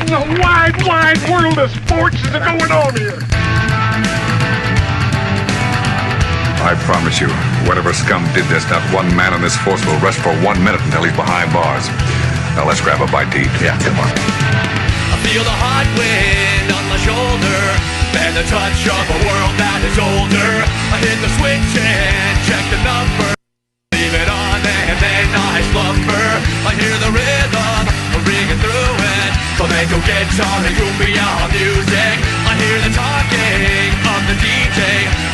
in the wide, wide world of sports is going on here? I promise you, whatever scum did this, not one man in this force will rest for 1 minute until he's behind bars. Now let's grab a bite to eat. Yeah, come on. I feel the hot wind on my shoulder and the touch of a world that is older. I hit the switch and check the number. Leave it on and then I slumber. I hear the rhythm ringing through it. Flamenco guitar and cumbia music. I hear the talking of the DJ.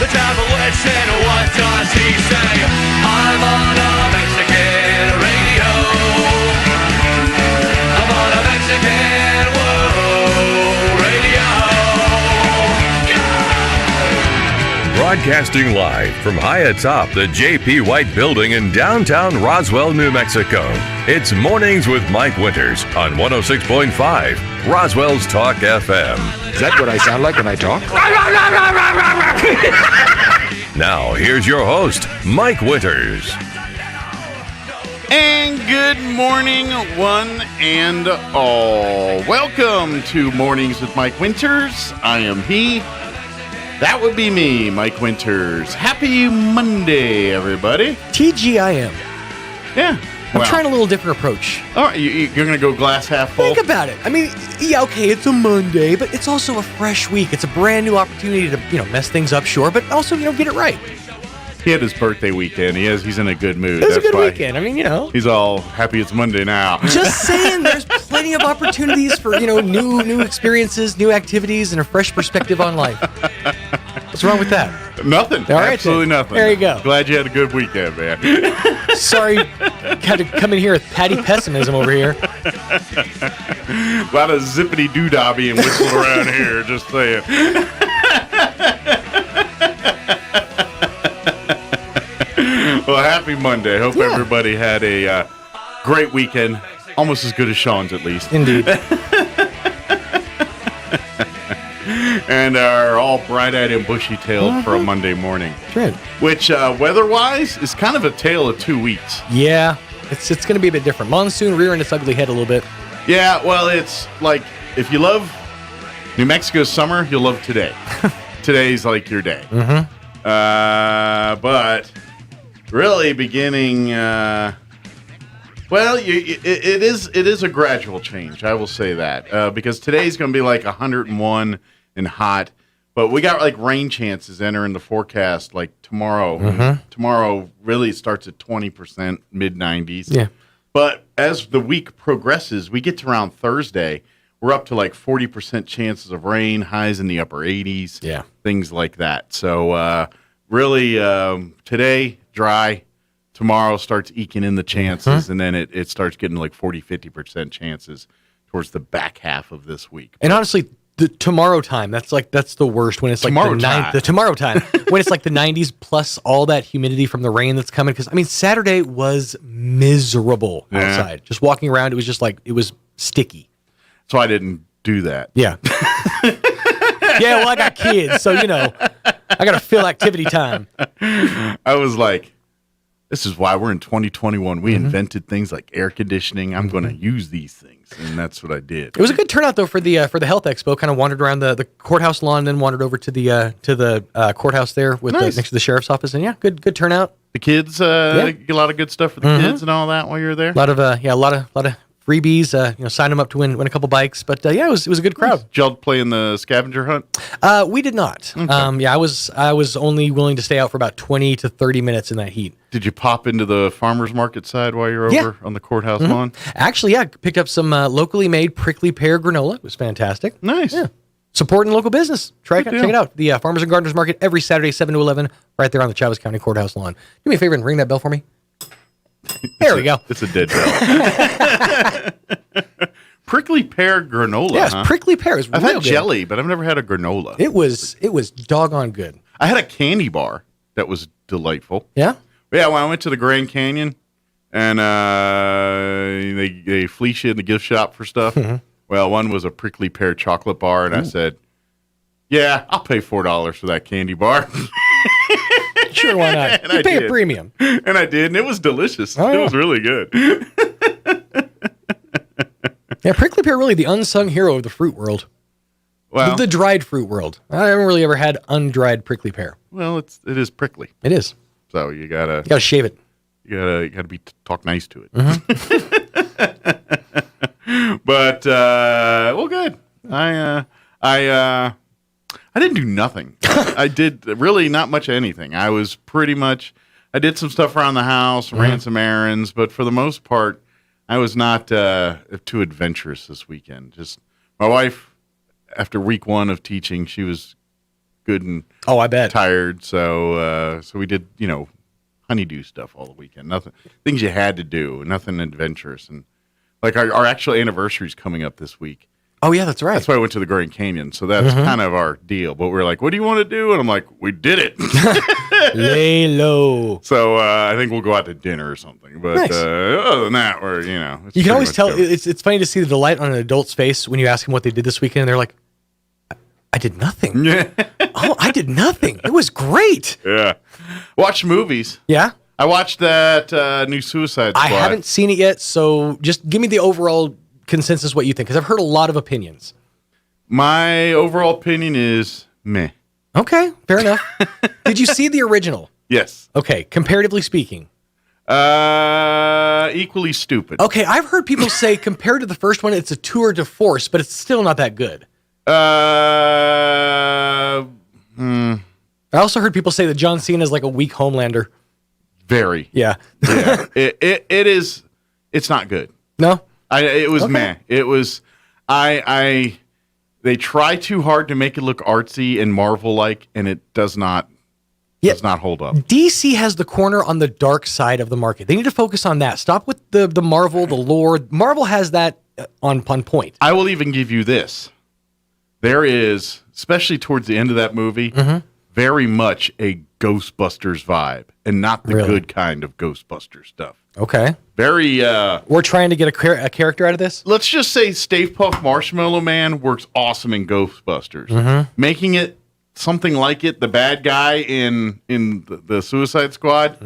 The devil listen, what does he say? I'm on a Mexican radio. I'm on a Mexican radio. Broadcasting live from high atop the J.P. White Building in downtown Roswell, New Mexico. It's Mornings with Mike Winters on 106.5 Roswell's Talk FM. Is that what I sound like when I talk? Now, here's your host, Mike Winters. And good morning, one and all. Welcome to Mornings with Mike Winters. I am he. That would be me, Mike Winters. Happy Monday, everybody. TGIM. Yeah. I'm trying a little different approach. All right, you're going to go glass half full? Think about it. I mean, yeah, okay, it's a Monday, but it's also a fresh week. It's a brand new opportunity to, mess things up, sure, but also, get it right. He had his birthday weekend. He's in a good mood. It was a good weekend. I mean, He's all happy it's Monday now. Just saying, there's plenty of opportunities for, new experiences, new activities, and a fresh perspective on life. What's wrong with that? Nothing. All right, absolutely then. nothing. There you go. Glad you had a good weekend, man. Sorry, had to come in here with patty pessimism over here. A lot of zippity doo-dah being whistled around here, just saying. Well, happy Monday. Hope everybody had a great weekend. Almost as good as Sean's, at least. Indeed. And are all bright-eyed and bushy-tailed for a Monday morning. Good. Which, weather-wise, is kind of a tale of 2 weeks. Yeah, it's going to be a bit different. Monsoon rearing its ugly head a little bit. Yeah, well, it's like, if you love New Mexico's summer, you'll love today. Today's like your day. Mm-hmm. But really beginning, it is a gradual change. I will say that because today's going to be like 101 and hot, but we got like rain chances entering the forecast like tomorrow. Mm-hmm. Tomorrow really starts at 20%, mid 90s. Yeah. But as the week progresses, we get to around Thursday, we're up to like 40% chances of rain, highs in the upper 80s. Yeah. Things like that. So really today, dry. Tomorrow starts eking in the chances, and then it starts getting like 40-50% chances towards the back half of this week. And honestly, the tomorrow time, that's the worst when it's like the tomorrow time when it's like the 90s plus all that humidity from the rain that's coming. Because I mean, Saturday was miserable outside. Just walking around, it was just like it was sticky. So I didn't do that. Yeah. Yeah, well, I got kids, so I got to fill activity time. I was like, this is why we're in 2021. We invented things like air conditioning. I'm going to use these things, and that's what I did. It was a good turnout though for the health expo. Kind of wandered around the courthouse lawn, then wandered over to the courthouse there with Nice. next to the sheriff's office, and yeah, good turnout. The kids, get a lot of good stuff for the kids and all that while you're there. A lot of freebies. Signed them up to win a couple bikes, but it was a good crowd. Did y'all play in the scavenger hunt? We did not. Okay. I was only willing to stay out for about 20 to 30 minutes in that heat. Did you pop into the farmer's market side while you're over on the courthouse lawn? Actually, picked up some locally made prickly pear granola. It was fantastic. Nice. Yeah. Supporting local business. Check it out. The Farmers and Gardeners Market every Saturday, 7 to 11, right there on the Chavez County Courthouse lawn. Do me a favor and ring that bell for me. There we go. It's a dead bell. Prickly pear granola. Yes, prickly pear is I've real had good. jelly, but I've never had a granola. It was doggone good. I had a candy bar that was delightful. Yeah? Yeah, when I went to the Grand Canyon and they fleece you in the gift shop for stuff. Well, one was a prickly pear chocolate bar, and I said, yeah, I'll pay $4 for that candy bar. Sure, why not? And You I pay did. a premium. And I did, and it was delicious. Oh, It yeah. was really good. Yeah, prickly pear really the unsung hero of the fruit world. Well, The dried fruit world. I haven't really ever had undried prickly pear. well, it is prickly. It is. So you gotta shave it. you gotta talk nice to it. Mm-hmm. But well, good. I didn't do nothing. I did really not much of anything. I did some stuff around the house, ran some errands, but for the most part, I was not too adventurous this weekend. Just my wife, after week 1 of teaching, she was good and I bet. tired. So we did, honeydew stuff all the weekend. Nothing, things you had to do, nothing adventurous. And like our actual anniversary is coming up this week. Oh, yeah, that's right. That's why I went to the Grand Canyon. So that's kind of our deal. But we're like, what do you want to do? And I'm like, we did it. Lay low. So I think we'll go out to dinner or something. But Nice. Other than that, we're, it's You can always pretty tell. much covered. It's funny to see the delight on an adult's face when you ask them what they did this weekend. And they're like, I did nothing. Yeah. Oh, I did nothing. It was great. Yeah. Watch movies. Yeah. I watched that new Suicide Squad. I haven't seen it yet. So just give me the overall consensus what you think, because I've heard a lot of opinions. My overall opinion is meh. Okay, fair enough. Did you see the original? Yes. Okay, comparatively speaking. Equally stupid. Okay, I've heard people say compared to the first one, it's a tour de force, but it's still not that good. I also heard people say that John Cena is like a weak Homelander. Very. Yeah. Yeah. It is. It's not good. No? It was Okay. meh. It was. They try too hard to make it look artsy and Marvel-like, and it does not. Yeah. Does not hold up. DC has the corner on the dark side of the market. They need to focus on that. Stop with the Marvel, the lore. Marvel has that on point. I will even give you this. There is, especially towards the end of that movie, very much a Ghostbusters vibe, and not the Really? good kind of Ghostbusters stuff. Okay. Very. We're trying to get a character out of this? Let's just say Stave Puft Marshmallow Man works awesome in Ghostbusters. Making it something like it, the bad guy in the Suicide Squad,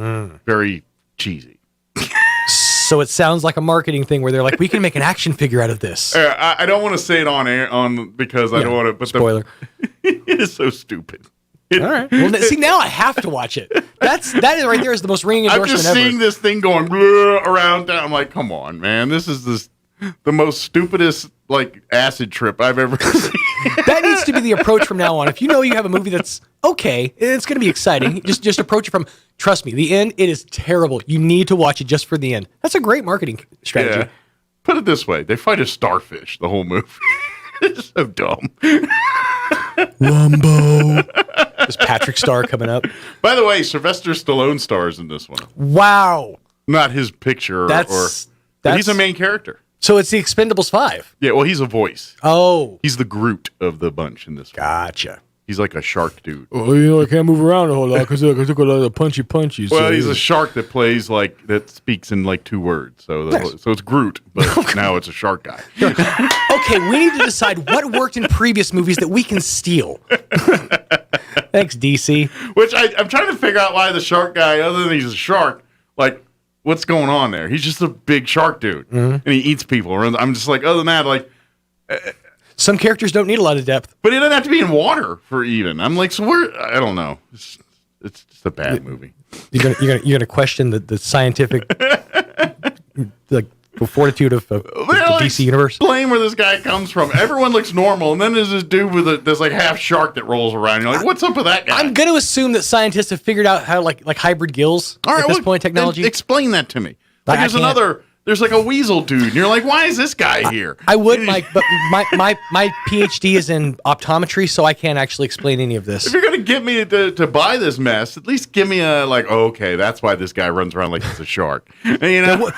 very cheesy. So it sounds like a marketing thing where they're like, we can make an action figure out of this. I don't want to say it on air because I don't want to. But Spoiler. It is so stupid. All right. Well, see, now I have to watch it. That is right there is the most ringing I'm endorsement just ever. seeing this thing going bleh around town. I'm like, come on, man. This is the most stupidest like acid trip I've ever seen. That needs to be the approach from now on. If you know you have a movie that's okay, it's going to be exciting. Just approach it from, trust me, the end, it is terrible. You need to watch it just for the end. That's a great marketing strategy. Yeah. Put it this way: they fight a starfish the whole movie. It's so dumb. Wumbo. Is Patrick Starr coming up? By the way, Sylvester Stallone stars in this one. Wow. Not his picture, but he's a main character. So it's the Expendables 5. Yeah, well, he's a voice. Oh. He's the Groot of the bunch in this one. Gotcha. He's like a shark dude. Oh, I can't move around a whole lot because I took a lot of punchy. Well, he's a shark that plays that speaks in like 2 words. So so it's Groot, but now it's a shark guy. Okay, we need to decide what worked in previous movies that we can steal. Thanks, DC. Which I'm trying to figure out why the shark guy, other than he's a shark, like what's going on there? He's just a big shark dude, and he eats people. I'm just like, other than that, like. Some characters don't need a lot of depth. But it doesn't have to be in water for even. I'm like, so where? I don't know. It's just a bad movie. You're gonna question the scientific the fortitude of the DC universe. Explain where this guy comes from. Everyone looks normal, and then there's this dude with this like half shark that rolls around. You're like, what's up with that guy? I'm gonna assume that scientists have figured out how like hybrid gills All right, at this well, point in technology. then explain that to me. Like, Like there's like a weasel dude, and you're like, why is this guy here? I would, Mike, but my PhD is in optometry, so I can't actually explain any of this. If you're gonna get me to buy this mess, at least give me a like, oh, okay, that's why this guy runs around like he's a shark. You know?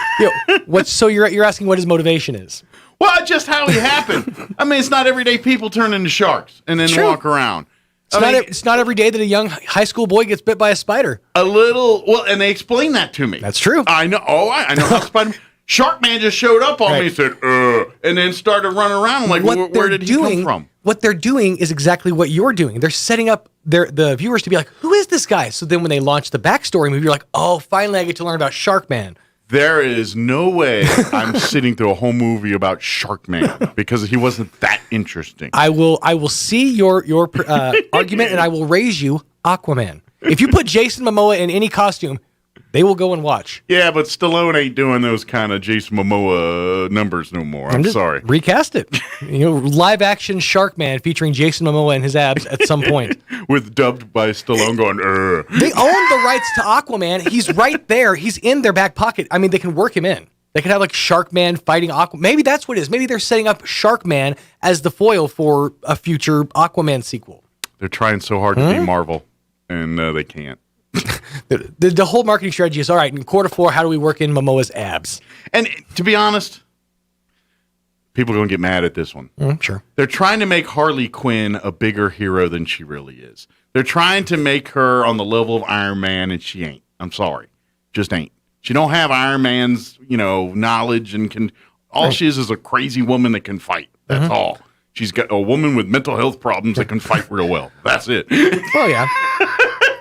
So you're asking what his motivation is? Well, just how he happened. I mean, it's not everyday people turn into sharks and then True. walk around. It's not every day that a young high school boy gets bit by a spider. And they explain that to me. That's true. I know. Oh, I know how Spider-Man. Sharkman just showed up on me and said, and then started running around. I'm like, where did he come from? What they're doing is exactly what you're doing. They're setting up the viewers to be like, who is this guy? So then when they launch the backstory movie, you're like, oh, finally I get to learn about Sharkman. There is no way I'm sitting through a whole movie about Sharkman because he wasn't that interesting. I will see your argument, and I will raise you Aquaman. If you put Jason Momoa in any costume, they will go and watch. Yeah, but Stallone ain't doing those kind of Jason Momoa numbers no more. I'm sorry. Recast it. Live action Sharkman featuring Jason Momoa and his abs at some point. With dubbed by Stallone going, They own the rights to Aquaman. He's right there. He's in their back pocket. I mean, they can work him in. They could have like Sharkman fighting Aquaman. Maybe that's what it is. Maybe they're setting up Sharkman as the foil for a future Aquaman sequel. They're trying so hard to be Marvel, and they can't. The whole marketing strategy is, all right, in quarter 4, how do we work in Momoa's abs? And to be honest, people are going to get mad at this one. Sure. They're trying to make Harley Quinn a bigger hero than she really is. They're trying to make her on the level of Iron Man, and she ain't. I'm sorry. Just ain't. She don't have Iron Man's, knowledge and can. All she is a crazy woman that can fight. That's all. She's got a woman with mental health problems that can fight real well. That's it. Oh, yeah.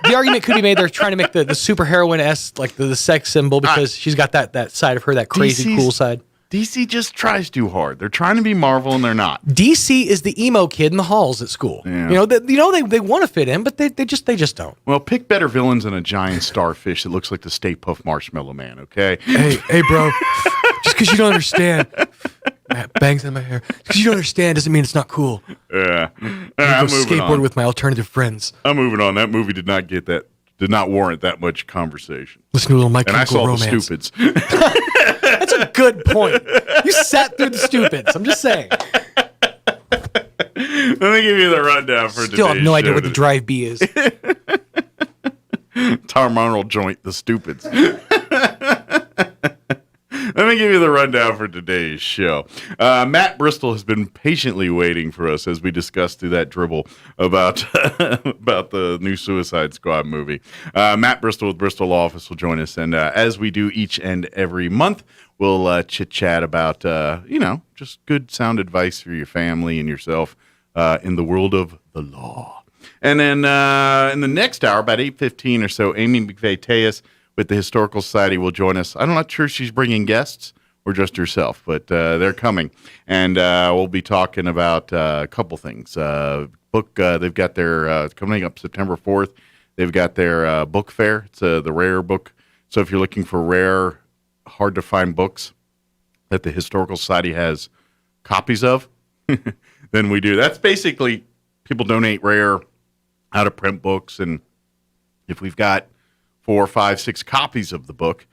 The argument could be made they're trying to make the superheroine-esque, like the sex symbol, because she's got that side of her, that crazy cool side. DC just tries too hard. They're trying to be Marvel, and they're not. DC is the emo kid in the halls at school. Yeah. They want to fit in, but they just don't. Well, pick better villains than a giant starfish that looks like the Stay Puft Marshmallow Man, okay? Hey, bro. Just because you don't understand. Bangs in my hair. Because you don't understand doesn't mean it's not cool. Yeah. I'm skateboard with my alternative friends. I'm moving on. That movie did not warrant that much conversation. Listen to a little My And I Chemical saw Romance. the Stupids. That's a good point. You sat through the Stupids. I'm just saying. Let me give you the rundown for today. Still have no idea what the drive B is. Tom Arnold joint, the Stupids. Let me give you the rundown for today's show. Matt Bristol has been patiently waiting for us as we discussed through that dribble about about the new Suicide Squad movie. Matt Bristol with Bristol Law Office will join us, and as we do each and every month, we'll chit-chat about, just good sound advice for your family and yourself in the world of the law. And then in the next hour, about 8:15 or so, Amy McVeigh-Tejas with the Historical Society will join us. I'm not sure if she's bringing guests or just herself, but they're coming. And we'll be talking about a couple things. They've got their, coming up September 4th, they've got their book fair. It's the rare book. So if you're looking for rare, hard-to-find books that the Historical Society has copies of, then we do. That's basically, people donate rare, out-of-print books, and if we've got 4, 5, 6 copies of the book,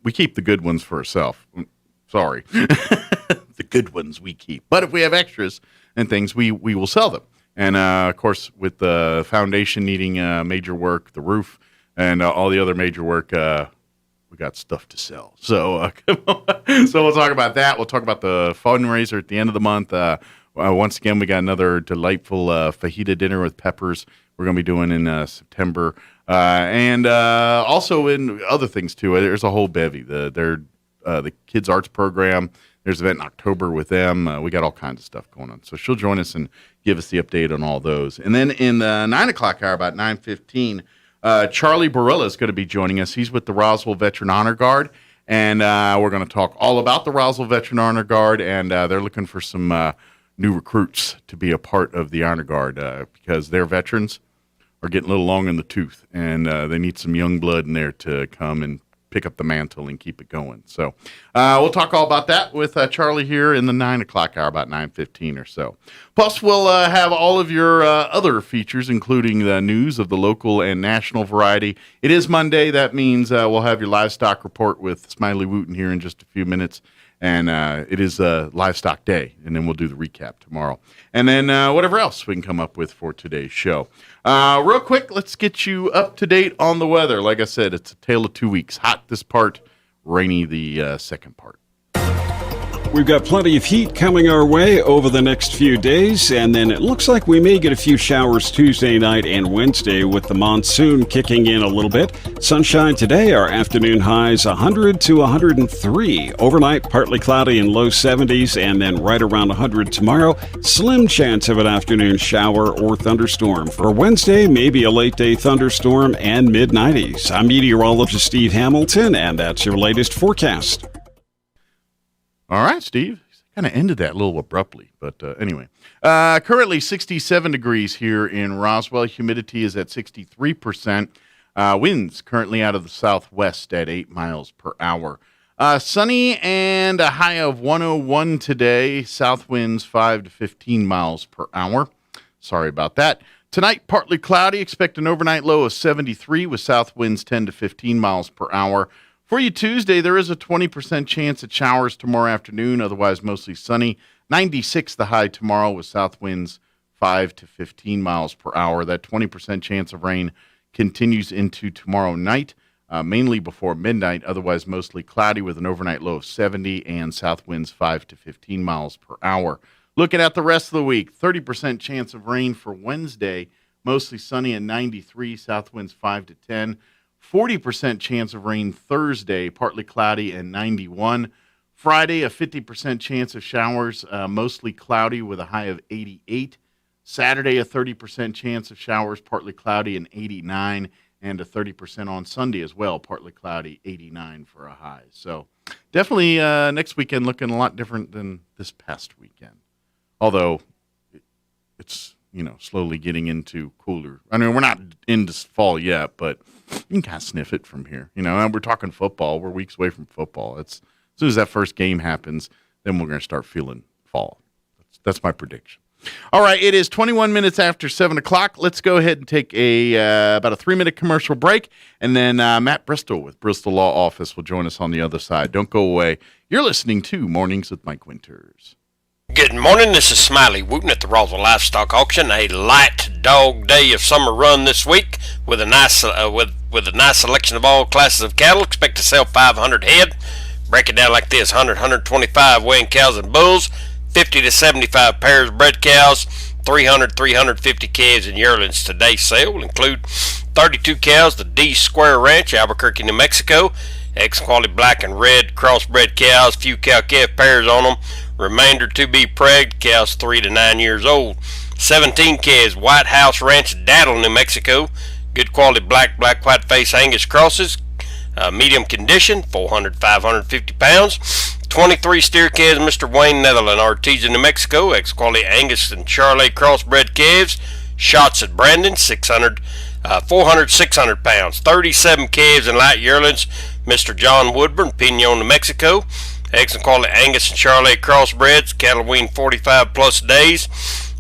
we keep the good ones for ourselves. Sorry. The good ones we keep. But if we have extras and things, we will sell them. And, of course, with the foundation needing major work, the roof, and all the other major work, we got stuff to sell. So, so we'll talk about that. We'll talk about the fundraiser at the end of the month. Once again, we got another delightful fajita dinner with peppers we're going to be doing in September. And also in other things, too. There's a whole bevy. The kids' arts program, there's an event in October with them. We got all kinds of stuff going on. So she'll join us and give us the update on all those. And then in the 9 o'clock hour, about 9:15, Charlie Barilla is going to be joining us. He's with the Roswell Veteran Honor Guard. And we're going to talk all about the Roswell Veteran Honor Guard. And they're looking for some new recruits to be a part of the Honor Guard because their veterans are getting a little long in the tooth, and they need some young blood in there to come and pick up the mantle and keep it going. So we'll talk all about that with Charlie here in the 9 o'clock hour, about 9:15 or so. Plus, we'll have all of your other features, including the news of the local and national variety. It is Monday. That means we'll have your livestock report with Smiley Wooten here in just a few minutes. And it is Livestock Day, and then we'll do the recap tomorrow. And then whatever else we can come up with for today's show. Real quick, let's get you up to date on the weather. Like I said, it's a tale of 2 weeks. Hot this part, rainy the second part. We've got plenty of heat coming our way over the next few days, and then it looks like we may get a few showers Tuesday night and Wednesday with the monsoon kicking in a little bit. Sunshine today, our afternoon highs 100 to 103. Overnight, partly cloudy and low 70s, and then right around 100 tomorrow. Slim chance of an afternoon shower or thunderstorm. For Wednesday, maybe a late day thunderstorm and mid-90s. I'm meteorologist Steve Hamilton, and that's your latest forecast. All right, Steve. Kind of ended that a little abruptly, but anyway. Currently 67 degrees here in Roswell. Humidity is at 63%. Winds currently out of the southwest at 8 miles per hour. Sunny and a high of 101 today. South winds 5 to 15 miles per hour. Sorry about that. Tonight, partly cloudy. Expect an overnight low of 73 with south winds 10 to 15 miles per hour. For you Tuesday, there is a 20% chance of showers tomorrow afternoon, otherwise mostly sunny. 96 the high tomorrow with south winds 5 to 15 miles per hour. That 20% chance of rain continues into tomorrow night, mainly before midnight, otherwise mostly cloudy with an overnight low of 70 and south winds 5 to 15 miles per hour. Looking at the rest of the week, 30% chance of rain for Wednesday, mostly sunny and 93, south winds 5 to 10. 40% chance of rain Thursday, partly cloudy and 91. Friday, a 50% chance of showers, mostly cloudy with a high of 88. Saturday, a 30% chance of showers, partly cloudy and 89. And a 30% on Sunday as well, partly cloudy, 89 for a high. So definitely next weekend looking a lot different than this past weekend. Although it's, slowly getting into cooler. I mean, we're not into fall yet, but you can kind of sniff it from here. We're talking football. We're weeks away from football. As soon as that first game happens, then we're going to start feeling fall. That's my prediction. All right, it is 21 minutes after 7 o'clock. Let's go ahead and take about a 3-minute commercial break, and then Matt Bristol with Bristol Law Office will join us on the other side. Don't go away. You're listening to Mornings with Mike Winters. Good morning, this is Smiley Wooten at the Roswell Livestock Auction. A light dog day of summer run this week with a nice with a nice selection of all classes of cattle. Expect to sell 500 head. Break it down like this: 100, 125 weighing cows and bulls, 50 to 75 pairs of bred cows, 300, 350 calves and yearlings. Today's sale will include 32 cows, the D Square Ranch, Albuquerque, New Mexico. Excellent quality black and red crossbred cows, few cow-calf pairs on them. Remainder to be pregged, cows 3 to 9 years old. 17 calves, White House Ranch, Daddle, New Mexico. Good quality black white face Angus crosses. Medium condition, 400, 550 pounds. 23 steer calves, Mr. Wayne Netherland, Artesia, New Mexico. Excellent quality Angus and Charolais crossbred calves. Shots at Brandon, 400, 600 pounds. 37 calves and light yearlings, Mr. John Woodburn, Pinon, New Mexico. Excellent quality Angus and Charolais crossbreds, cattle wean 45 plus days.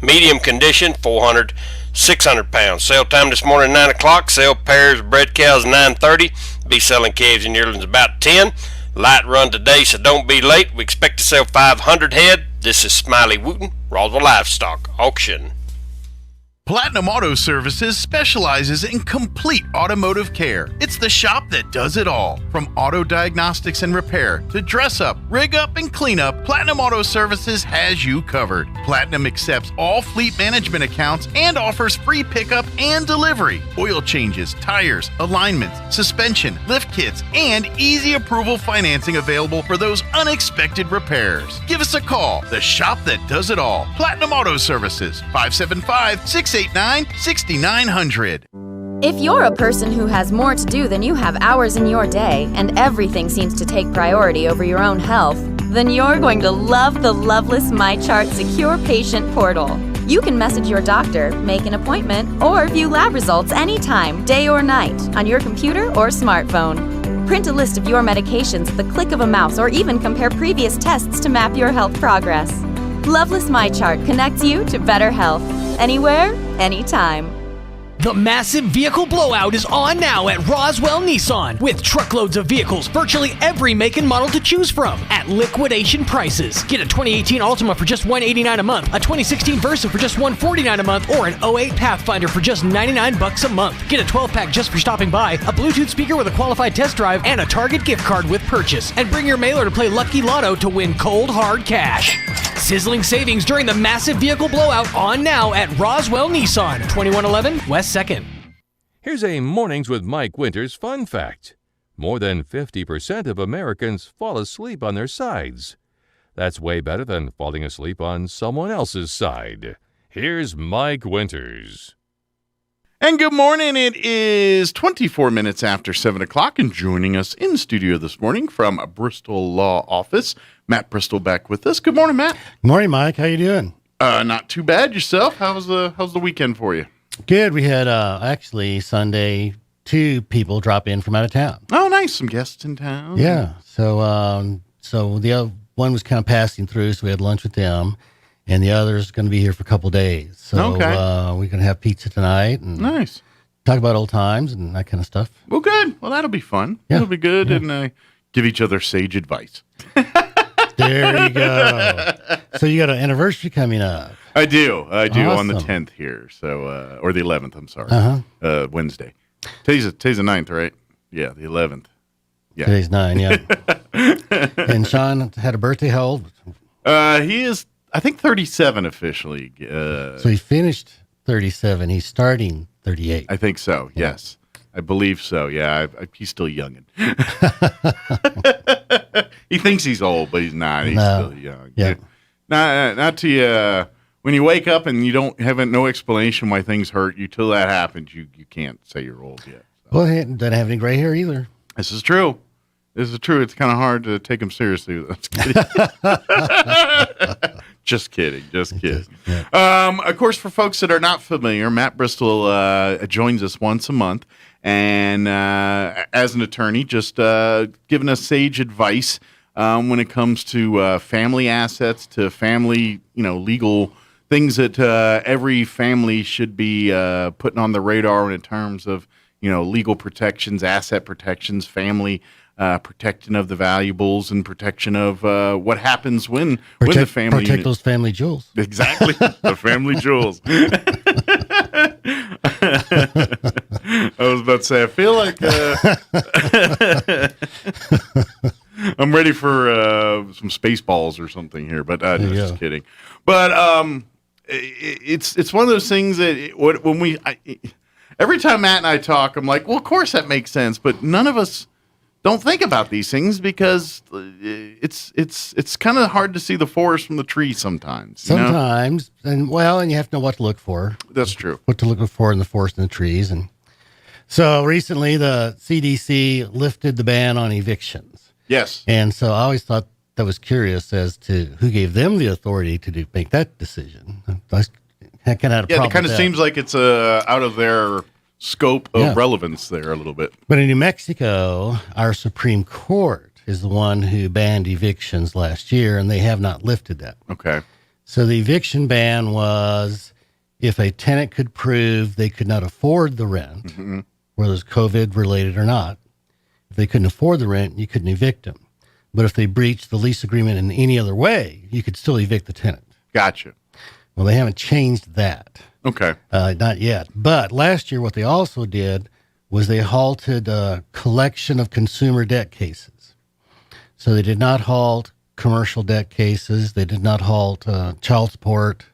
Medium condition, 400, 600 pounds. Sale time this morning 9 o'clock. Sell pairs of bred cows 9:30. Be selling calves and yearlings about 10. Light run today, so don't be late. We expect to sell 500 head. This is Smiley Wooten, Roswell Livestock Auction. Platinum Auto Services specializes in complete automotive care. It's the shop that does it all. From auto diagnostics and repair to dress up, rig up, and clean up, Platinum Auto Services has you covered. Platinum accepts all fleet management accounts and offers free pickup and delivery. Oil changes, tires, alignments, suspension, lift kits, and easy approval financing available for those unexpected repairs. Give us a call. The shop that does it all. Platinum Auto Services, 575-689-6900. If you're a person who has more to do than you have hours in your day, and everything seems to take priority over your own health, then you're going to love the Loveless MyChart Secure Patient Portal. You can message your doctor, make an appointment, or view lab results anytime, day or night, on your computer or smartphone. Print a list of your medications at the click of a mouse, or even compare previous tests to map your health progress. Loveless MyChart connects you to better health. Anywhere, anytime. The massive vehicle blowout is on now at Roswell Nissan with truckloads of vehicles, virtually every make and model to choose from at liquidation prices. Get a 2018 Altima for just $189 a month, a 2016 Versa for just $149 a month, or an 08 Pathfinder for just $99 a month. Get a 12-pack just for stopping by, a Bluetooth speaker with a qualified test drive, and a Target gift card with purchase. And bring your mailer to play Lucky Lotto to win cold, hard cash. Sizzling savings during the massive vehicle blowout on now at Roswell Nissan, 2111 West 2nd. Here's a Mornings with Mike Winters fun fact. More than 50% of Americans fall asleep on their sides. That's way better than falling asleep on someone else's side. Here's Mike Winters. And good morning. It is 24 minutes after 7 o'clock, and joining us in studio this morning from Bristol Law Office, Matt Bristol back with us. Good morning, Matt. Good morning, Mike. How you doing? Not too bad. Yourself? How's the weekend for you? Good. We had actually Sunday 2 people drop in from out of town. Oh, nice. Some guests in town. Yeah. So the other one was kind of passing through, so we had lunch with them. And the other's going to be here for a couple days. So we're going to have pizza tonight and nice. Talk about old times and that kind of stuff. Well, good. Well, that'll be fun. Yeah. It'll be good. Yeah. And give each other sage advice. There you go. So you got an anniversary coming up. I do Awesome. On the 10th here. So, or the 11th, I'm sorry. Wednesday. Today's the 9th, right? Yeah, the 11th. Yeah. Today's 9, yeah. And Sean had a birthday. How old? He is, I think, 37 officially. So he finished 37. He's starting 38. I think so. Yeah. Yes, I believe so. Yeah, he's still youngin'. He thinks he's old, but he's not. He's still young. Yeah. Not to when you wake up and you don't have no explanation why things hurt you till that happens. You can't say you're old yet. So. Well, he doesn't have any gray hair either. This is true. It's kind of hard to take him seriously. Just kidding. Yeah. Of course, for folks that are not familiar, Matt Bristol joins us once a month, and as an attorney, just giving us sage advice when it comes to family assets, to family, legal things that every family should be putting on the radar in terms of, legal protections, asset protections, family protection of the valuables, and protection of what happens when the family protect those family jewels. Exactly, the family jewels. I was about to say, I feel like I'm ready for some Spaceballs or something here, but just kidding. But it's one of those things that when every time Matt and I talk, I'm like, well, of course that makes sense, but none of us don't think about these things because it's kind of hard to see the forest from the trees sometimes. Sometimes, and you have to know what to look for. That's true. What to look for in the forest and the trees, and so recently the CDC lifted the ban on evictions. Yes, and so I always thought that was curious as to who gave them the authority to make that decision. I kind of had a problem. It kind of seems like it's out of their scope of relevance there a little bit. But in New Mexico, our Supreme Court is the one who banned evictions last year, and they have not lifted that. Okay. So the eviction ban was if a tenant could prove they could not afford the rent, whether it's COVID related or not. If they couldn't afford the rent, you couldn't evict them. But if they breached the lease agreement in any other way, you could still evict the tenant. Gotcha. Well, they haven't changed that. Okay. Not yet. But last year, what they also did was they halted a collection of consumer debt cases. So they did not halt commercial debt cases. They did not halt child support,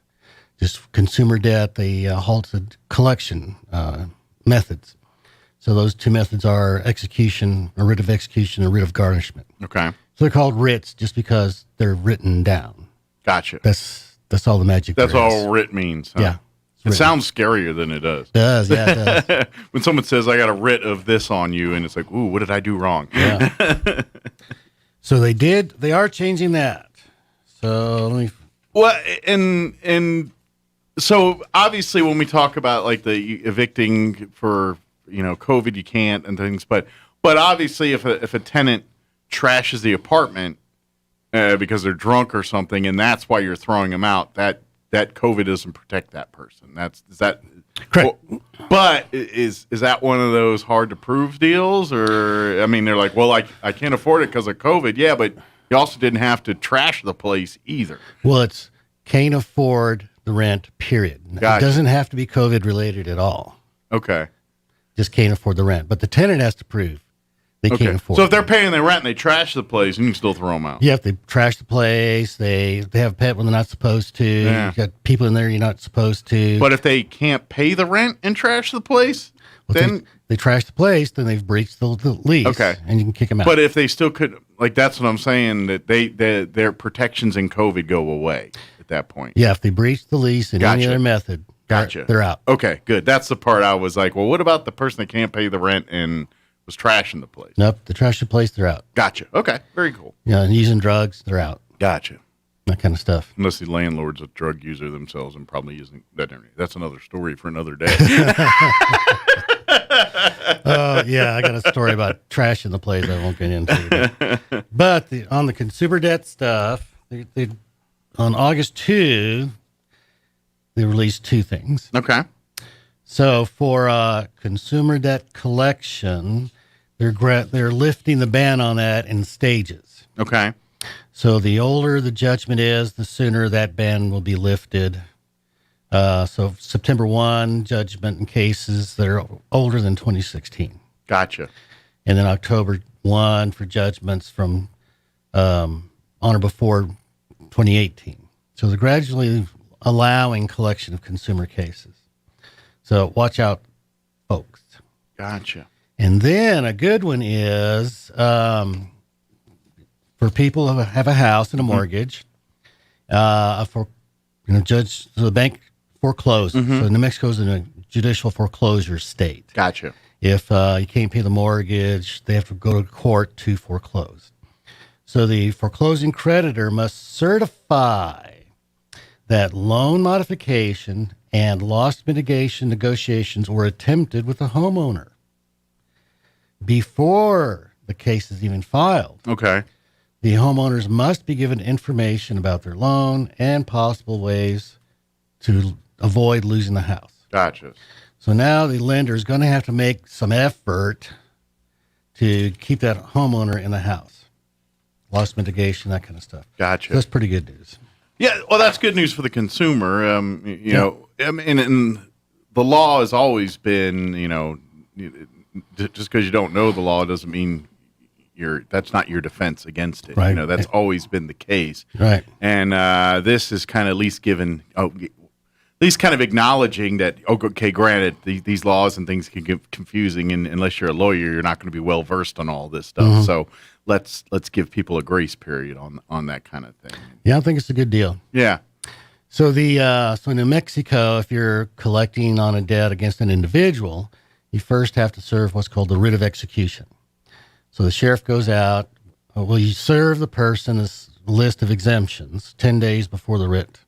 just consumer debt. They halted collection methods. So those two methods are execution, a writ of execution, and a writ of garnishment. Okay. So they're called writs just because they're written down. Gotcha. That's all the magic. That's all writ means. Huh? Yeah. It sounds scarier than it does. It does. When someone says, I got a writ of this on you, and it's like, ooh, what did I do wrong? Yeah. So they are changing that. So let me. Well, and so obviously when we talk about like the evicting for, COVID, you can't and things, but obviously if a tenant trashes the apartment because they're drunk or something, and that's why you're throwing them out, that COVID doesn't protect that person. Is that Correct. Well, but is that one of those hard to prove deals? Or, I mean, they're like, well, I can't afford it because of COVID. Yeah, but you also didn't have to trash the place either. Well, it's can't afford the rent, period. Gotcha. It doesn't have to be COVID related at all. Okay. Just can't afford the rent. But the tenant has to prove they can't afford So if it. they're paying their rent and they trash the place, you can still throw them out. Yeah, if they trash the place, they have a pet when they're not supposed to. Yeah. You got people in there you're not supposed to. But if they can't pay the rent and trash the place, Well, then they trash the place, then they've breached the lease. Okay. And you can kick them out. But if they still could, like, that's what I'm saying, that their protections in COVID go away at that point. Yeah, if they breach the lease in any Gotcha. other method, Gotcha. they're out. Okay, good. That's the part I was like, well, what about the person that can't pay the rent and was trashing the place? Nope, they trash the place, they're out. Gotcha. Okay, very cool. Yeah, and using drugs, they're out. Gotcha. That kind of stuff. Unless the landlord's a drug user themselves and probably using that. That's another story for another day. Yeah, I got a story about trashing the place I won't get into. But on the consumer debt stuff, they on August 2, they released two things. Okay. So for consumer debt collection, they're lifting the ban on that in stages. Okay. So the older the judgment is, the sooner that ban will be lifted. So September 1, judgment in cases that are older than 2016. Gotcha. And then October 1 for judgments from on or before 2018. So they're gradually allowing collection of consumer cases. So watch out, folks. Gotcha. And then a good one is for people who have a house and a mortgage, for judge so the bank foreclosed. So New Mexico is in a judicial foreclosure state. Gotcha. If you can't pay the mortgage, they have to go to court to foreclose. So the foreclosing creditor must certify that loan modification and loss mitigation negotiations were attempted with the homeowner before the case is even filed. Okay. The homeowners must be given information about their loan and possible ways to avoid losing the house. Gotcha. So now the lender is going to have to make some effort to keep that homeowner in the house. Loss mitigation, that kind of stuff. Gotcha. So that's pretty good news. Yeah, well, that's good news for the consumer. You know, I mean, and the law has always been, just because you don't know the law doesn't mean that's not your defense against it. Right. That's always been the case. Right. And this is kind of at least kind of acknowledging that, okay, granted, these laws and things can get confusing, and unless you're a lawyer, you're not going to be well versed on all this stuff. So let's give people a grace period on that kind of thing. Yeah, I think it's a good deal. Yeah. So so in New Mexico, if you're collecting on a debt against an individual, you first have to serve what's called the writ of execution. So the sheriff goes out. You serve the person this list of exemptions 10 days before the writ.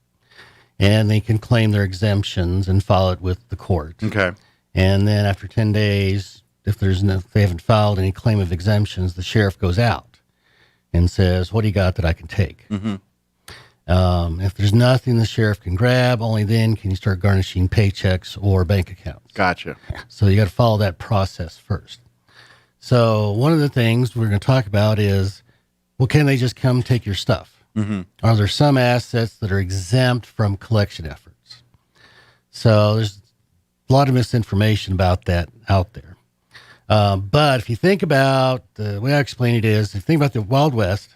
And they can claim their exemptions and file it with the court. Okay. And then after 10 days, if they haven't filed any claim of exemptions, the sheriff goes out and says, what do you got that I can take? If there's nothing the sheriff can grab, only then can you start garnishing paychecks or bank accounts. Gotcha. So you got to follow that process first. So one of the things we're going to talk about is, well, can they just come take your stuff? Are there some assets that are exempt from collection efforts? So there's a lot of misinformation about that out there. But if you think about, the way I explain it is, if you think about the Wild West,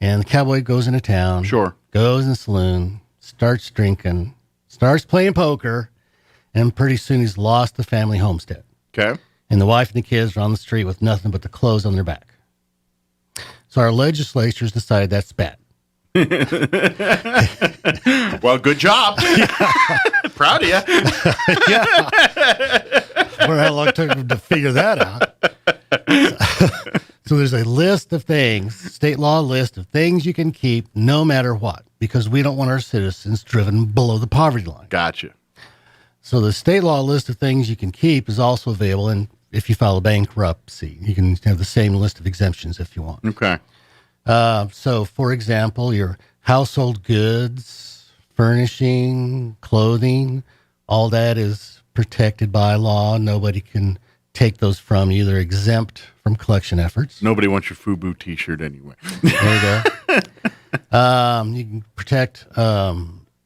and the cowboy goes into town, goes in the saloon, starts drinking, starts playing poker, and pretty soon he's lost the family homestead. Okay. And the wife and the kids are on the street with nothing but the clothes on their back. So our legislatures decided that's bad. Well, good job. Proud of you. Yeah. Wonder how long it took them to figure that out. So there's a list of things, state law list of things you can keep no matter what, because we don't want our citizens driven below the poverty line. Gotcha. So the state law list of things you can keep is also available, and if you file a bankruptcy, you can have the same list of exemptions if you want. Okay. So, for example, your household goods, furnishing, clothing, all that is protected by law. Nobody can take those from you. They're exempt from collection efforts. Nobody wants your FUBU T-shirt anyway. There you go. You can protect, a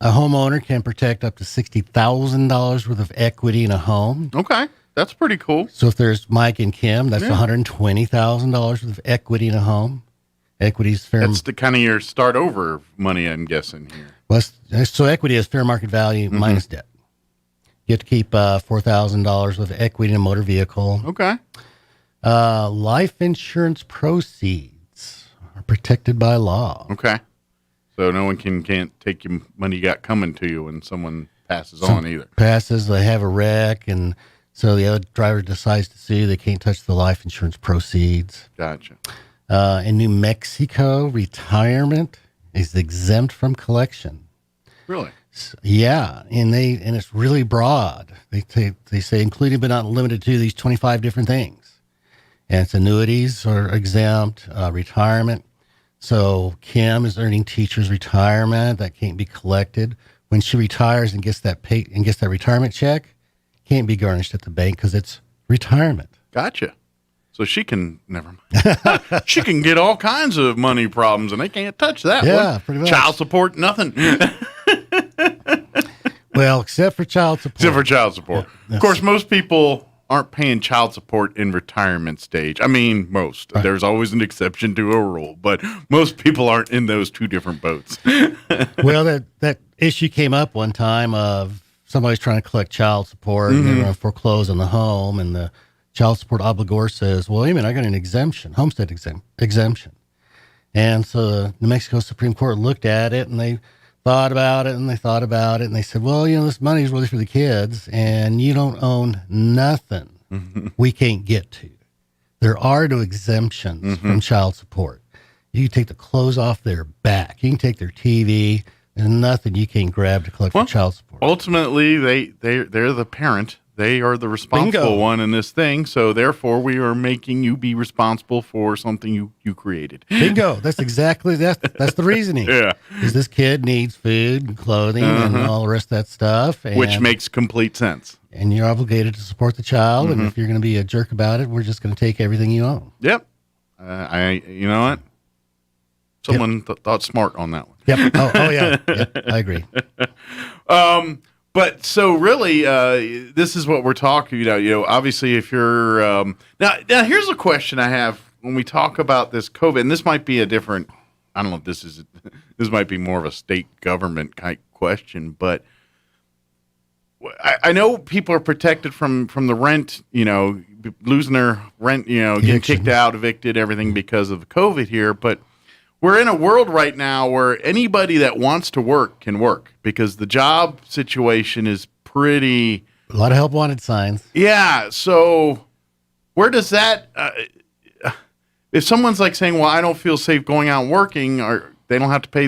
homeowner can protect up to $60,000 worth of equity in a home. Okay, that's pretty cool. So if there's Mike and Kim, that's $120,000 worth of equity in a home. Equity's fair. That's the kind of your start over money, I'm guessing here. Well, so equity is fair market value minus debt. You have to keep $4,000 worth of equity in a motor vehicle. Okay. Life insurance proceeds are protected by law. Okay. So no one can't take your money you got coming to you when someone passes on either. Passes, they have a wreck, and so the other driver decides to sue. They can't touch the life insurance proceeds. Gotcha. In New Mexico, retirement is exempt from collection. Really? Yeah, and it's really broad. They say including but not limited to these 25 different things. And it's annuities are exempt, retirement. So Kim is earning teacher's retirement that can't be collected. When she retires and gets that retirement check, can't be garnished at the bank because it's retirement. Gotcha. So she can never mind. She can get all kinds of money problems, and they can't touch that one. Yeah, pretty much. Child support, nothing. Well, except for child support. Except for child support. Yeah, of course, most people aren't paying child support in retirement stage. I mean, most. Right. There's always an exception to a rule, but most people aren't in those two different boats. Well, that issue came up one time of somebody's trying to collect child support, and they're going to foreclose on the home, and the child support obligor says, well, wait a minute, I got an exemption, homestead exemption. And so the New Mexico Supreme Court looked at it, and they thought about it, and they said, well, this money is really for the kids, and you don't own nothing we can't get to. There are no exemptions from child support. You can take the clothes off their back. You can take their TV. There's nothing you can't grab to collect for child support. Ultimately, they're the parent. They are the responsible one in this thing, so therefore we are making you be responsible for something you created. Bingo. That's exactly that's the reasoning. Yeah. Because this kid needs food and clothing and all the rest of that stuff. Which makes complete sense. And you're obligated to support the child, and if you're going to be a jerk about it, we're just going to take everything you own. Yep. You know what? Someone thought smart on that one. Yep. Oh yeah. Yep, I agree. But so really, this is what we're talking about. Obviously, if you're now, here's a question I have when we talk about this COVID, and this might be a different. I don't know if this might be more of a state government type question, but I know people are protected from the rent. Losing their rent. Getting kicked out, evicted, everything because of COVID here, but. We're in a world right now where anybody that wants to work can work because the job situation is pretty... A lot of help wanted signs. Yeah. So where does that... if someone's like saying, well, I don't feel safe going out and working, or they don't have to pay...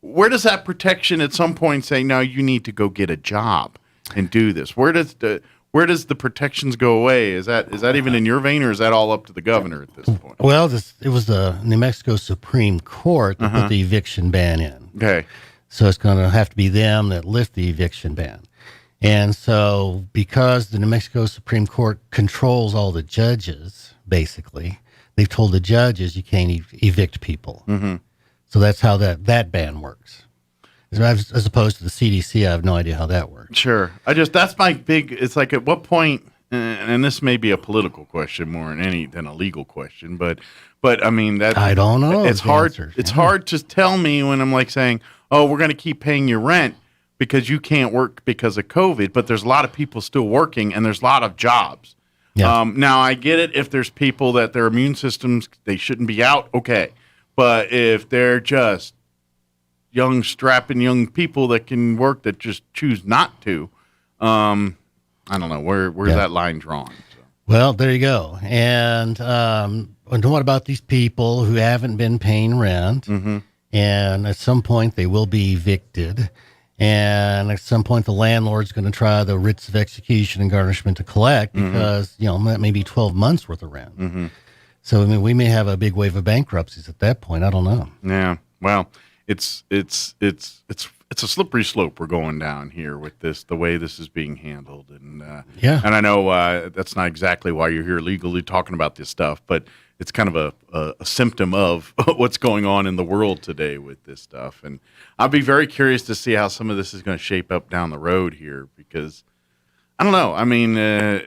where does that protection at some point say, no, you need to go get a job and do this? Where does the protections go away? Is that even in your vein, or is that all up to the governor at this point? Well, it was the New Mexico Supreme Court that put the eviction ban in. Okay. So it's going to have to be them that lift the eviction ban. And so because the New Mexico Supreme Court controls all the judges, basically, they've told the judges you can't evict people. So that's how that ban works. As opposed to the CDC, I have no idea how that works. Sure. That's my big, it's like at what point, and this may be a political question more than a legal question, but I mean, that I don't know. It's hard. It's hard to tell me when I'm like saying, oh, we're going to keep paying your rent because you can't work because of COVID, but there's a lot of people still working and there's a lot of jobs. Yeah. Now I get it. If there's people that their immune systems, they shouldn't be out. Okay. But if they're just strapping young people that can work that just choose not to, I don't know where's that line drawn. So. Well, there you go. And what about these people who haven't been paying rent? And at some point they will be evicted. And at some point the landlord's going to try the writs of execution and garnishment to collect because that may be 12 months worth of rent. So we may have a big wave of bankruptcies at that point. I don't know. Yeah. Well. It's it's a slippery slope we're going down here with this, the way this is being handled. And Yeah. and I know that's not exactly why you're here legally talking about this stuff, but it's kind of a symptom of what's going on in the world today with this stuff. And I'll be very curious to see how some of this is going to shape up down the road here, because I don't know. I mean, at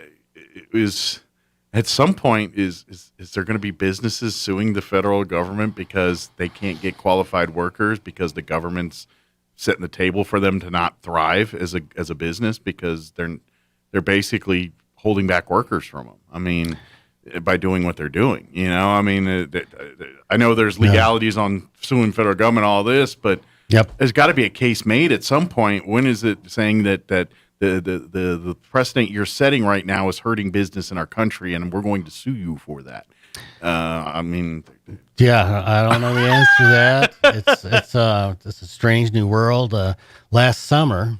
some point, is there going to be businesses suing the federal government because they can't get qualified workers because the government's setting the table for them to not thrive as a business because they're basically holding back workers from them? I mean, by doing what they're doing, you know. I mean, I know there's legalities on suing federal government, all this, but there's got to be a case made at some point. When is it saying that the precedent you're setting right now is hurting business in our country, and we're going to sue you for that? I mean, I don't know the answer to that. It's a strange new world. Last summer,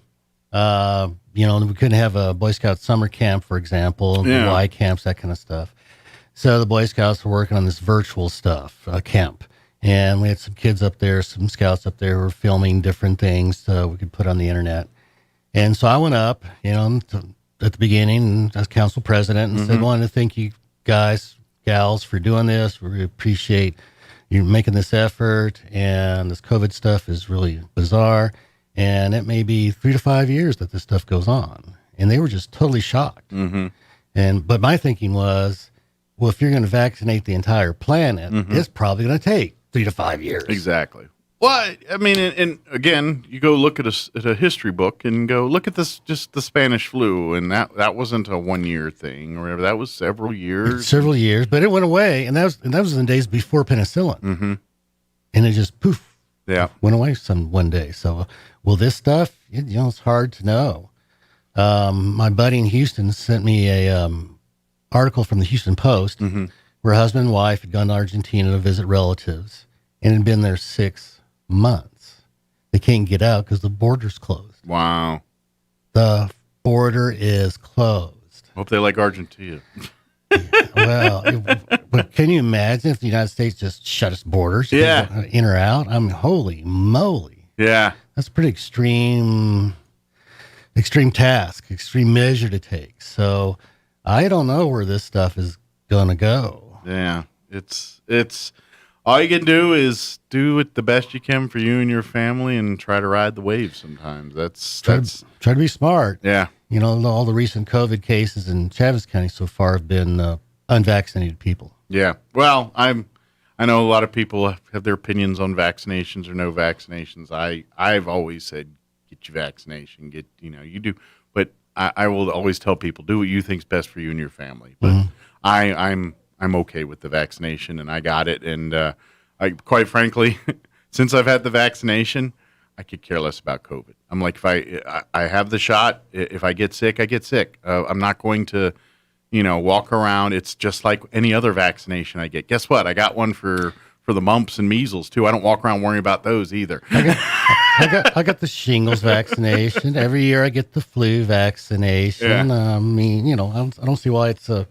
we couldn't have a Boy Scout summer camp, for example, Y camps, that kind of stuff. So the Boy Scouts were working on this virtual stuff, camp. And we had some kids up there, some scouts up there who were filming different things so we could put on the internet. And so I went up, at the beginning as council president and said, wanted to thank you guys, gals, for doing this. We appreciate you making this effort. And this COVID stuff is really bizarre. And it may be 3 to 5 years that this stuff goes on. And they were just totally shocked. But my thinking was, well, if you're going to vaccinate the entire planet, it's probably going to take 3 to 5 years. Exactly. Well, I mean, and again, you go look at a history book and go look at this, just the Spanish flu, and that wasn't a 1 year thing or whatever. That was several years. Several years, but it went away, and that was in the days before penicillin. And it just poof, went away one day. So, well, this stuff, it's hard to know. My buddy in Houston sent me a article from the Houston Post where a husband and wife had gone to Argentina to visit relatives and had been there 6 months. They can't get out because the border's closed. Wow. The border is closed. Hope they like Argentina. Well, but can you imagine if the United States just shut its borders? In or out? I mean, holy moly. Yeah. That's a pretty extreme task, extreme measure to take. So I don't know where this stuff is going to go. Yeah. It's all you can do is do it the best you can for you and your family and try to ride the wave sometimes. Try to be smart. Yeah. All the recent COVID cases in Chaves County so far have been unvaccinated people. Yeah. Well, I know a lot of people have their opinions on vaccinations or no vaccinations. I've always said, get your vaccination, you do. But I will always tell people, do what you think's best for you and your family. But I'm okay with the vaccination, and I got it. And I, quite frankly, since I've had the vaccination, I could care less about COVID. I'm like, if I have the shot, if I get sick, I get sick. I'm not going to, walk around. It's just like any other vaccination I get. Guess what? I got one for the mumps and measles too. I don't walk around worrying about those either. I got the shingles vaccination. Every year I get the flu vaccination. Yeah. I mean, I don't see why it's a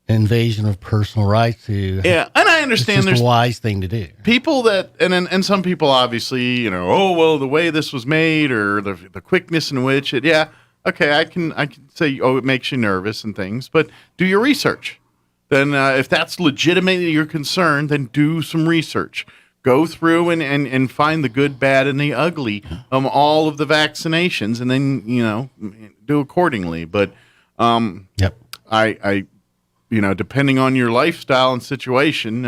invasion of personal rights to. Yeah, and I understand it's there's a wise thing to do. People that and some people obviously, the way this was made or the quickness in which it. Yeah, okay, I can say, it makes you nervous and things, but do your research. Then if that's legitimately your concern, then do some research. Go through and find the good, bad, and the ugly all of the vaccinations, and then do accordingly. But I depending on your lifestyle and situation,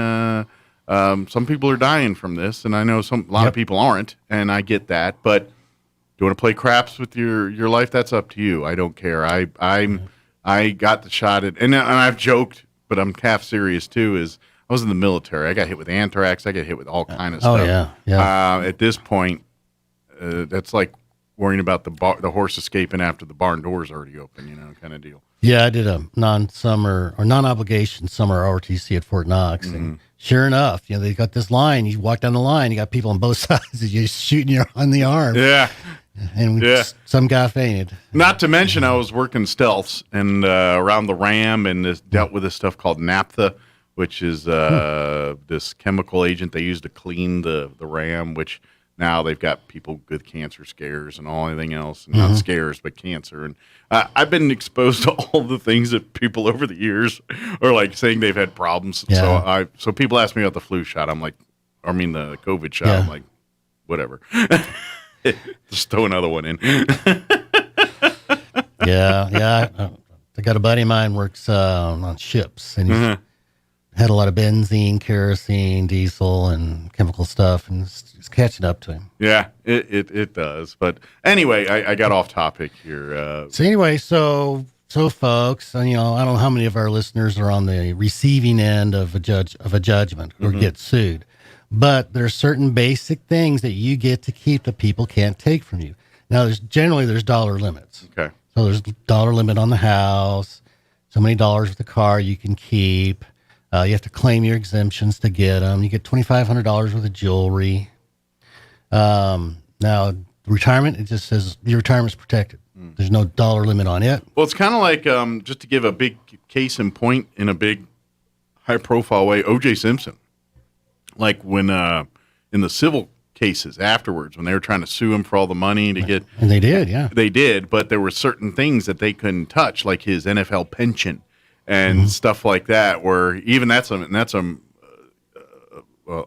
some people are dying from this, and I know a lot of people aren't, and I get that. But do you want to play craps with your life? That's up to you. I don't care. I got the shot and I've joked, but I'm half serious too. I was in the military. I got hit with anthrax. I got hit with all kind of stuff. Oh yeah. At this point, that's like worrying about the horse escaping after the barn door's already open, kind of deal. Yeah, I did a non-obligation summer ROTC at Fort Knox, and sure enough, they got this line. You walk down the line, you got people on both sides. You're shooting you on the arm. Yeah. And some guy fainted. Not to mention, I was working stealths and around the Ram, and dealt with this stuff called naphtha, which is this chemical agent they use to clean the Ram, which now they've got people with cancer scares and all anything else, and not scares, but cancer. And I've been exposed to all the things that people over the years are like saying they've had problems. Yeah. So people ask me about the flu shot. I'm like, the COVID shot. Yeah. I'm like, whatever. Just throw another one in. Yeah. I got a buddy of mine works on ships, and he's had a lot of benzene, kerosene, diesel, and chemical stuff, and it's catching up to him. Yeah, it does. But anyway, I got off topic here. So folks, I don't know how many of our listeners are on the receiving end of a judgment or get sued, but there are certain basic things that you get to keep that people can't take from you. Now, there's dollar limits. Okay. So there's dollar limit on the house, so many dollars with the car you can keep. You have to claim your exemptions to get them. You get $2,500 worth of jewelry. Now, retirement, it just says your retirement's protected. There's no dollar limit on it. Well, it's kind of like, just to give a big case in point in a big high-profile way, O.J. Simpson. Like when in the civil cases afterwards, when they were trying to sue him for all the money to get... And they did, yeah. They did, but there were certain things that they couldn't touch, like his NFL pension and stuff like that, where even that's a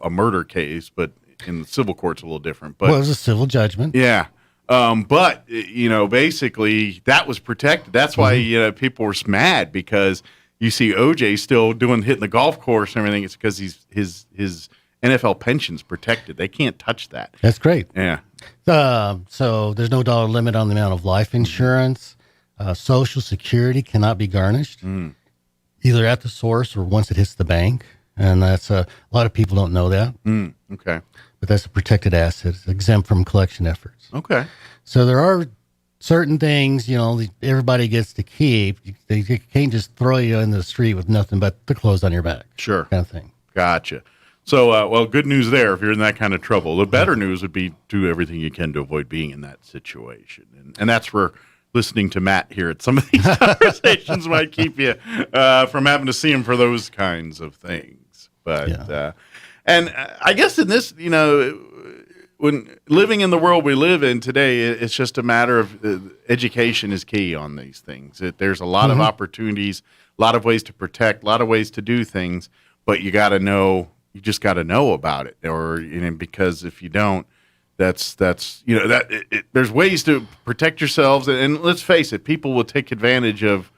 murder case, but in the civil court's a little different. But well, it was a civil judgment. Yeah. But, basically that was protected. That's why people were mad, because you see OJ still hitting the golf course and everything. It's because his NFL pension's protected. They can't touch that. That's great. Yeah. So there's no dollar limit on the amount of life insurance. Social Security cannot be garnished, either at the source or once it hits the bank. And that's a lot of people don't know that. Okay. But that's a protected asset. It's exempt from collection efforts. Okay. So there are certain things, everybody gets to keep. They can't just throw you in the street with nothing but the clothes on your back. Sure. Kind of thing. Gotcha. So, good news there if you're in that kind of trouble. The better news would be do everything you can to avoid being in that situation. And that's where listening to Matt here at some of these conversations might keep you from having to see him for those kinds of things. But, and I guess in this, when living in the world we live in today, it's just a matter of education is key on these things. There's a lot of opportunities, a lot of ways to protect, a lot of ways to do things, but you got to know. You just got to know about it, because if you don't, there's ways to protect yourselves. And let's face it, people will take advantage of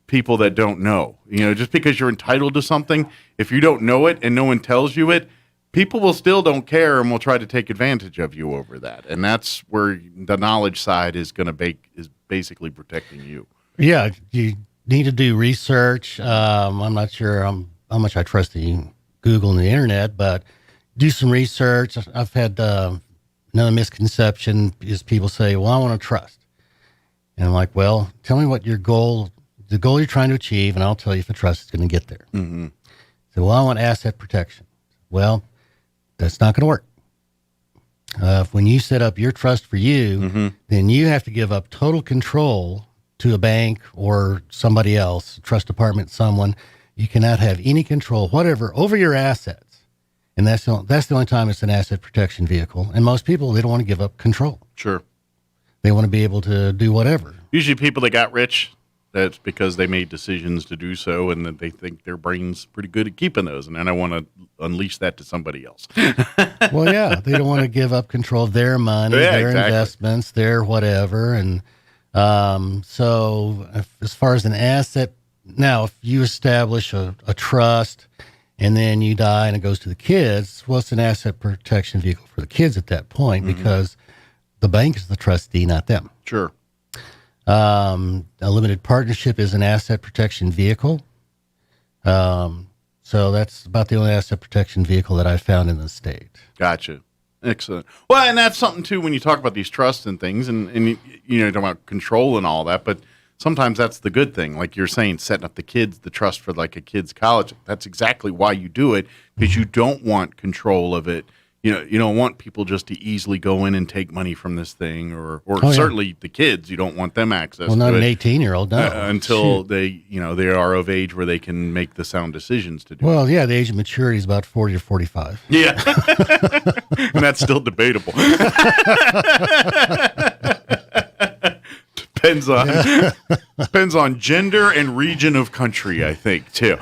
people that don't know. Just because you're entitled to something, if you don't know it and no one tells you it, people will still don't care and will try to take advantage of you over that. And that's where the knowledge side is going to is basically protecting you. Yeah, you need to do research. I'm not sure how much I trust the Google and the internet, but do some research. I've had another misconception is people say, well, I want to trust. And I'm like, well, tell me what the goal you're trying to achieve, and I'll tell you if the trust is going to get there. So, well, I want asset protection. Well, that's not going to work. When you set up your trust for you, then you have to give up total control to a bank or somebody else, trust department, someone. You cannot have any control, whatever, over your assets. And that's the only time it's an asset protection vehicle. And most people, they don't want to give up control. Sure. They want to be able to do whatever. Usually people that got rich, that's because they made decisions to do so, and that they think their brain's pretty good at keeping those. And then I want to unleash that to somebody else. Well, yeah, they don't want to give up control of their money, their investments, their whatever. And so as far as an asset, now, if you establish a trust and then you die and it goes to the kids, well, it's an asset protection vehicle for the kids at that point because the bank is the trustee, not them. Sure. A limited partnership is an asset protection vehicle. So that's about the only asset protection vehicle that I found in the state. Gotcha. Excellent. Well, and that's something, too, when you talk about these trusts and things, and you talk about control and all that, but sometimes that's the good thing. Like you're saying, setting up the trust for like a kid's college. That's exactly why you do it, because you don't want control of it, you don't want people just to easily go in and take money from this thing, or certainly the kids. You don't want them access. Well, not to an it, 18-year-old, no. until they are of age where they can make the sound decisions to do. Well, yeah, the age of maturity is about 40 or 45. Yeah, and that's still debatable. Depends on gender and region of country, I think, too.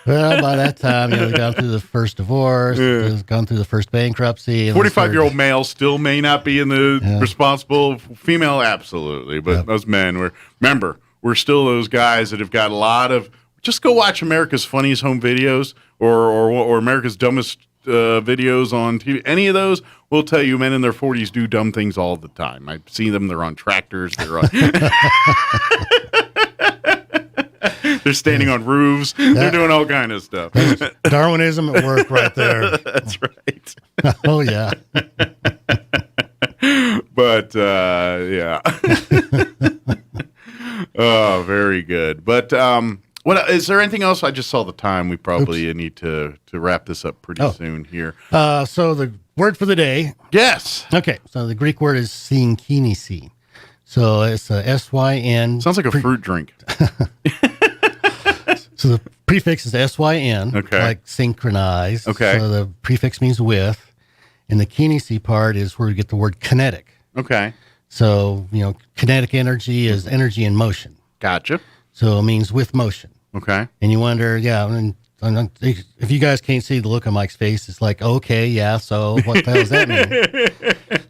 Well, by that time, they've gone through the first divorce, they've gone through the first bankruptcy. 45-year-old male still may not be in the responsible. Female, absolutely. But those men, we're still those guys that have got a lot of. Just go watch America's Funniest Home Videos or America's Dumbest videos on TV. Any of those will tell you men in their 40s do dumb things all the time. I see them. They're on tractors. They're on. They're standing on roofs. They're doing all kind of stuff. Darwinism at work right there. That's right. Oh, yeah. But, yeah. Oh, very good. But what is there anything else? I just saw the time. We probably need to wrap this up pretty soon here. So the word for the day. Yes. Okay. So the Greek word is synkinesi. So it's a S-Y-N. Sounds like a fruit drink. So the prefix is S-Y-N, like synchronized. Okay. So the prefix means with. And the kinesi part is where we get the word kinetic. Okay. So, kinetic energy is energy in motion. Gotcha. So it means with motion. Okay. And you wonder, if you guys can't see the look on Mike's face, it's like, okay, yeah, so what the hell does that mean?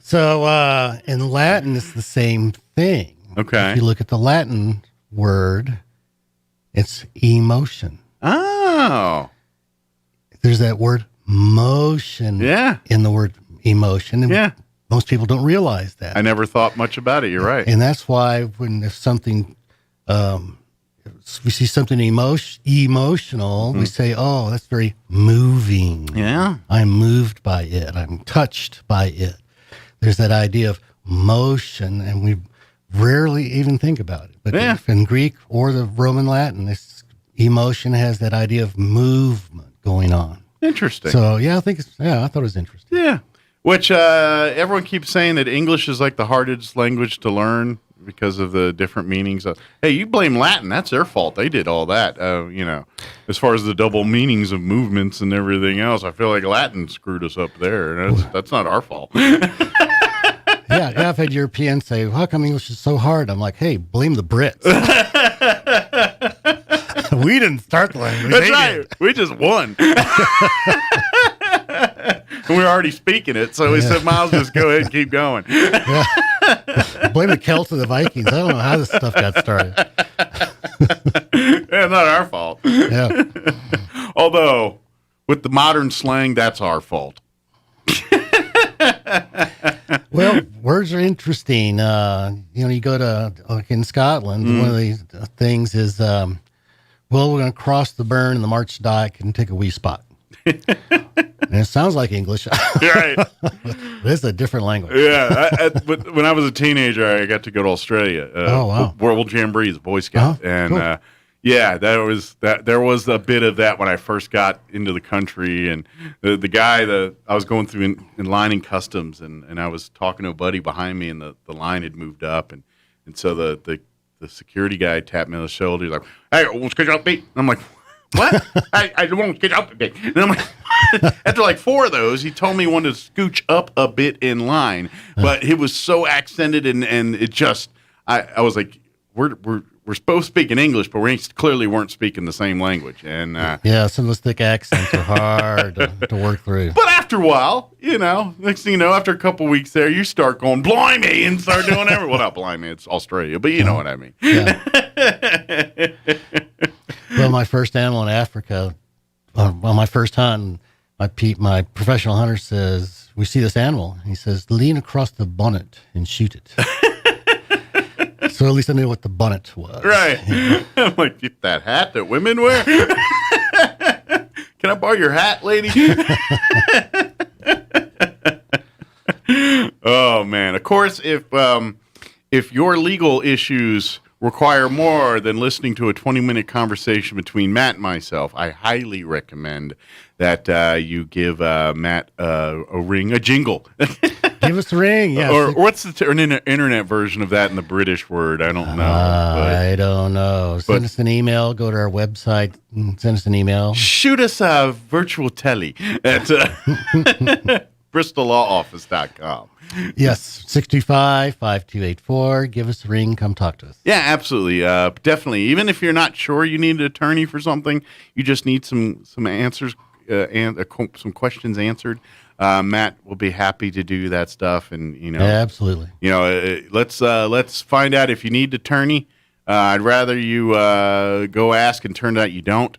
So in Latin, it's the same thing. Okay. If you look at the Latin word, it's emotion. Oh. There's that word motion in the word emotion. And most people don't realize that. I never thought much about it. You're right. And that's why if something, we see something emotional, we say, oh, that's very moving. Yeah. I'm moved by it. I'm touched by it. There's that idea of motion, and we rarely even think about it. But if in Greek or the Roman Latin, this emotion has that idea of movement going on. Interesting. So, I thought it was interesting. Yeah. Which everyone keeps saying that English is like the hardest language to learn because of the different meanings. Hey, you blame Latin. That's their fault. They did all that. As far as the double meanings of movements and everything else, I feel like Latin screwed us up there. That's not our fault. Yeah, I've had Europeans say, how come English is so hard? I'm like, hey, blame the Brits. We didn't start the language. That's right. We just won. We were already speaking it, so we said, Miles, just go ahead and keep going. Blame the Celts and the Vikings. I don't know how this stuff got started. Yeah, not our fault. Yeah. Although, with the modern slang, that's our fault. Well, words are interesting. You go to, like in Scotland, one of the things is, we're going to cross the burn in the March Dyke and take a wee spot. And it sounds like English. Right. It's a different language. Yeah. But when I was a teenager, I got to go to Australia. Oh, wow. World Jamboree as a Boy Scout. And cool. there was a bit of that when I first got into the country. And the guy I was going through in line in customs, and I was talking to a buddy behind me, and the line had moved up. And so the security guy tapped me on the shoulder. He's like, hey, what's going on, mate? I'm like, what? I won't get up a bit. And I'm like, after like 4 of those, he told me he wanted to scooch up a bit in line, but it was so accented and it just, I was like, we're supposed to speak in English, but we clearly weren't speaking the same language. And some of those thick accents are hard to work through. But after a while, next thing you know, after a couple weeks there, you start going blimey and start doing everything. Well, not blimey, it's Australia, but you know what I mean. Yeah. Well, my first animal in Africa, my first hunt, my professional hunter says, we see this animal. He says, lean across the bonnet and shoot it. So at least I knew what the bonnet was. Right. I'm like, get that hat that women wear? Can I borrow your hat, lady? Oh, man. Of course, if your legal issues require more than listening to a 20-minute conversation between Matt and myself, I highly recommend that you give Matt a ring, a jingle. Give us a ring, yeah. Or what's the internet version of that in the British word? I don't know. I don't know. Send us an email. Go to our website and send us an email. Shoot us a virtual telly at BristolLawOffice.com. Yes, 625-5284. Give us a ring. Come talk to us. Yeah, absolutely. Definitely. Even if you're not sure you need an attorney for something, you just need some answers and some questions answered. Matt will be happy to do that stuff, and absolutely. Let's find out if you need an attorney. I'd rather you go ask and turns out you don't,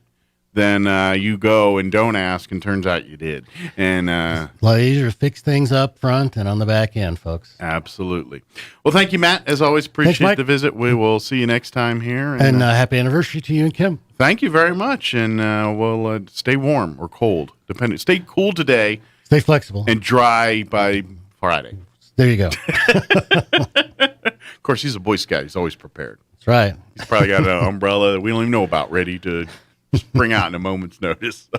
than you go and don't ask and turns out you did. And a lot easier to fix things up front and on the back end, folks. Absolutely. Well, thank you, Matt. As always, appreciate the visit. We will see you next time here. And happy anniversary to you and Kim. Thank you very much, and we'll stay warm or cold, depending. Stay cool today. Stay flexible. And dry by Friday. There you go. Of course, he's a Boy Scout. He's always prepared. That's right. He's probably got an umbrella that we don't even know about ready to spring out in a moment's notice.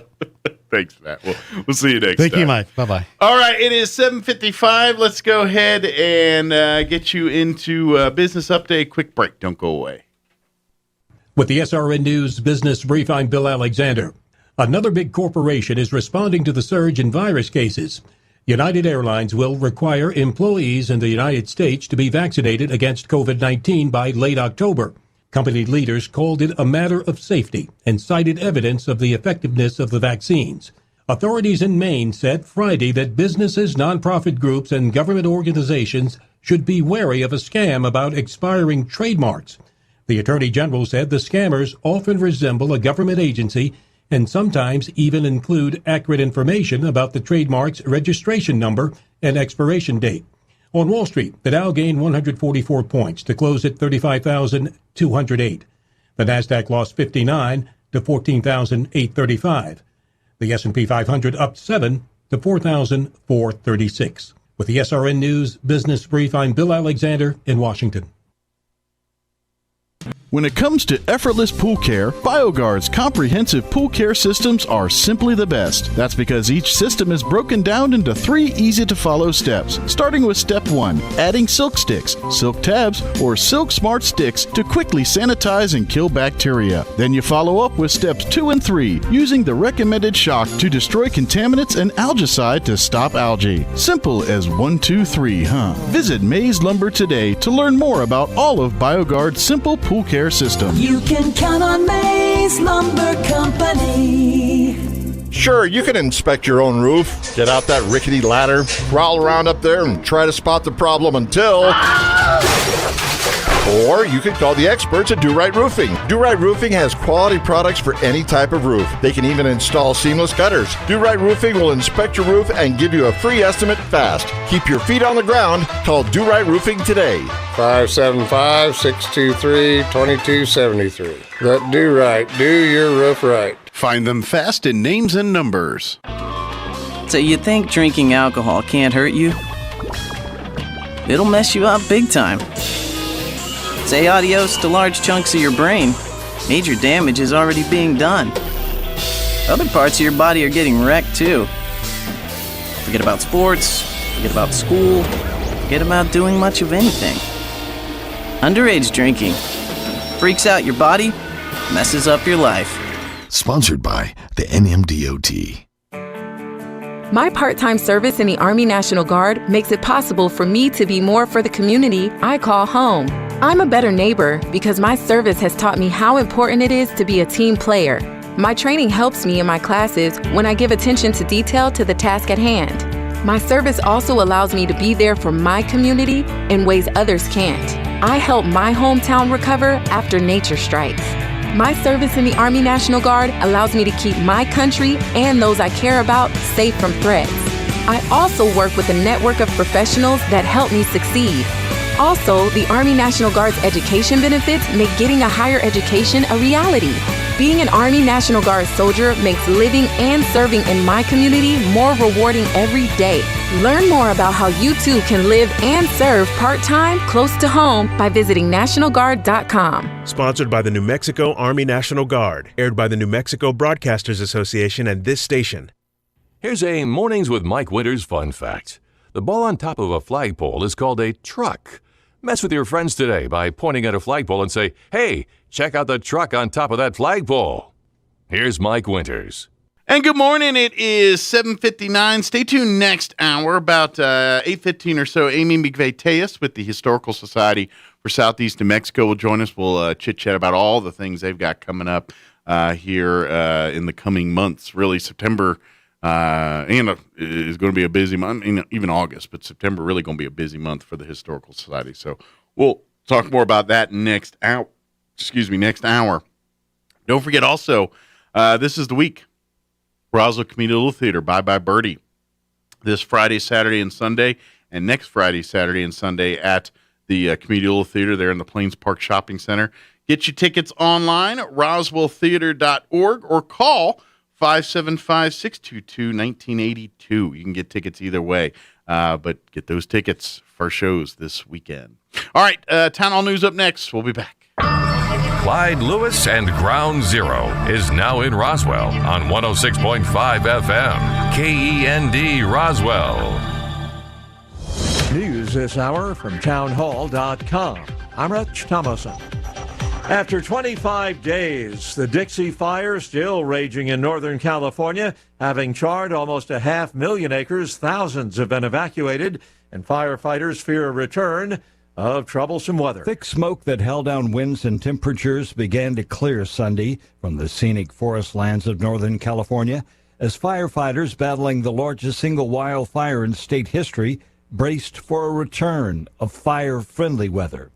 Thanks, Matt. We'll see you next time. Thank you, Mike. Bye-bye. All right, it is 7:55. Let's go ahead and get you into business update. Quick break. Don't go away. With the SRN News Business Brief, I'm Bill Alexander. Another big corporation is responding to the surge in virus cases. United Airlines will require employees in the United States to be vaccinated against COVID-19 by late October. Company leaders called it a matter of safety and cited evidence of the effectiveness of the vaccines. Authorities in Maine said Friday that businesses, nonprofit groups, and government organizations should be wary of a scam about expiring trademarks. The Attorney General said the scammers often resemble a government agency and sometimes even include accurate information about the trademark's registration number and expiration date. On Wall Street, the Dow gained 144 points to close at 35,208. The Nasdaq lost 59 to 14,835. The S&P 500 up 7 to 4,436. With the SRN News Business Brief, I'm Bill Alexander in Washington. When it comes to effortless pool care, BioGuard's comprehensive pool care systems are simply the best. That's because each system is broken down into 3 easy-to-follow steps, starting with step 1, adding silk sticks, silk tabs, or silk smart sticks to quickly sanitize and kill bacteria. Then you follow up with steps 2 and 3, using the recommended shock to destroy contaminants and algicide to stop algae. Simple as 1, 2, 3, huh? Visit Mays Lumber today to learn more about all of BioGuard's simple pool care system. You can count on Mays Lumber Company. Sure, you can inspect your own roof, get out that rickety ladder, crawl around up there and try to spot the problem until... Or you can call the experts at Do Right Roofing. Do Right Roofing has quality products for any type of roof. They can even install seamless gutters. Do Right Roofing will inspect your roof and give you a free estimate fast. Keep your feet on the ground. Call Do Right Roofing today. 575-623-2273. Let Do Right do your roof right. Find them fast in names and numbers. So you think drinking alcohol can't hurt you? It'll mess you up big time. Say adios to large chunks of your brain. Major damage is already being done. Other parts of your body are getting wrecked too. Forget about sports, forget about school, forget about doing much of anything. Underage drinking freaks out your body, messes up your life. Sponsored by the NMDOT. My part-time service in the Army National Guard makes it possible for me to be more for the community I call home. I'm a better neighbor because my service has taught me how important it is to be a team player. My training helps me in my classes when I give attention to detail to the task at hand. My service also allows me to be there for my community in ways others can't. I help my hometown recover after nature strikes. My service in the Army National Guard allows me to keep my country and those I care about safe from threats. I also work with a network of professionals that help me succeed. Also, the Army National Guard's education benefits make getting a higher education a reality. Being an Army National Guard soldier makes living and serving in my community more rewarding every day. Learn more about how you too can live and serve part-time close to home by visiting NationalGuard.com. Sponsored by the New Mexico Army National Guard. Aired by the New Mexico Broadcasters Association and this station. Here's a Mornings with Mike Winters fun fact. The ball on top of a flagpole is called a truck. Mess with your friends today by pointing at a flagpole and say, "Hey, check out the truck on top of that flagpole." Here's Mike Winters. And good morning. It is 7:59. Stay tuned next hour. About 8:15 or so, Amy McVeigh-Tejas with the Historical Society for Southeast New Mexico will join us. We'll chit-chat about all the things they've got coming up here in the coming months. Really, September is going to be a busy month. I mean, even August, but September really going to be a busy month for the Historical Society. So we'll talk more about that next hour. Next hour. Don't forget also, this is the week. Roswell Community Little Theater, Bye Bye Birdie. This Friday, Saturday, and Sunday, and next Friday, Saturday, and Sunday at the Community Little Theater there in the Plains Park Shopping Center. Get your tickets online at roswelltheater.org or call 575-622-1982. You can get tickets either way, but get those tickets for shows this weekend. All right, Town Hall News up next. We'll be back. Clyde Lewis and Ground Zero is now in Roswell on 106.5 FM, KEND Roswell. News this hour from townhall.com. I'm Rich Thomason. After 25 days, the Dixie Fire still raging in Northern California, having charred almost 500,000 acres. Thousands have been evacuated, and firefighters fear a return of troublesome weather. Thick smoke that held down winds and temperatures began to clear Sunday from the scenic forest lands of Northern California as firefighters battling the largest single wildfire in state history braced for a return of fire-friendly weather.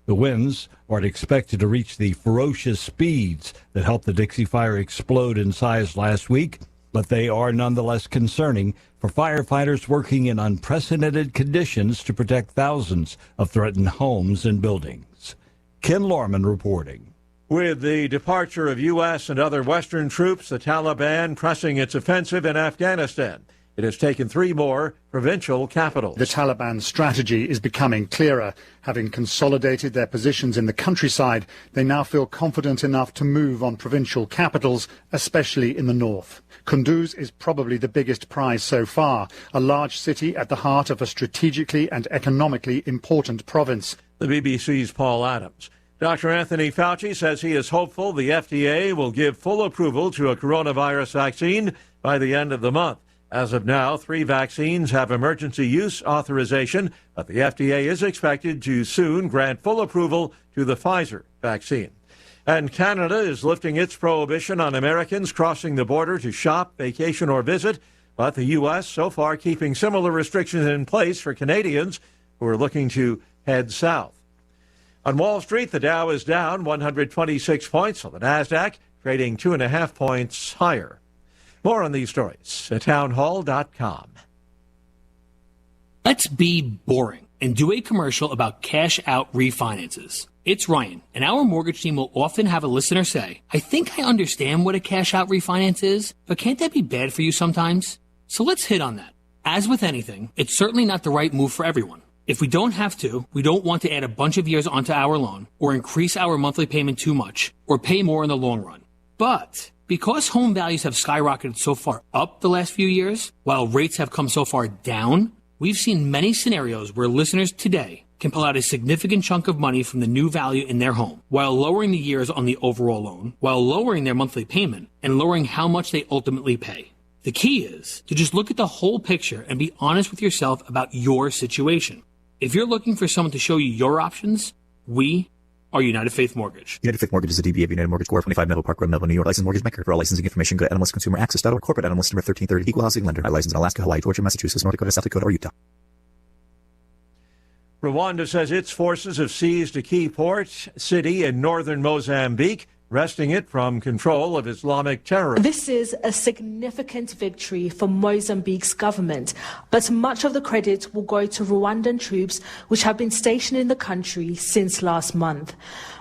The winds aren't expected to reach the ferocious speeds that helped the Dixie Fire explode in size last week, but they are nonetheless concerning for firefighters working in unprecedented conditions to protect thousands of threatened homes and buildings. Ken Lorman reporting. With the departure of U.S. and other Western troops, the Taliban pressing its offensive in Afghanistan. It has taken 3 more provincial capitals. The Taliban strategy is becoming clearer. Having consolidated their positions in the countryside, they now feel confident enough to move on provincial capitals, especially in the north. Kunduz is probably the biggest prize so far, a large city at the heart of a strategically and economically important province. The BBC's Paul Adams. Dr. Anthony Fauci says he is hopeful the FDA will give full approval to a coronavirus vaccine by the end of the month. As of now, 3 vaccines have emergency use authorization, but the FDA is expected to soon grant full approval to the Pfizer vaccine. And Canada is lifting its prohibition on Americans crossing the border to shop, vacation, or visit, but the U.S. so far keeping similar restrictions in place for Canadians who are looking to head south. On Wall Street, the Dow is down 126 points, while the NASDAQ trading 2.5 points higher. More on these stories at townhall.com. Let's be boring and do a commercial about cash-out refinances. It's Ryan, and our mortgage team will often have a listener say, "I think I understand what a cash-out refinance is, but can't that be bad for you sometimes?" So let's hit on that. As with anything, it's certainly not the right move for everyone. If we don't have to, we don't want to add a bunch of years onto our loan, or increase our monthly payment too much, or pay more in the long run. But because home values have skyrocketed so far up the last few years, while rates have come so far down, we've seen many scenarios where listeners today can pull out a significant chunk of money from the new value in their home, while lowering the years on the overall loan, while lowering their monthly payment, and lowering how much they ultimately pay. The key is to just look at the whole picture and be honest with yourself about your situation. If you're looking for someone to show you your options, we are United Faith Mortgage. United Faith Mortgage is a DBA of United Mortgage Corp. 25 Melville Park Road, Melville, New York. Licensed mortgage banker. For all licensing information, go to NMLSconsumeraccess.org. Corporate NMLS number 1330. Equal housing lender. Licensed in Alaska, Hawaii, Georgia, Massachusetts, North Dakota, South Dakota, or Utah. Rwanda says its forces have seized a key port city in northern Mozambique. wresting it from control of Islamic terrorists. This is a significant victory for Mozambique's government, but much of the credit will go to Rwandan troops which have been stationed in the country since last month.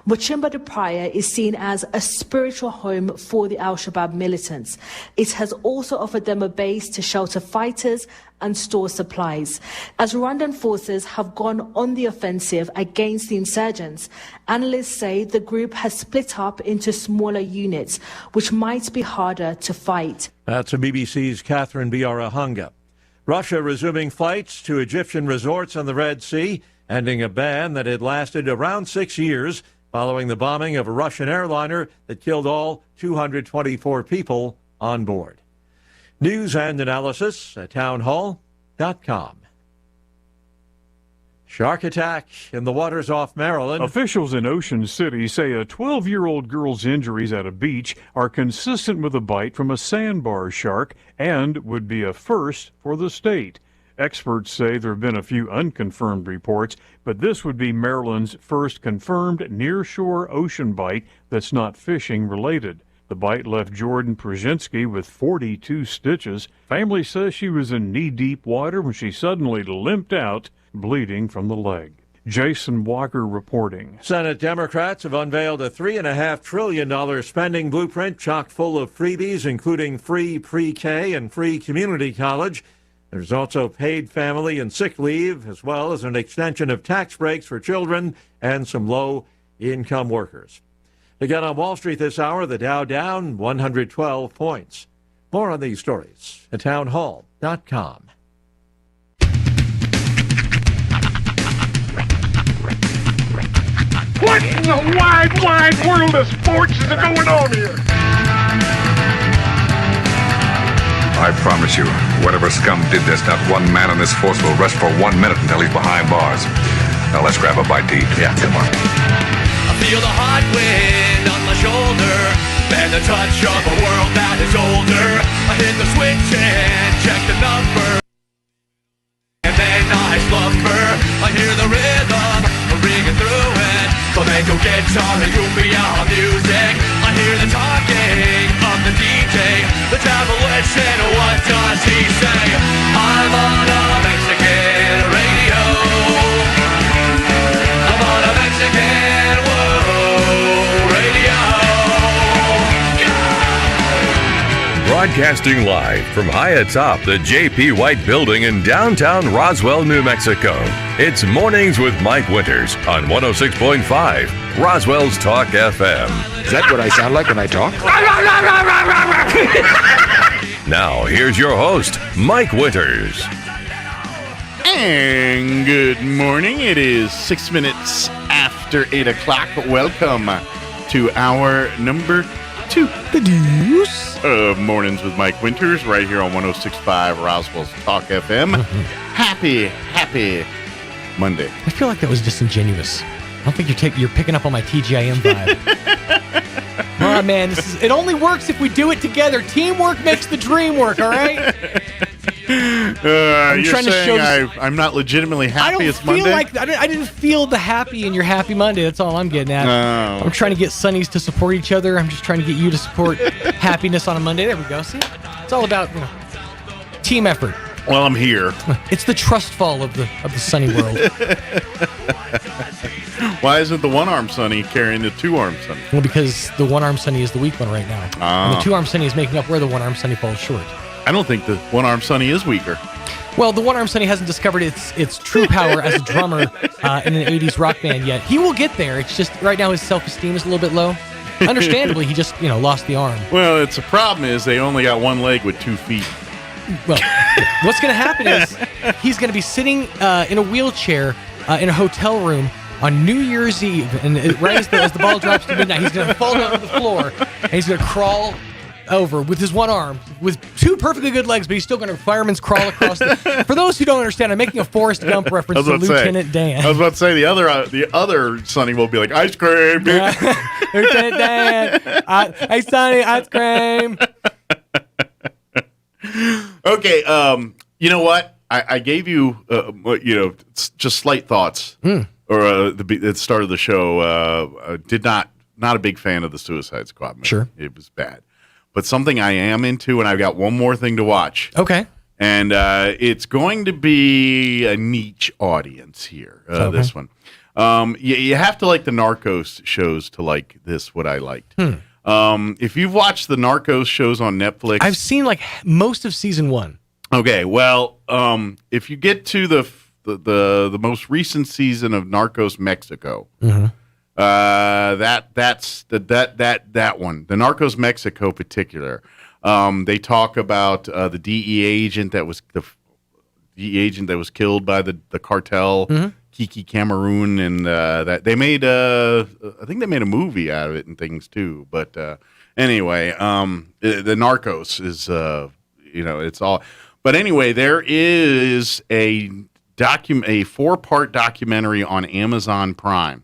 Wachimba de Praia is seen as a spiritual home for the Al-Shabaab militants. It has also offered them a base to shelter fighters and store supplies. As Rwandan forces have gone on the offensive against the insurgents, analysts say the group has split up into smaller units, which might be harder to fight. That's a BBC's Catherine Biarahunga. Russia resuming flights to Egyptian resorts on the Red Sea, ending a ban that had lasted around 6 years following the bombing of a Russian airliner that killed all 224 people on board. News and analysis at townhall.com. Shark attack in the waters off Maryland. Officials in Ocean City say a 12-year-old girl's injuries at a beach are consistent with a bite from a sandbar shark and would be a first for the state. Experts say there have been a few unconfirmed reports, but this would be Maryland's first confirmed nearshore ocean bite that's not fishing related. The bite left Jordan Prushinsky with 42 stitches. Family says she was in knee-deep water when she suddenly limped out, bleeding from the leg. Jason Walker reporting. Senate Democrats have unveiled a $3.5 trillion spending blueprint chock full of freebies, including free pre-K and free community college. There's also paid family and sick leave, as well as an extension of tax breaks for children and some low-income workers. Again on Wall Street this hour, the Dow down 112 points. More on these stories at townhall.com. What in the wide, wide world of sports is going on here? I promise you, whatever scum did this, not one man in this force will rest for 1 minute until he's behind bars. Now let's grab a bite to eat. Yeah, come on. I feel the hot wind on my shoulder and the touch of a world that is older. I hit the switch and check the number, and then I slumber. I hear the rhythm ringing through it. Flamenco guitar and cumbia music. I hear the talking of the DJ. The travel listen, what does he say? I'm on a Mexican radio. I'm on a Mexican radio. Broadcasting live from high atop the J.P. White Building in downtown Roswell, New Mexico. It's Mornings with Mike Winters on 106.5 Roswell's Talk FM. Is that what I sound like when I talk? Now, here's your host, Mike Winters. And good morning. It is 6 minutes after 8 o'clock. Welcome to hour number 2. The deuce of Mornings with Mike Winters, right here on 106.5 Roswell's Talk FM. Happy Monday. I feel like that was disingenuous. I don't think you're picking up on my TGIM vibe. Oh man, it only works if we do it together. Teamwork makes the dream work, all right? You're saying I'm not legitimately happy it's Monday? I didn't feel the happy in your happy Monday. That's all I'm getting at. Oh, I'm trying to get Sunnies to support each other. I'm just trying to get you to support happiness on a Monday. There we go. See? It's all about team effort. Well, I'm here. It's the trust fall of the sunny world. Why isn't the one-armed Sunny carrying the two-armed Sunny? Well, because the one-armed Sunny is the weak one right now. And the two-armed Sunny is making up where the one-armed Sunny falls short. I don't think the one-armed Sunny is weaker. Well, the one-armed Sunny hasn't discovered its true power as a drummer in an 80s rock band yet. He will get there. It's just right now his self-esteem is a little bit low. Understandably, he just lost the arm. Well, it's a problem is they only got one leg with 2 feet. Well, what's going to happen is he's going to be sitting in a wheelchair in a hotel room on New Year's Eve, and right as the ball drops to midnight, he's going to fall down to the floor, and he's going to crawl over with his one arm, with 2 perfectly good legs, but he's still going to fireman's crawl across For those who don't understand, I'm making a Forrest Gump reference to Lieutenant Dan. I was about to say, the other Sonny will be like, ice cream. Lieutenant Dan. Hey, Sonny, ice cream. Okay, you know what? I gave you, just slight thoughts, or at the start of the show. Did not not a big fan of the Suicide Squad movie. Sure. It was bad. But something I am into, and I've got one more thing to watch. Okay. And it's going to be a niche audience here, this one. You have to like the Narcos shows to like this, what I liked. If you've watched the Narcos shows on Netflix. I've seen like most of season 1. Okay, well, if you get to the most recent season of Narcos Mexico, that's that one, the Narcos Mexico particular. They talk about the DEA agent that was killed by the cartel, Kiki Cameroon, and that they made I think they made a movie out of it and things too. But anyway, the Narcos is it's all. But anyway, there is a 4-part documentary on Amazon Prime,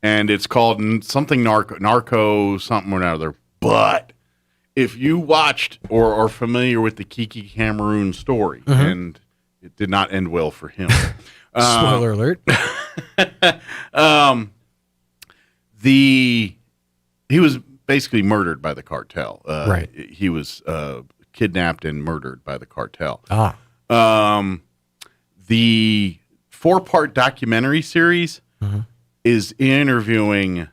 and it's called something Narco something or another. But if you watched or are familiar with the Kiki Cameroon story, and it did not end well for him. Spoiler alert. He was basically murdered by the cartel. Right. He was kidnapped and murdered by the cartel. The 4-part documentary series is interviewing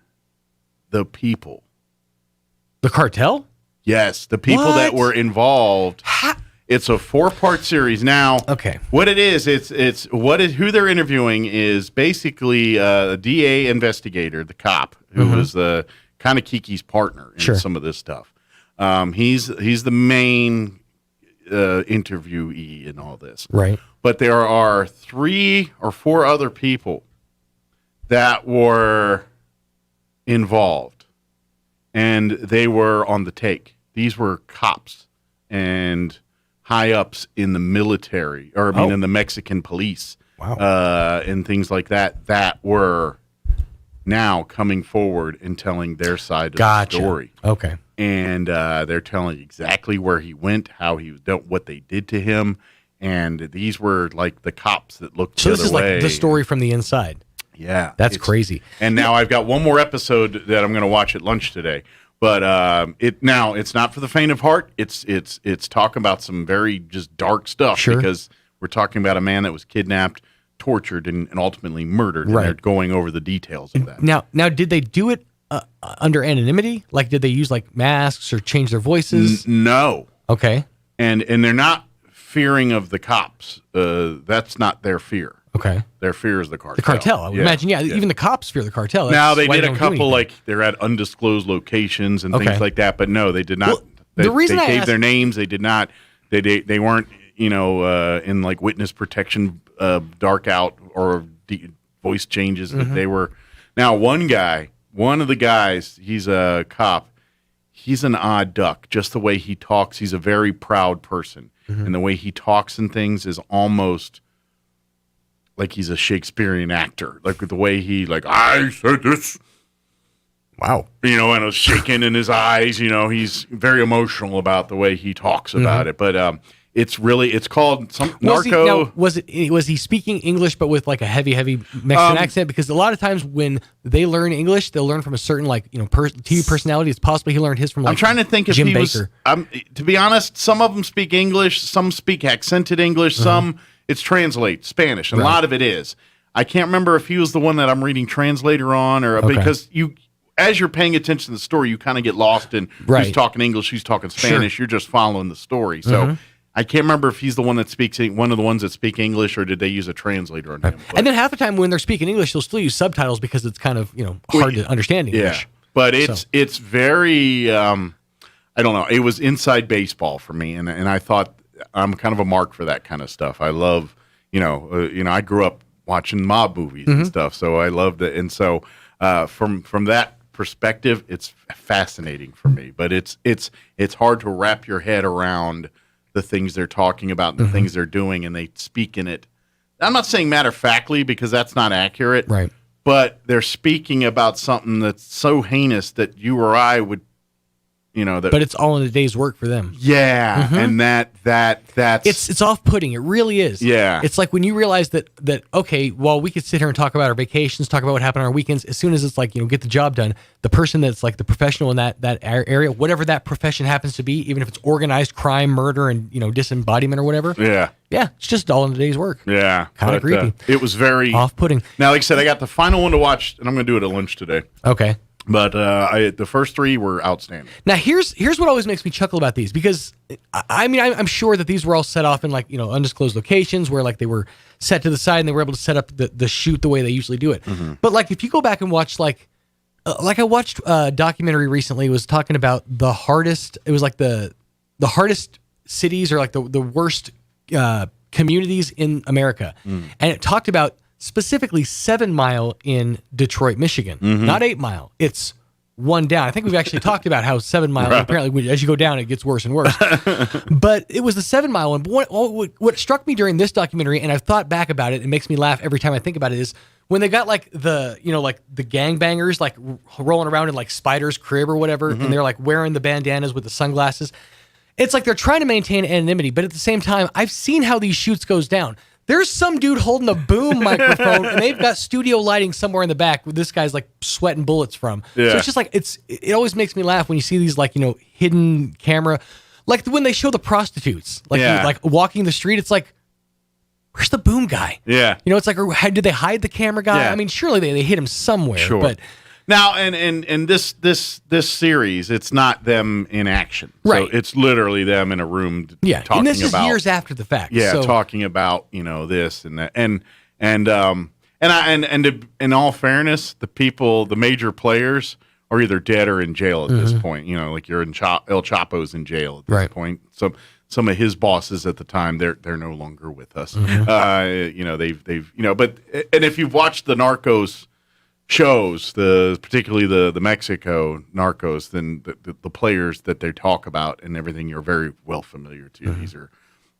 the people. The cartel? Yes, the people that were involved. It's a 4-part series. Now, what it is, who they're interviewing is basically a DA investigator, the cop, who was the kind of Kiki's partner in some of this stuff. He's the main interviewee in all this. Right. But there are 3 or 4 other people that were involved, and they were on the take. These were cops and high-ups in the military, or in the Mexican police. Wow. And things like that were now coming forward and telling their side of the story. Okay. And they're telling exactly where he went, how he dealt, what they did to him, and these were like the cops that looked the other way. So this is like the story from the inside. Yeah. That's crazy. And now I've got one more episode that I'm going to watch at lunch today. But it's not for the faint of heart. It's talking about some very just dark stuff because we're talking about a man that was kidnapped, tortured, and ultimately murdered. Right. And they're going over the details of that. Now, did they do it under anonymity? Like, did they use like masks or change their voices? No. Okay. And they're not fearing of the cops. That's not their fear. Okay. Their fear is the cartel. The cartel. I would imagine, even the cops fear the cartel. Now, they did a couple, like, they're at undisclosed locations and things like that, but no, they did not. Well, they gave their names. They did not. They weren't, in, like, witness protection, dark out or voice changes. They were. Now, one of the guys, he's a cop. He's an odd duck. Just the way he talks, he's a very proud person. And the way he talks and things is almost like he's a Shakespearean actor, like the way he, like, I said this. Wow. And I was shaking in his eyes. He's very emotional about the way he talks about it. But it's called Narco. Was he speaking English but with like a heavy Mexican accent? Because a lot of times when they learn English, they'll learn from a certain TV personality. It's possible he learned his from like I'm trying to think if Jim he Baker. was. To be honest, some of them speak English, some speak accented English, some it's translate Spanish, and a lot of it is. I can't remember if he was the one that I'm reading translator on, or because as you're paying attention to the story, you kind of get lost in who's talking English, who's talking Spanish. You're just following the story. So I can't remember if he's the one that speaks one of the ones that speak English, or did they use a translator on him? And then half the time when they're speaking English, they'll still use subtitles because it's kind of hard to understand English. Yeah, but it's very I don't know. It was inside baseball for me, and I thought I'm kind of a mark for that kind of stuff. I love I grew up watching mob movies and stuff, so I loved it. And so from that perspective, it's fascinating for me. But it's hard to wrap your head around the things they're talking about, and the things they're doing, and they speak in it. I'm not saying matter-of-factly because that's not accurate, right? But they're speaking about something that's so heinous that you or I would, but it's all in a day's work for them. Yeah, and that's it's off-putting. It really is. Yeah, it's like when you realize that okay, well, we could sit here and talk about our vacations, talk about what happened on our weekends. As soon as it's like get the job done, the person that's like the professional in that area, whatever that profession happens to be, even if it's organized crime, murder, and disembodiment or whatever. Yeah, it's just all in a day's work. Yeah, kind of creepy. It was very off-putting. Now, like I said, I got the final one to watch, and I'm going to do it at lunch today. Okay. But the first 3 were outstanding. Now, here's what always makes me chuckle about these, because I'm sure that these were all set off in undisclosed locations where they were set to the side and they were able to set up the shoot the way they usually do it. But if you go back and watch I watched a documentary recently, it was talking about the hardest. It was the hardest cities or the worst communities in America, and it talked about specifically 7 Mile in Detroit, Michigan, not 8 Mile. It's one down. I think we've actually talked about how 7 Mile, apparently, as you go down, it gets worse and worse. But it was the 7 Mile one. What struck me during this documentary, and I've thought back about it, it makes me laugh every time I think about it, is when they got the gangbangers rolling around in Spider's crib or whatever, and they're wearing the bandanas with the sunglasses. It's they're trying to maintain anonymity, but at the same time, I've seen how these shoots goes down. There's some dude holding a boom microphone, and they've got studio lighting somewhere in the back where this guy's sweating bullets from. Yeah. So it's just it always makes me laugh when you see these hidden camera, when they show the prostitutes walking the street. It's where's the boom guy? Yeah, it's did they hide the camera guy? Yeah. I mean, surely they hid him somewhere. Sure. But now, and this series, it's not them in action, right? So it's literally them in a room, talking about. And this is years after the fact. Yeah, so. Talking about this and that, and in all fairness, the major players are either dead or in jail at this point. You're in El Chapo's in jail at this point. Some of his bosses at the time, they're no longer with us. They've but if you've watched the Narcos shows, particularly the Mexico Narcos, then the players that they talk about and everything, you're very well familiar to.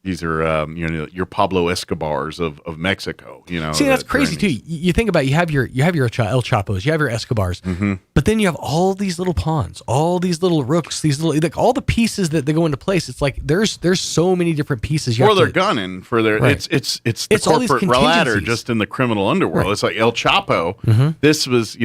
These are your Pablo Escobars of Mexico. See, that's crazy too. You think about it, you have your El Chapos, you have your Escobars, but then you have all these little pawns, all these little rooks, these little all the pieces that they go into place. It's there's so many different pieces. They're gunning for their. Right. It's the corporate ladder just in the criminal underworld. Right. It's like El Chapo. This was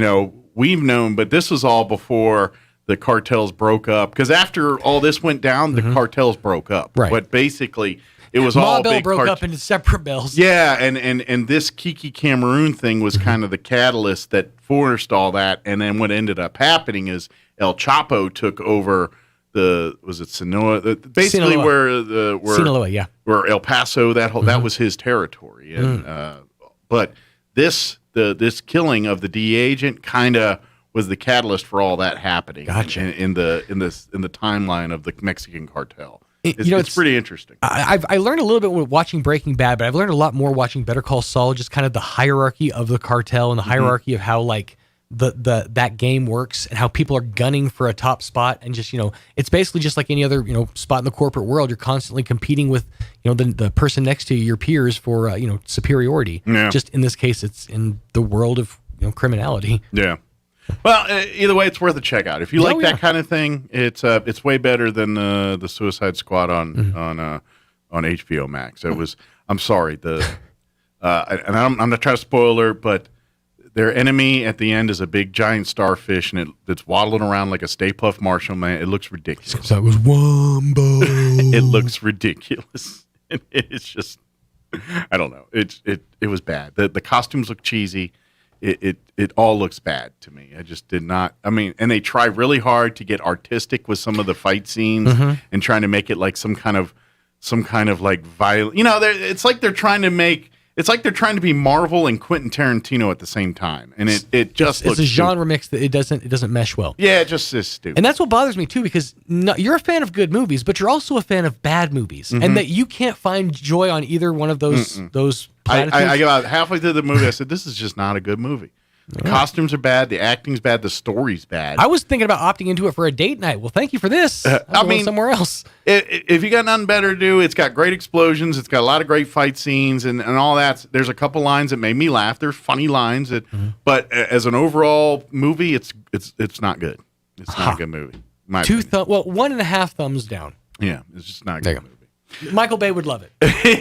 we've known, but this was all before the cartels broke up, because after all this went down, the cartels broke up. Right. But basically, it was Ma all Bell big broke up into separate bells. Yeah, and this Kiki Cameroon thing was kind of the catalyst that forced all that. And then what ended up happening is El Chapo took over Sinaloa? Basically, Sinaloa. Sinaloa, yeah, where El Paso, that was his territory. And but this killing of the DEA agent kind of was the catalyst for all that happening. Gotcha. In the timeline of the Mexican cartel. It's pretty interesting. I learned a little bit watching Breaking Bad, but I've learned a lot more watching Better Call Saul. Just kind of the hierarchy of the cartel and the hierarchy of how that game works and how people are gunning for a top spot, and just it's basically just like any other spot in the corporate world. You're constantly competing with the person next to you, your peers, for superiority. Yeah. Just in this case, it's in the world of criminality. Yeah. Well, either way, it's worth a check out. If you like that kind of thing, it's way better than the Suicide Squad on HBO Max. It was. I'm sorry. And I'm not trying to spoil it, but their enemy at the end is a big giant starfish, and it's waddling around like a Stay Puft Marshmallow. It looks ridiculous. So it was Wombo. It looks ridiculous. It's just, I don't know. It was bad. The costumes look cheesy. It all looks bad to me. I just did not. I mean, and they try really hard to get artistic with some of the fight scenes and trying to make it like some kind of like violent. It's like they're trying to make. It's like they're trying to be Marvel and Quentin Tarantino at the same time, and it just looks. It's a genre mix that it doesn't mesh well. Yeah, it just is stupid. And that's what bothers me too, because you're a fan of good movies, but you're also a fan of bad movies, and that you can't find joy on either one of those. I got about halfway through the movie. I said, "This is just not a good movie. The costumes are bad. The acting's bad. The story's bad." I was thinking about opting into it for a date night. Well, thank you for this. I'm going somewhere else. If you got nothing better to do, it's got great explosions. It's got a lot of great fight scenes and all that. There's a couple lines that made me laugh. There's funny lines, but as an overall movie, it's not good. It's not a good movie. Well, 1.5 thumbs down. Yeah, it's just not a good movie. Michael Bay would love it.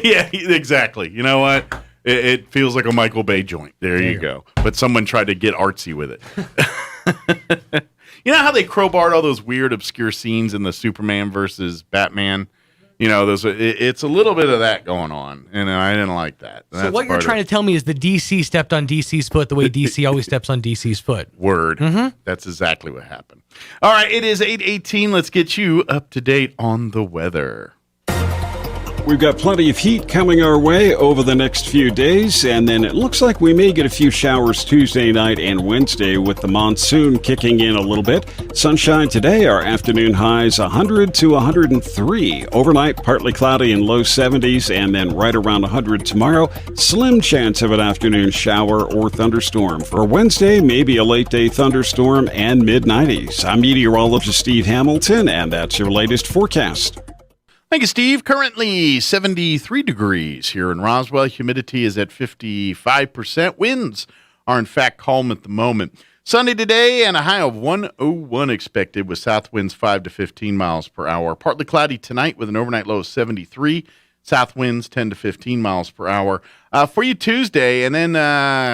Yeah, exactly. You know what? It feels like a Michael Bay joint. There you go. But someone tried to get artsy with it. You know how they crowbarred all those weird, obscure scenes in the Superman versus Batman? You know, it's a little bit of that going on, and I didn't like that. So what you're trying to tell me is the DC stepped on DC's foot the way DC always steps on DC's foot. Word. Mm-hmm. That's exactly what happened. All right, it is 8:18. Let's get you up to date on the weather. We've got plenty of heat coming our way over the next few days, and then it looks like we may get a few showers Tuesday night and Wednesday with the monsoon kicking in a little bit. Sunshine today, our afternoon highs 100 to 103. Overnight, partly cloudy and low 70s, and then right around 100 tomorrow. Slim chance of an afternoon shower or thunderstorm. For Wednesday, maybe a late day thunderstorm and mid-90s. I'm meteorologist Steve Hamilton, and that's your latest forecast. Thank you, Steve. Currently 73 degrees here in Roswell. Humidity is at 55%. Winds are, in fact, calm at the moment. Sunday today and a high of 101 expected with south winds 5 to 15 miles per hour. Partly cloudy tonight with an overnight low of 73. South winds 10 to 15 miles per hour. For you Tuesday and then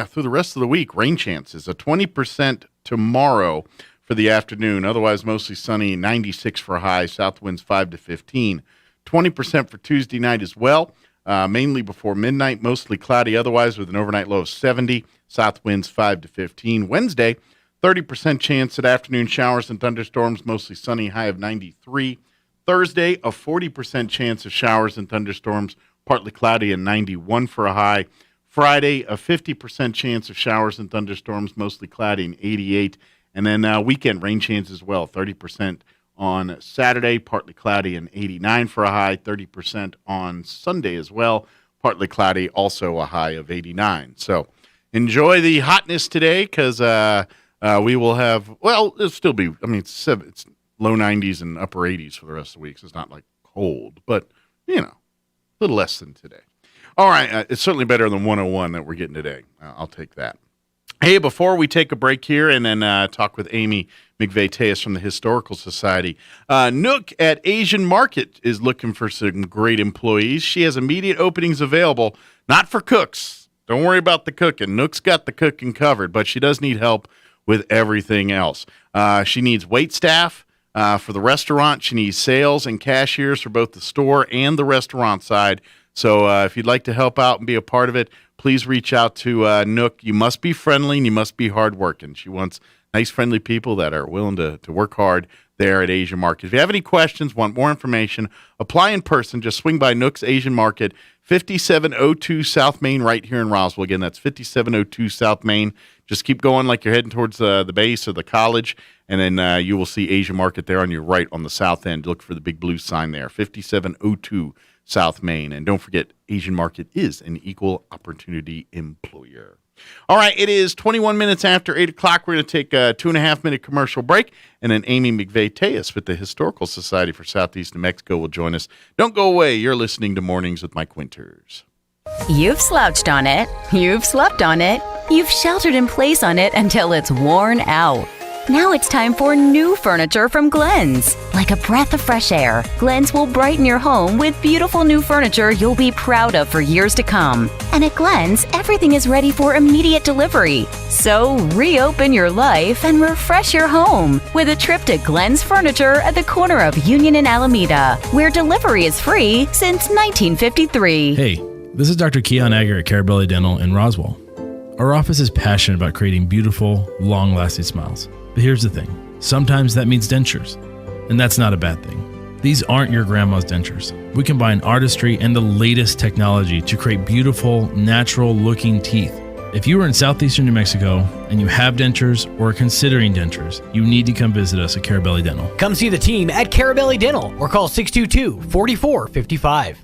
through the rest of the week, rain chances. A 20% tomorrow for the afternoon. Otherwise, mostly sunny, 96 for a high. South winds 5 to 15. 20% for Tuesday night as well, mainly before midnight, mostly cloudy otherwise with an overnight low of 70, south winds 5 to 15. Wednesday, 30% chance at afternoon showers and thunderstorms, mostly sunny, high of 93. Thursday, a 40% chance of showers and thunderstorms, partly cloudy and 91 for a high. Friday, a 50% chance of showers and thunderstorms, mostly cloudy and 88. And then weekend rain chance as well, 30% on Saturday, partly cloudy and 89 for a high, 30% on Sunday as well, partly cloudy, also a high of 89. So enjoy the hotness today because we will have, well, it'll still be, I mean, it's low 90s and upper 80s for the rest of the week, so it's not like cold, but, you know, a little less than today. All right, it's certainly better than 101 that we're getting today. I'll take that. Hey, before we take a break here and then talk with Amy McVeigh-Tejas from the Historical Society, Nook at Asian Market is looking for some great employees. She has immediate openings available, not for cooks. Don't worry about the cooking. Nook's got the cooking covered, but she does need help with everything else. She needs wait staff for the restaurant. She needs sales and cashiers for both the store and the restaurant side. So if you'd like to help out and be a part of it, please reach out to Nook. You must be friendly and you must be hardworking. She wants nice, friendly people that are willing to work hard there at Asian Market. If you have any questions, want more information, apply in person. Just swing by Nook's Asian Market, 5702 South Main right here in Roswell. Again, that's 5702 South Main. Just keep going like you're heading towards the base or the college, and then you will see Asian Market there on your right on the south end. Look for the big blue sign there, 5702 South Main. And don't forget, Asian Market is an equal opportunity employer. All right, it is 21 minutes after 8 o'clock. We're going to take a 2.5-minute commercial break, and then Amy McVeigh-Tejas with the Historical Society for Southeast New Mexico will join us. Don't go away. You're listening to Mornings with Mike Winters. You've slouched on it. You've slept on it. You've sheltered in place on it until it's worn out. Now it's time for new furniture from Glenn's. Like a breath of fresh air, Glenn's will brighten your home with beautiful new furniture you'll be proud of for years to come. And at Glenn's, everything is ready for immediate delivery. So reopen your life and refresh your home with a trip to Glenn's Furniture at the corner of Union and Alameda, where delivery is free since 1953. Hey, this is Dr. Keon Egger at Carabelli Dental in Roswell. Our office is passionate about creating beautiful, long-lasting smiles. But here's the thing. Sometimes that means dentures, and that's not a bad thing. These aren't your grandma's dentures. We combine artistry and the latest technology to create beautiful, natural-looking teeth. If you are in southeastern New Mexico and you have dentures or are considering dentures, you need to come visit us at Carabelli Dental. Come see the team at Carabelli Dental or call 622-4455.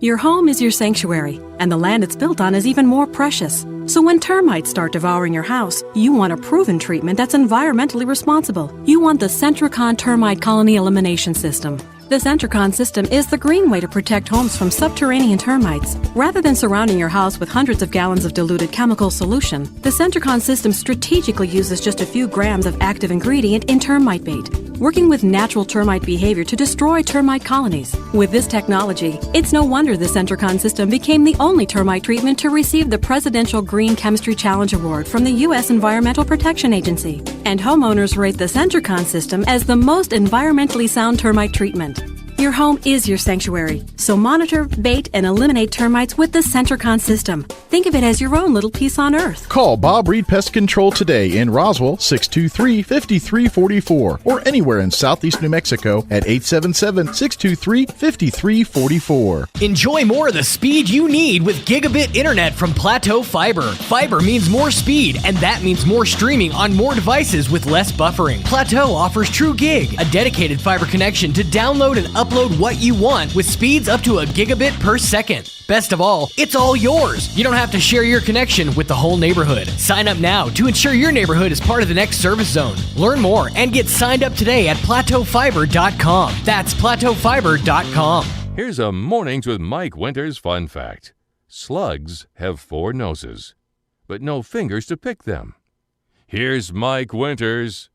Your home is your sanctuary, and the land it's built on is even more precious. So when termites start devouring your house, you want a proven treatment that's environmentally responsible. You want the Centricon Termite Colony Elimination System. The Centricon system is the green way to protect homes from subterranean termites. Rather than surrounding your house with hundreds of gallons of diluted chemical solution, the Centricon system strategically uses just a few grams of active ingredient in termite bait. working with natural termite behavior to destroy termite colonies. With this technology, it's no wonder the Centricon system became the only termite treatment to receive the Presidential Green Chemistry Challenge Award from the U.S. Environmental Protection Agency. And homeowners rate the Centricon system as the most environmentally sound termite treatment. Your home is your sanctuary, so monitor, bait, and eliminate termites with the Centricon system. Think of it as your own little piece on Earth. Call Bob Reed Pest Control today in Roswell, 623-5344, or anywhere in southeast New Mexico at 877-623-5344. Enjoy more of the speed you need with gigabit internet from Plateau Fiber. Fiber means more speed, and that means more streaming on more devices with less buffering. Plateau offers True Gig, a dedicated fiber connection to download and upload what you want with speeds up to a gigabit per second. Best of all, it's all yours. You don't have to share your connection with the whole neighborhood. Sign up now to ensure your neighborhood is part of the next service zone. Learn more and get signed up today at plateaufiber.com. That's plateaufiber.com. Here's a Mornings with Mike Winters fun fact. Slugs have 4 noses, but no fingers to pick them. Here's Mike Winters.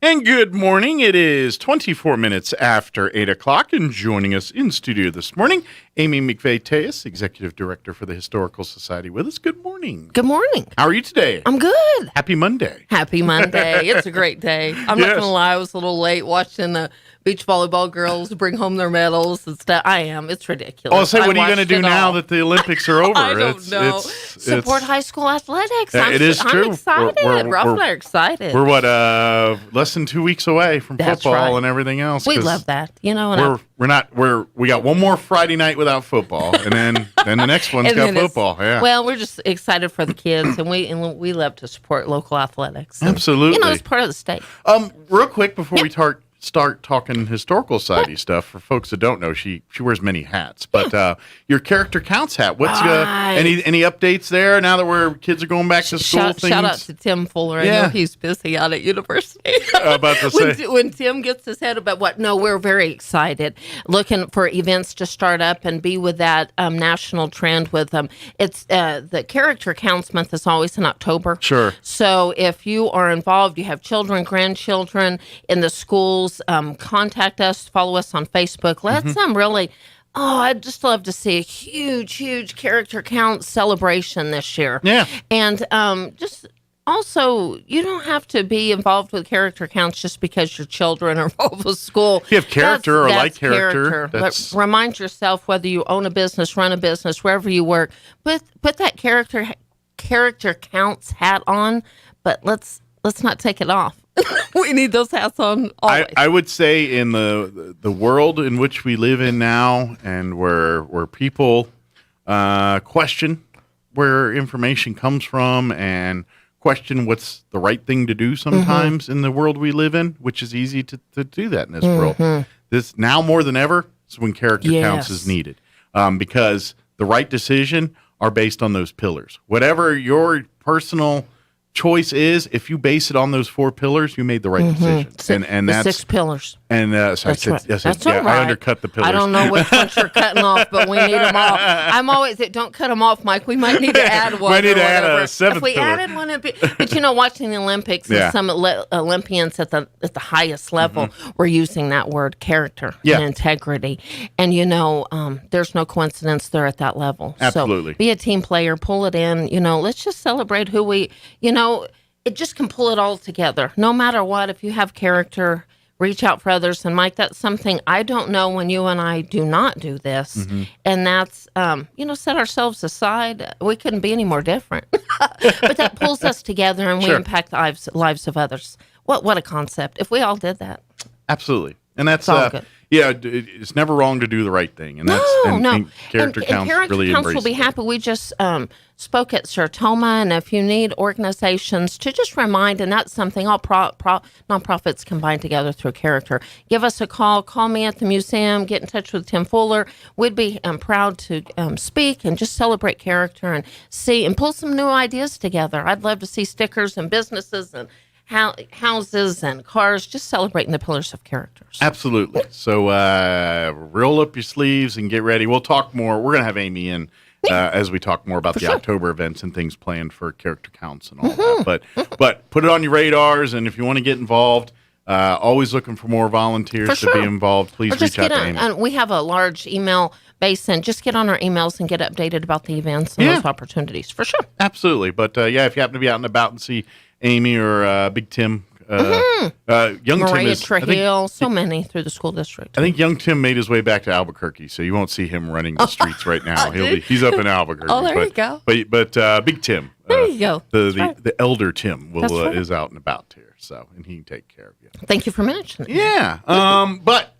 And good morning. It is 24 minutes after 8 o'clock, and joining us in studio this morning, Amy McVeigh-Tejas, Executive Director for the Historical Society, with us. Good morning. Good morning. How are you today? I'm good. Happy Monday. Happy Monday. It's a great day. I'm not going to lie. I was a little late watching the beach volleyball girls bring home their medals and stuff. I am. It's ridiculous. Oh, say, what are you going to do now that the Olympics are over? I don't know. Support high school athletics. It is true. I'm excited. Ralph and I are excited. We're less than 2 weeks away from football and everything else. We love that. You know, we got one more Friday night without football, and then the next one's got football. Yeah. Well, we're just excited for the kids, and we love to support local athletics. And, absolutely. You know, it's part of the state. Real quick before we start talking historical society stuff, for folks that don't know, she wears many hats, but your character counts hat, what's any updates there now that kids are going back to school? Shout out to Tim Fuller. I know he's busy out at university. About to say when Tim gets his head about we're very excited, looking for events to start up and be with that national trend with them. It's the Character Counts month is always in October. Sure. So if you are involved, you have children, grandchildren in the schools, contact us, follow us on Facebook. Let's really, I'd just love to see a huge character count celebration this year. Yeah. And just also, you don't have to be involved with character counts just because your children are involved with school. If you have character or like character. But remind yourself, whether you own a business, run a business, wherever you work, put that character counts hat on, but let's not take it off. We need those hats on always. I would say in the world in which we live in now, and where people question where information comes from and question what's the right thing to do sometimes in the world we live in, which is easy to do that in this world. This now more than ever is when character counts is needed, because the right decision are based on those pillars. Whatever your personal choice is, if you base it on those 4 pillars, you made the right decision. And that's 6 pillars. And that's right. I undercut the pillars. I don't know which ones you're cutting off, but we need them all. I'm always don't cut them off, Mike. We might need to add one. We need to add a 7th If we pillar. added one, but watching the Olympics and some Olympians at the highest level were using that word character and integrity, and there's no coincidence they're at that level. Absolutely. So be a team player, pull it in. Let's just celebrate who we. It just can pull it all together. No matter what, if you have character, reach out for others. And Mike, that's something I don't know when you and I do not do this. And that's, set ourselves aside. We couldn't be any more different. But that pulls us together, and we impact the lives of others. What a concept. If we all did that. Absolutely. And that's all good. Yeah, it's never wrong to do the right thing, and that's and character counts really counts embrace will be happy. We just spoke at Sartoma, and if you need organizations to just remind, and that's something all nonprofits combine together through character. Give us a call. Call me at the museum. Get in touch with Tim Fuller. We'd be proud to speak and just celebrate character and see and pull some new ideas together. I'd love to see stickers and businesses and houses and cars, just celebrating the pillars of characters. Absolutely. So roll up your sleeves and get ready. We'll talk more. We're going to have Amy in as we talk more about the October events and things planned for character counts and all that. But put it on your radars, and if you want to get involved, Always looking for more volunteers to be involved. Please reach out to Amy. And we have a large email base, and just get on our emails and get updated about the events and those opportunities, for sure. Absolutely. But, if you happen to be out and about and see Amy or Big Tim, young Maria Tim Trujillo, so many through the school district. I think young Tim made his way back to Albuquerque, so you won't see him running the streets right now. He's up in Albuquerque. Oh, there you go. But Big Tim, there you go. The elder Tim is out and about here, and he can take care of you. Thank you for mentioning. Yeah. But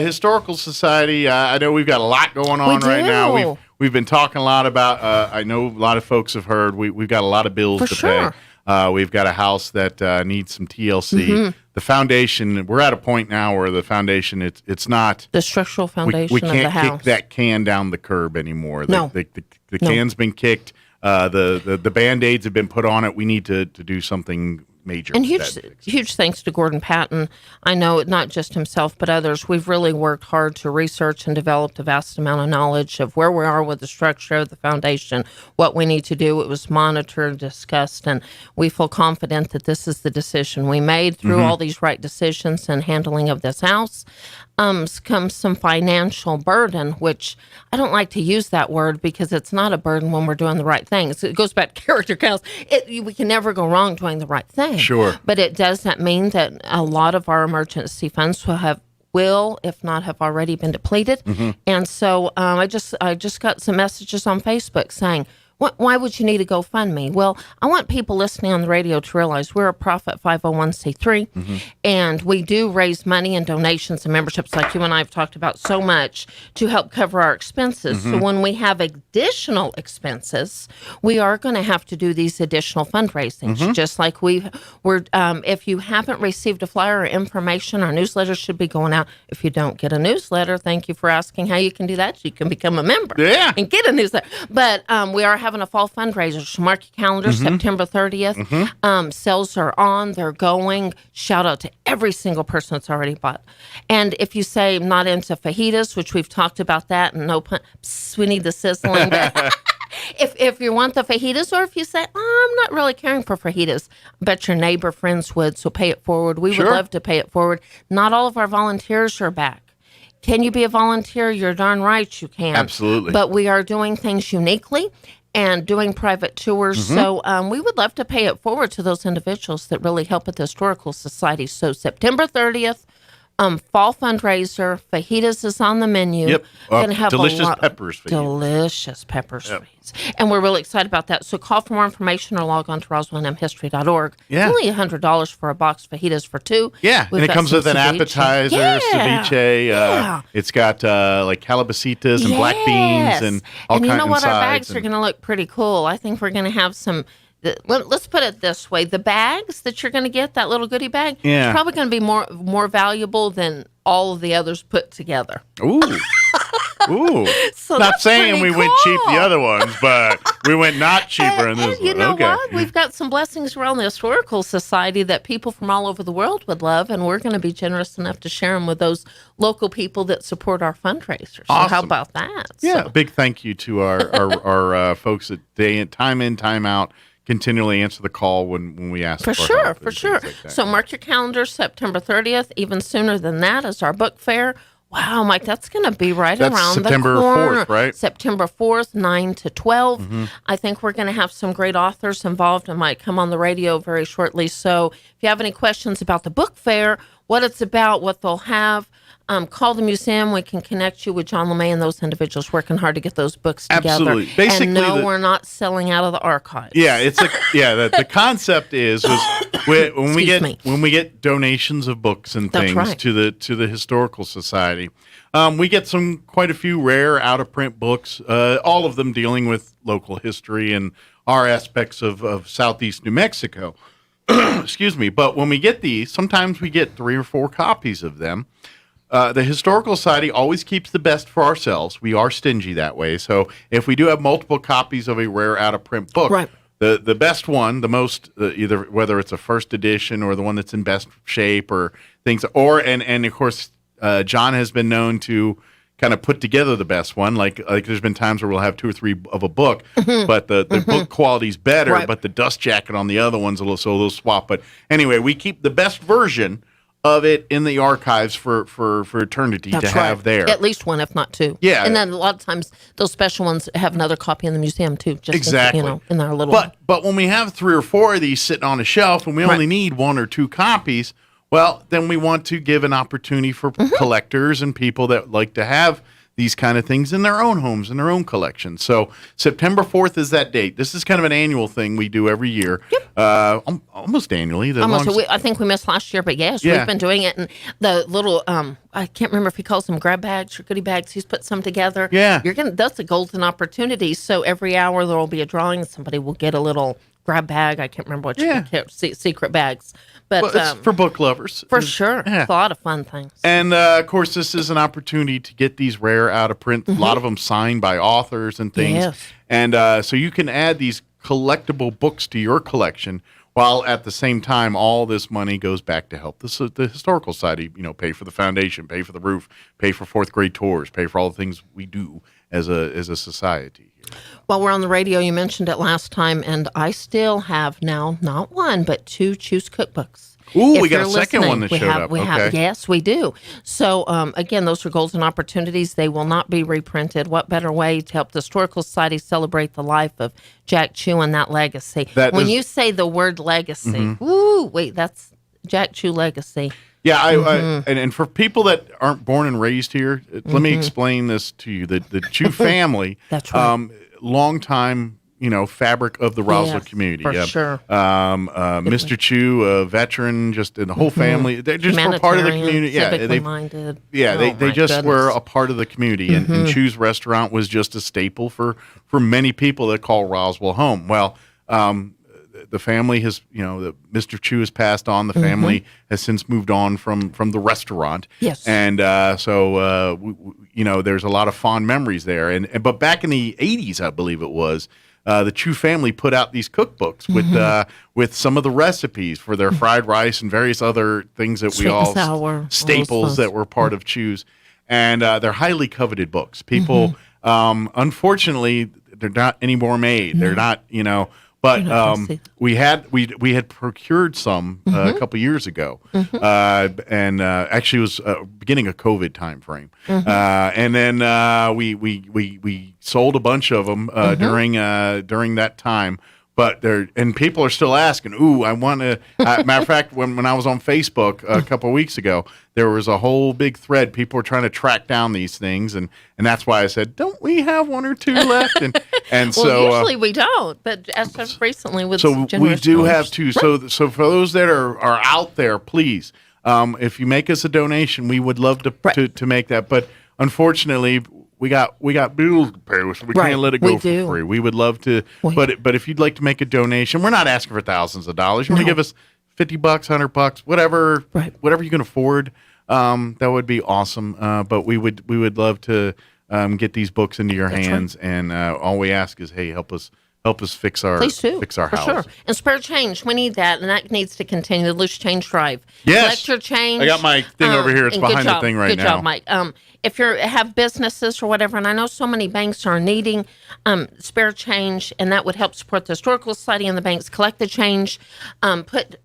Historical Society, I know we've got a lot going on right now. We've been talking a lot about. I know a lot of folks have heard. We've got a lot of bills to pay. We've got a house that needs some TLC. Mm-hmm. The foundation, we're at a point now where the foundation, it's not the structural foundation we can't of the house. kick that can down the curb anymore. No. The can's been kicked. The Band-Aids have been put on it. We need to do something major. And huge thanks to Gordon Patton. I know not just himself, but others. We've really worked hard to research and develop a vast amount of knowledge of where we are with the structure of the foundation, what we need to do. It was monitored, discussed, and we feel confident that this is the decision we made through all these right decisions and handling of this house. Comes some financial burden, which I don't like to use that word because it's not a burden when we're doing the right things. It goes back to character counts. We can never go wrong doing the right thing. Sure. But it does not mean that a lot of our emergency funds will, if not have already been depleted. And so I just got some messages on Facebook saying, why would you need a GoFundMe? Well, I want people listening on the radio to realize we're a profit 501c3, and we do raise money and donations and memberships like you and I have talked about so much to help cover our expenses. So when we have additional expenses, we are going to have to do these additional fundraisings, just like we're if you haven't received a flyer or information, our newsletter should be going out. If you don't get a newsletter, thank you for asking how you can do that. You can become a member and get a newsletter. But we are having a fall fundraiser, so mark your calendar, September 30th. Sales are on, they're going. Shout out to every single person that's already bought. And if you say I'm not into fajitas, which we've talked about that, and we need the sizzling. If you want the fajitas, or if you say, I'm not really caring for fajitas, I bet your neighbor friends would, so pay it forward. We would love to pay it forward. Not all of our volunteers are back. Can you be a volunteer? You're darn right you can. Absolutely. But we are doing things uniquely and doing private tours. So we would love to pay it forward to those individuals that really help at the Historical Society. So September 30th, fall fundraiser, fajitas is on the menu. Yep. Gonna have delicious peppers fajitas. Delicious peppers fajitas. And we're really excited about that. So call for more information or log on to roswellnmhistory.org. Yeah. It's only $100 for a box of fajitas for two. Yeah, We've and it got comes some with an ceviche. appetizer, ceviche. It's got like calabasitas and black beans and all kinds of sides. And you know what? Our bags are going to look pretty cool. I think we're going to have some. Let's put it this way: the bags that you're going to get, that little goodie bag, is probably going to be more valuable than all of the others put together. Ooh. Ooh. So not saying we went cheap the other ones, but we went not cheaper in this and you one. know what? We've got some blessings around the Historical Society that people from all over the world would love, and we're going to be generous enough to share them with those local people that support our fundraisers. Awesome. So how about that? Yeah, So, big thank you to our folks that time in, time out, continually answer the call when we ask For for sure, help for and sure. things like that. So mark your calendar, September 30th. Even sooner than that is our book fair. Wow, Mike, that's going to be right That's around September the corner. 4th, right? September 4th, 9 to 12. I think we're going to have some great authors involved and might come on the radio very shortly. So if you have any questions about the book fair, what it's about, what they'll have, call the museum. We can connect you with John LeMay and those individuals working hard to get those books together. Absolutely. Basically, and no, we're not selling out of the archives. Yeah, it's like the concept is when we get donations of books and That's things right. to the Historical Society, we get quite a few rare out of print books, all of them dealing with local history and our aspects of Southeast New Mexico. Excuse me, but when we get these, sometimes we get 3 or 4 copies of them. The Historical Society always keeps the best for ourselves. We are stingy that way. So if we do have multiple copies of a rare out-of-print book, the best one, the most, either whether it's a first edition or the one that's in best shape or things, and of course, John has been known to kind of put together the best one. Like there's been times where we'll have 2 or 3 of a book, but the book quality's better, but the dust jacket on the other one's a little swap. But anyway, we keep the best version of it in the archives for eternity to have there. At least one, if not two. Yeah. And then a lot of times those special ones have another copy in the museum too. Just Exactly. in our little. But when we have 3 or 4 of these sitting on a shelf and we only need 1 or 2 copies, well, then we want to give an opportunity for collectors and people that like to have these kind of things in their own homes, in their own collections. So September 4th is that date. This is kind of an annual thing we do every year, almost annually. I think we missed last year, but yes, we've been doing it. And the little, I can't remember if he calls them grab bags or goodie bags. He's put some together. Yeah. That's a golden opportunity. So every hour there will be a drawing. Somebody will get a little grab bag. I can't remember what secret bags. But it's for book lovers. For sure. Yeah. It's a lot of fun things. And, of course, this is an opportunity to get these rare out of print, a lot of them signed by authors and things. Yes. And so you can add these collectible books to your collection while at the same time all this money goes back to help the Historical Society, pay for the foundation, pay for the roof, pay for 4th grade tours, pay for all the things we do as a society. While we're on the radio, you mentioned it last time, and I still have now not 1, but 2 Choose cookbooks. Ooh, we got a second one that showed up. Yes, we do. So, again, those are golden opportunities. They will not be reprinted. What better way to help the Historical Society celebrate the life of Jack Chew and that legacy? When you say the word legacy, that's Jack Chew legacy. Yeah, and for people that aren't born and raised here, let me explain this to you. The Chew family, that's right. Long time, fabric of the Roswell community. For sure. Mr. Chew, a veteran, just in the whole family. They just were part of the community. Minded. They just were a part of the community. And Chew's restaurant was just a staple for many people that call Roswell home. Well, the family has, Mr. Chew has passed on. The family has since moved on from the restaurant. Yes. And so, there's a lot of fond memories there. But back in the 80s, I believe it was, the Chew family put out these cookbooks with some of the recipes for their fried rice and various other things that staples that were part of Chew's. And they're highly coveted books. People, unfortunately, they're not anymore made. They're not, But we had procured some a couple years ago, and actually it was beginning of COVID time frame, and then we sold a bunch of them during that time. But people are still asking. Ooh, I want to. Matter of fact, when I was on Facebook a couple of weeks ago, there was a whole big thread. People were trying to track down these things, and that's why I said, "Don't we have 1 or 2 left?" And so usually we don't, but as of recently with we do have 2. So for those that are out there, please, if you make us a donation, we would love to make that. But unfortunately, we got bills to pay, so we can't let it go for free. We would love to, but if you'd like to make a donation, we're not asking for thousands of dollars. You want to give us $50, $100, whatever you can afford. That would be awesome. But we would love to get these books into your hands, and all we ask is, hey, help us fix our house. Sure. And spare change, we need that, and that needs to continue. The loose change drive. Yes, collect your change. I got my thing over here. It's behind the thing right now. Good job, Mike. If you have businesses or whatever, and I know so many banks are needing spare change, and that would help support the Historical Society and the banks. Collect the change, put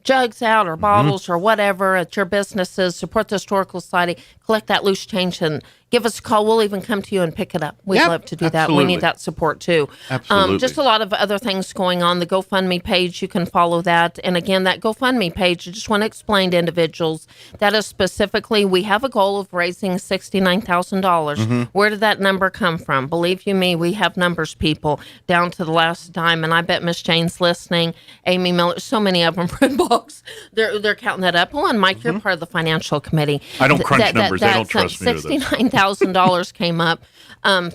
jugs out or bottles or whatever at your businesses. Support the Historical Society. Collect that loose change and give us a call. We'll even come to you and pick it up. We'd love to do that. We need that support too. Absolutely. Just a lot of other things going on. The GoFundMe page, you can follow that. And again, that GoFundMe page, I just want to explain to individuals that is specifically, we have a goal of raising $69,000. Where did that number come from? Believe you me, we have numbers, people, down to the last dime. And I bet Miss Jane's listening, Amy Miller, so many of them, Fred Box, they're counting that up. Oh, and Mike, you're part of the financial committee. I don't crunch numbers. They don't trust me. $69,000 came up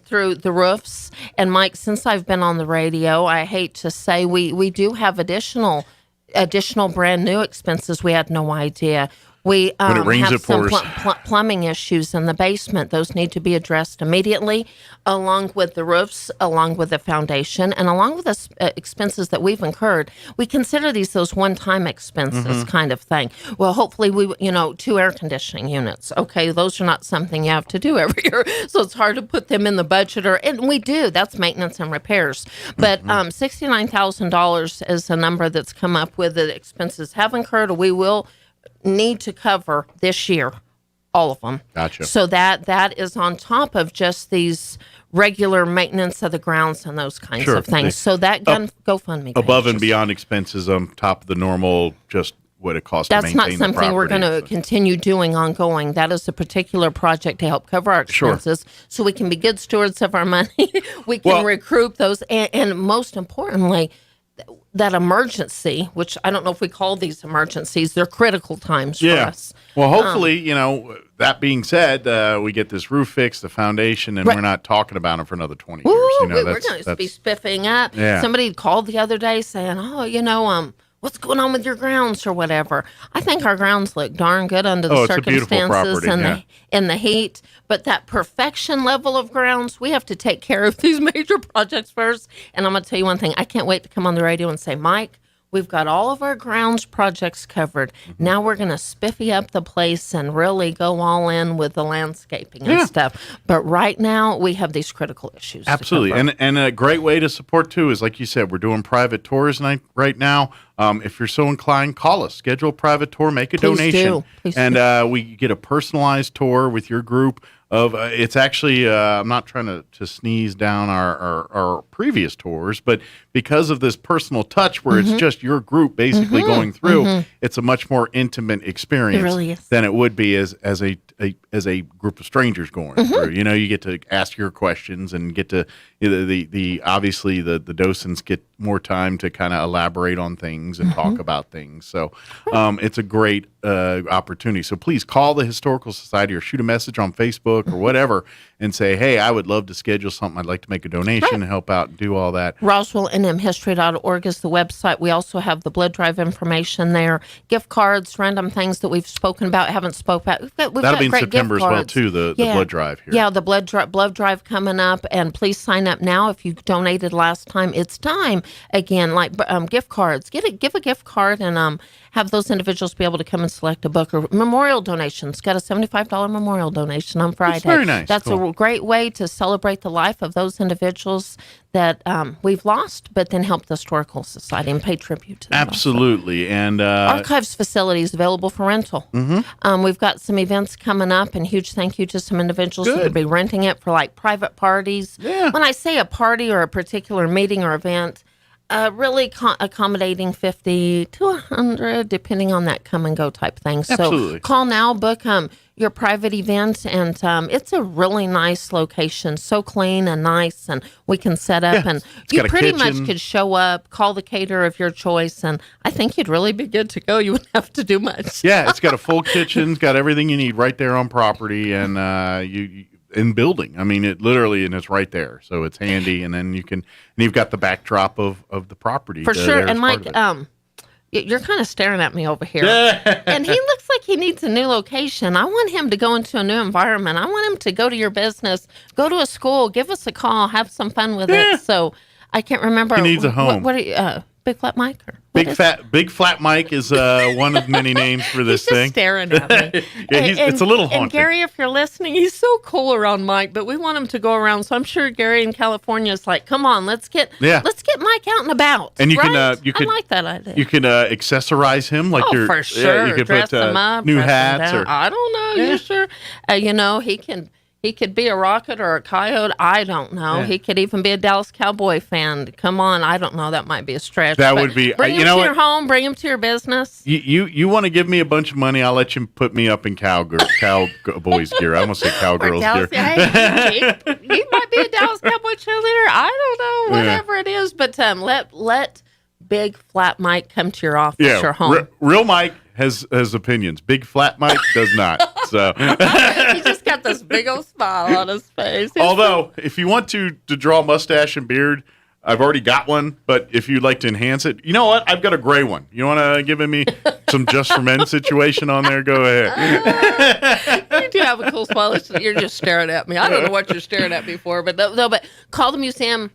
through the roofs. And Mike, since I've been on the radio, I hate to say we do have additional brand new expenses. We had no idea. We have some plumbing issues in the basement. Those need to be addressed immediately, along with the roofs, along with the foundation, and along with the expenses that we've incurred. We consider those one-time expenses kind of thing. Well, hopefully 2 air conditioning units. Okay, those are not something you have to do every year, so it's hard to put them in the budget. And we do. That's maintenance and repairs. But $69,000 is a number that's come up with. The expenses have incurred, or we will need to cover this year, all of them. Gotcha. So that is on top of just these regular maintenance of the grounds and those kinds Sure. of things. So that GoFundMe above page and beyond expenses on top of the normal, just what it costs to That's maintain not something we're going to continue doing ongoing. That is a particular project to help cover our Sure. expenses so we can be good stewards of our money. We can recruit those. And most importantly, that emergency, which I don't know if we call these emergencies, they're critical times for us. Well, hopefully, that being said, we get this roof fixed, the foundation, and we're not talking about it for another 20 years. We're going to be spiffing up. Yeah. Somebody called the other day saying, what's going on with your grounds or whatever. I think our grounds look darn good under the circumstances and the heat. But that perfection level of grounds, we have to take care of these major projects first. And I'm going to tell you one thing. I can't wait to come on the radio and say, Mike, we've got all of our grounds projects covered. Mm-hmm. Now we're going to spiffy up the place and really go all in with the landscaping and stuff. But right now, we have these critical issues. Absolutely. And a great way to support, too, is like you said, we're doing private tours right now. If you're so inclined, call us. Schedule a private tour. Make a donation. Please and do. We get a personalized tour with your group. It's actually, I'm not trying to sneeze down our previous tours, but because of this personal touch where it's just your group basically going through, it's a much more intimate experience really is. than it would be as a group of strangers going through. You get to ask your questions and get to obviously the docents get more time to kind of elaborate on things and talk about things. So it's a great opportunity. So please call the Historical Society or shoot a message on Facebook or whatever and say, hey, I would love to schedule something. I'd like to make a donation and help out and do all that. RoswellNMHistory.org is the website. We also have the blood drive information there, gift cards, random things that we've spoken about, haven't spoke about. That'll be in September as well, too, the blood drive here. Yeah, the blood drive coming up. And please sign up now. If you donated last time, it's time again. Like gift cards. Give a gift card and have those individuals be able to come and select a book or memorial donations. Got a $75 memorial donation on Friday. That's very nice. That's a great way to celebrate the life of those individuals that we've lost, but then help the Historical Society and pay tribute to them. Absolutely. And Archives facilities available for rental. We've got some events coming up, and huge thank you to some individuals who could be renting it for like private parties. Yeah. When I say a party or a particular meeting or event, really accommodating 50 to 100, depending on that come and go type thing. Absolutely. So call now, book your private event, and it's a really nice location, so clean and nice, and we can set up, and you pretty much could show up, call the caterer of your choice, and I think you'd really be good to go. You wouldn't have to do much. Yeah, it's got a full kitchen, it's got everything you need right there on property, and in building. I mean, it literally, and it's right there, so it's handy. And then you've got the backdrop of the property for sure. And Mike, you're kind of staring at me over here, and he looks like he needs a new location. I want him to go into a new environment. I want him to go to your business, go to a school, give us a call, have some fun with it. So I can't remember. He needs a home. What are you, Big Flat Mike? Or Big Flat Mike is one of many names for this he's thing. Just staring at me. It's a little haunting. And Gary, if you're listening, he's so cool around Mike, but we want him to go around. So I'm sure Gary in California is like, "Come on, let's get Mike out and about." And I like that idea. You can accessorize him like for sure. You can dress put him up, new dress him hats down. or I don't know. You sure? He could be a rocket or a coyote. I don't know. Yeah. He could even be a Dallas Cowboy fan. Come on. I don't know. That might be a stretch. That would be. Bring him to your home. Bring him to your business. You want to give me a bunch of money? I'll let you put me up in cowboys gear. I almost say cowgirls gear. He might be a Dallas Cowboy cheerleader. I don't know. Whatever it is. But let Big Flat Mike come to your office or home. Real Mike has opinions. Big Flat Mike does not. So he just got this big old smile on his face. Although, if you want to draw a mustache and beard, I've already got one. But if you'd like to enhance it, you know what? I've got a gray one. You want to give me some Just for Men situation on there? Go ahead. You do have a cool smile. You're just staring at me. I don't know what you're staring at me for, but but call the museum.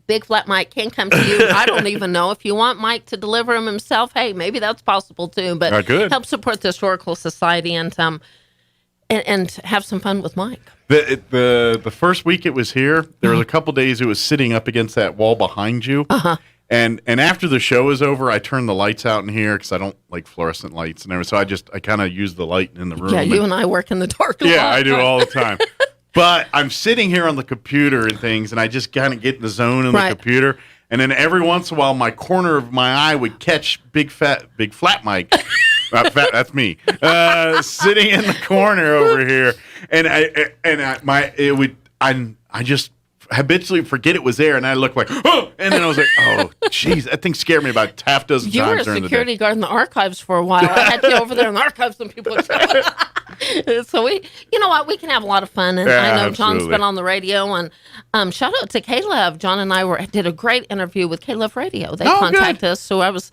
Big Flat Mike can come to you. I don't even know. If you want Mike to deliver him himself, hey, maybe that's possible too. But help support the Historical Society and have some fun with Mike. The first week it was here, there was a couple days it was sitting up against that wall behind you. And after the show is over, I turn the lights out in here because I don't like fluorescent lights and everything. So I kind of use the light in the room. Yeah, you and I work in the dark a lot. Yeah, I do all the time. But I'm sitting here on the computer and things, and I just kind of get in the zone in the computer. And then every once in a while, my corner of my eye would catch big flat Mike. That's me sitting in the corner over here, and I just habitually forget it was there, and I look like, oh, and then I was like, oh, jeez, that thing scared me about half dozen you times. You were a security guard in the archives for a while. I had to go over there in the archives, and people would so you know what, we can have a lot of fun, and I know John's been on the radio, and shout out to Caleb. John and I did a great interview with Caleb Radio. They contacted us, so I was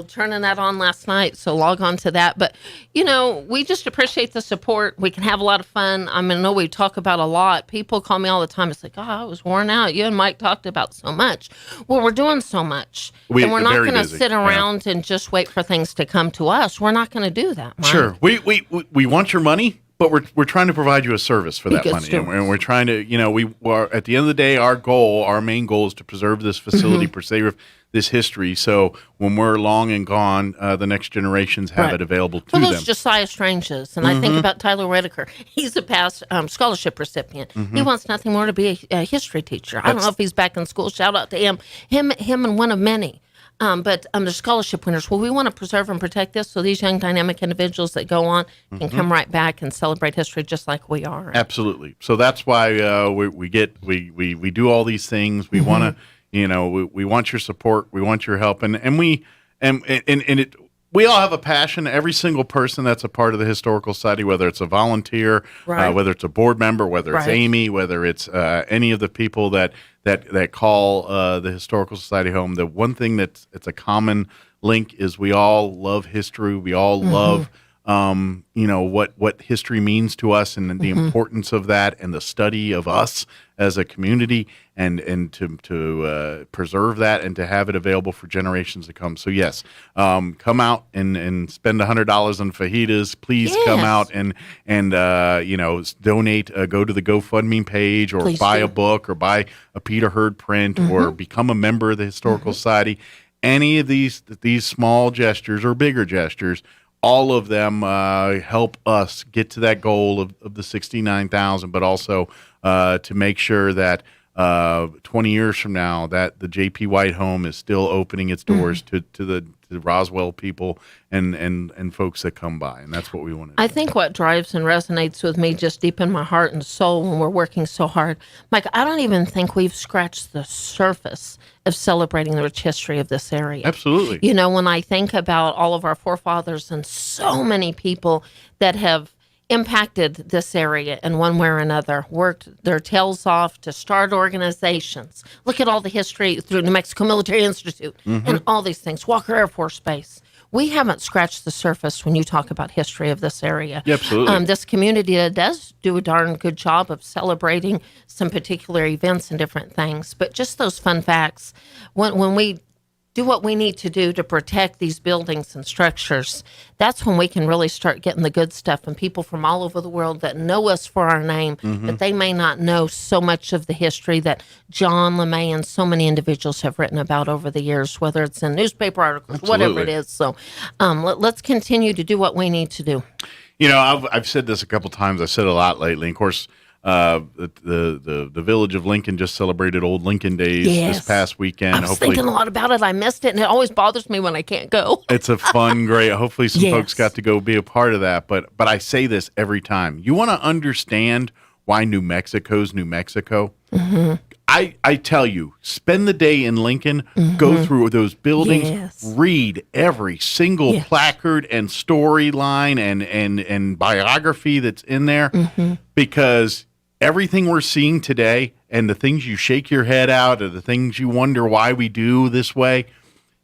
turning that on last night, so log on to that. But, we just appreciate the support. We can have a lot of fun. I know we talk about a lot. People call me all the time. It's like, oh, I was worn out. You and Mike talked about so much. Well, we're doing so much. And we're not going to sit around and just wait for things to come to us. We're not going to do that, Mike. Sure. We want your money, but we're trying to provide you a service for that money. And we're trying to, we are, at the end of the day, our main goal is to preserve this facility, preserve this history, so when we're long and gone, the next generations have it available to them. Those Josiah Stranges, and I think about Tyler Whitaker. He's a past scholarship recipient. He wants nothing more to be a history teacher. I don't know if he's back in school. Shout out to him and one of many. But the scholarship winners, we want to preserve and protect this so these young dynamic individuals that go on can come right back and celebrate history just like we are. Absolutely. So that's why we do all these things. We want to. We want your support. We want your help, and we all have a passion. Every single person that's a part of the Historical Society, whether it's a volunteer, whether it's a board member, whether it's Amy, whether it's any of the people that call the Historical Society home. The one thing it's a common link is we all love history. We all love what history means to us and the importance of that and the study of us as a community and to preserve that and to have it available for generations to come. So yes, come out and spend $100 on fajitas. Please come out and donate. Go to the GoFundMe page or buy a book or buy a Peter Hurd print or become a member of the Historical Society. Any of these small gestures or bigger gestures, all of them help us get to that goal of the 69,000, but also to make sure that 20 years from now that the J.P. White home is still opening its doors to the Roswell people and folks that come by, and that's what we want to do. I think what drives and resonates with me just deep in my heart and soul when we're working so hard, Mike, I don't even think we've scratched the surface of celebrating the rich history of this area. Absolutely. When I think about all of our forefathers and so many people that have impacted this area in one way or another, worked their tails off to start organizations. Look at all the history through New Mexico Military Institute and all these things, Walker Air Force Base. We haven't scratched the surface when you talk about history of this area. Yeah, absolutely. This community does do a darn good job of celebrating some particular events and different things, but just those fun facts, when we do what we need to do to protect these buildings and structures, that's when we can really start getting the good stuff. And people from all over the world that know us for our name, but they may not know so much of the history that John LeMay and so many individuals have written about over the years, whether it's in newspaper articles, whatever it is. So let's continue to do what we need to do. I've said this a couple times. I've said it a lot lately. Of course, the village of Lincoln just celebrated Old Lincoln Days this past weekend. I was thinking a lot about it. I missed it, and it always bothers me when I can't go. It's a fun, great. Hopefully, some folks got to go be a part of that. But I say this every time. You want to understand why New Mexico's New Mexico? I tell you, spend the day in Lincoln, go through those buildings, read every single placard and storyline and biography that's in there, because everything we're seeing today and the things you shake your head out or the things you wonder why we do this way,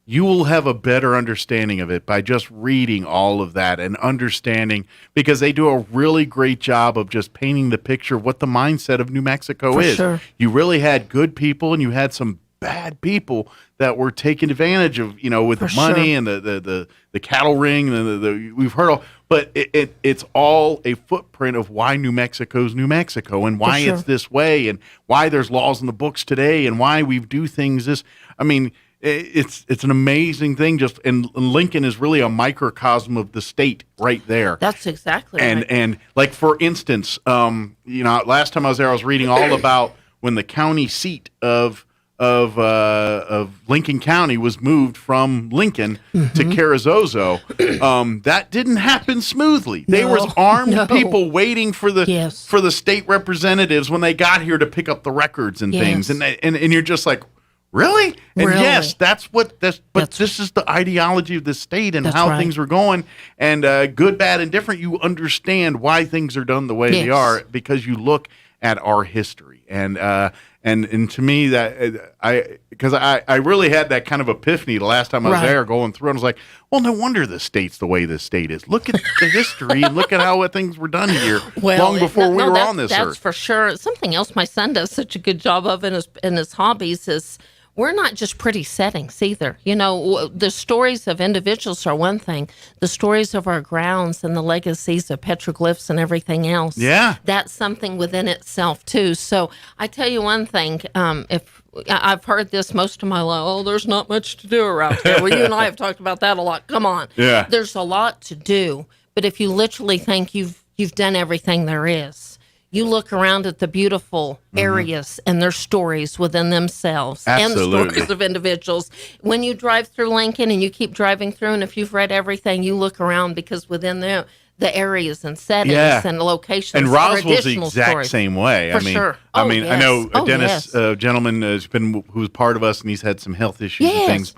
you will have a better understanding of it by just reading all of that and understanding, because they do a really great job of just painting the picture of what the mindset of New Mexico is. Sure. You really had good people and you had some bad people that were taking advantage of, with the money and the cattle ring and we've heard all, but it's all a footprint of why New Mexico's New Mexico and why it's this way and why there's laws in the books today and why we do things this. I mean, it's an amazing thing. And Lincoln is really a microcosm of the state right there. That's exactly right. And like, for instance, last time I was there, I was reading all about when the county seat of Lincoln County was moved from Lincoln to Carrizozo. That didn't happen smoothly. There was armed people waiting for the state representatives when they got here to pick up the records and things. And you're just like, really? And yes, but this is the ideology of the state and how things were going. And good, bad, and different, you understand why things are done the way they are because you look at our history. And to me, that I really had that kind of epiphany the last time I was there going through, and I was like, well, no wonder the state's the way the state is. Look at the history and look at how things were done here long before we were on this earth. That's for sure. Something else my son does such a good job of in his hobbies is we're not just pretty settings either. The stories of individuals are one thing. The stories of our grounds and the legacies of petroglyphs and everything else. Yeah. That's something within itself, too. So I tell you one thing, if I've heard this most of my life, there's not much to do around here. Well, you and I have talked about that a lot. Come on. Yeah. There's a lot to do. But if you literally think you've done everything there is, you look around at the beautiful areas and their stories within themselves and the stories of individuals. When you drive through Lincoln and you keep driving through, and if you've read everything, you look around because within the areas and settings and locations and Roswell's the exact stories. Same way. For sure. I know Dennis, a gentleman who's part of us, and he's had some health issues and things.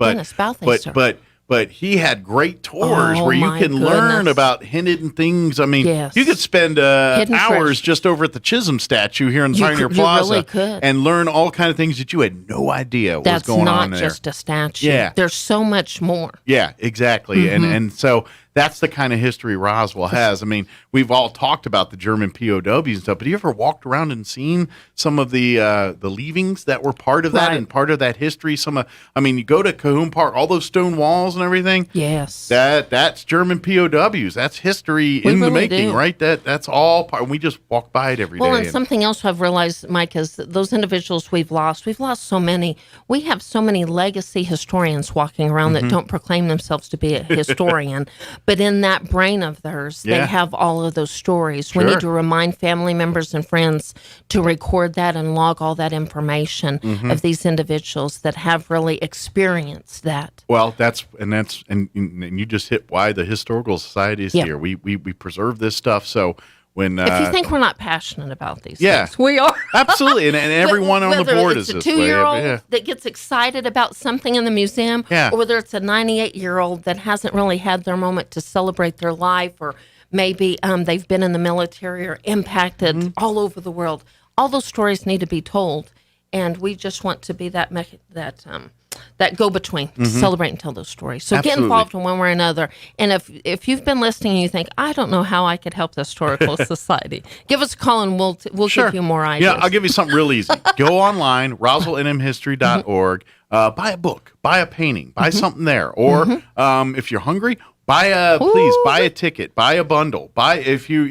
But he had great tours where you can learn about hidden things. I mean, you could spend hours just over at the Chisholm statue here in Pioneer Plaza and learn all kinds of things that you had no idea was going on there. That's not just a statue. Yeah. There's so much more. Yeah, exactly. And so that's the kind of history Roswell has. I mean, we've all talked about the German POWs and stuff, but have you ever walked around and seen some of the leavings that were part of that and part of that history? You go to Cahoon Park, all those stone walls and everything. Yes. That's German POWs. That's history in the making, right? That's all part. We just walk by it every day. Well, and something else I've realized, Mike, is that those individuals we've lost so many. We have so many legacy historians walking around that don't proclaim themselves to be a historian. But in that brain of theirs, they have all of those stories. Sure. We need to remind family members and friends to record that and log all that information of these individuals that have really experienced that. Well, and you just hit why the Historical Society is here. We preserve this stuff. So when if you think we're not passionate about these things, we are. Absolutely, and everyone on the board is this way. Whether it's a 2-year-old that gets excited about something in the museum, or whether it's a 98-year-old that hasn't really had their moment to celebrate their life, or maybe they've been in the military or impacted all over the world. All those stories need to be told, and we just want to be that go-between to celebrate and tell those stories. So get involved in one way or another. And if you've been listening and you think, I don't know how I could help the Historical Society, give us a call and we'll give you more ideas. Yeah, I'll give you something real easy. Go online, roswellnmhistory.org, buy a book, buy a painting, buy something there. Or if you're hungry, buy a ticket, buy a bundle. If you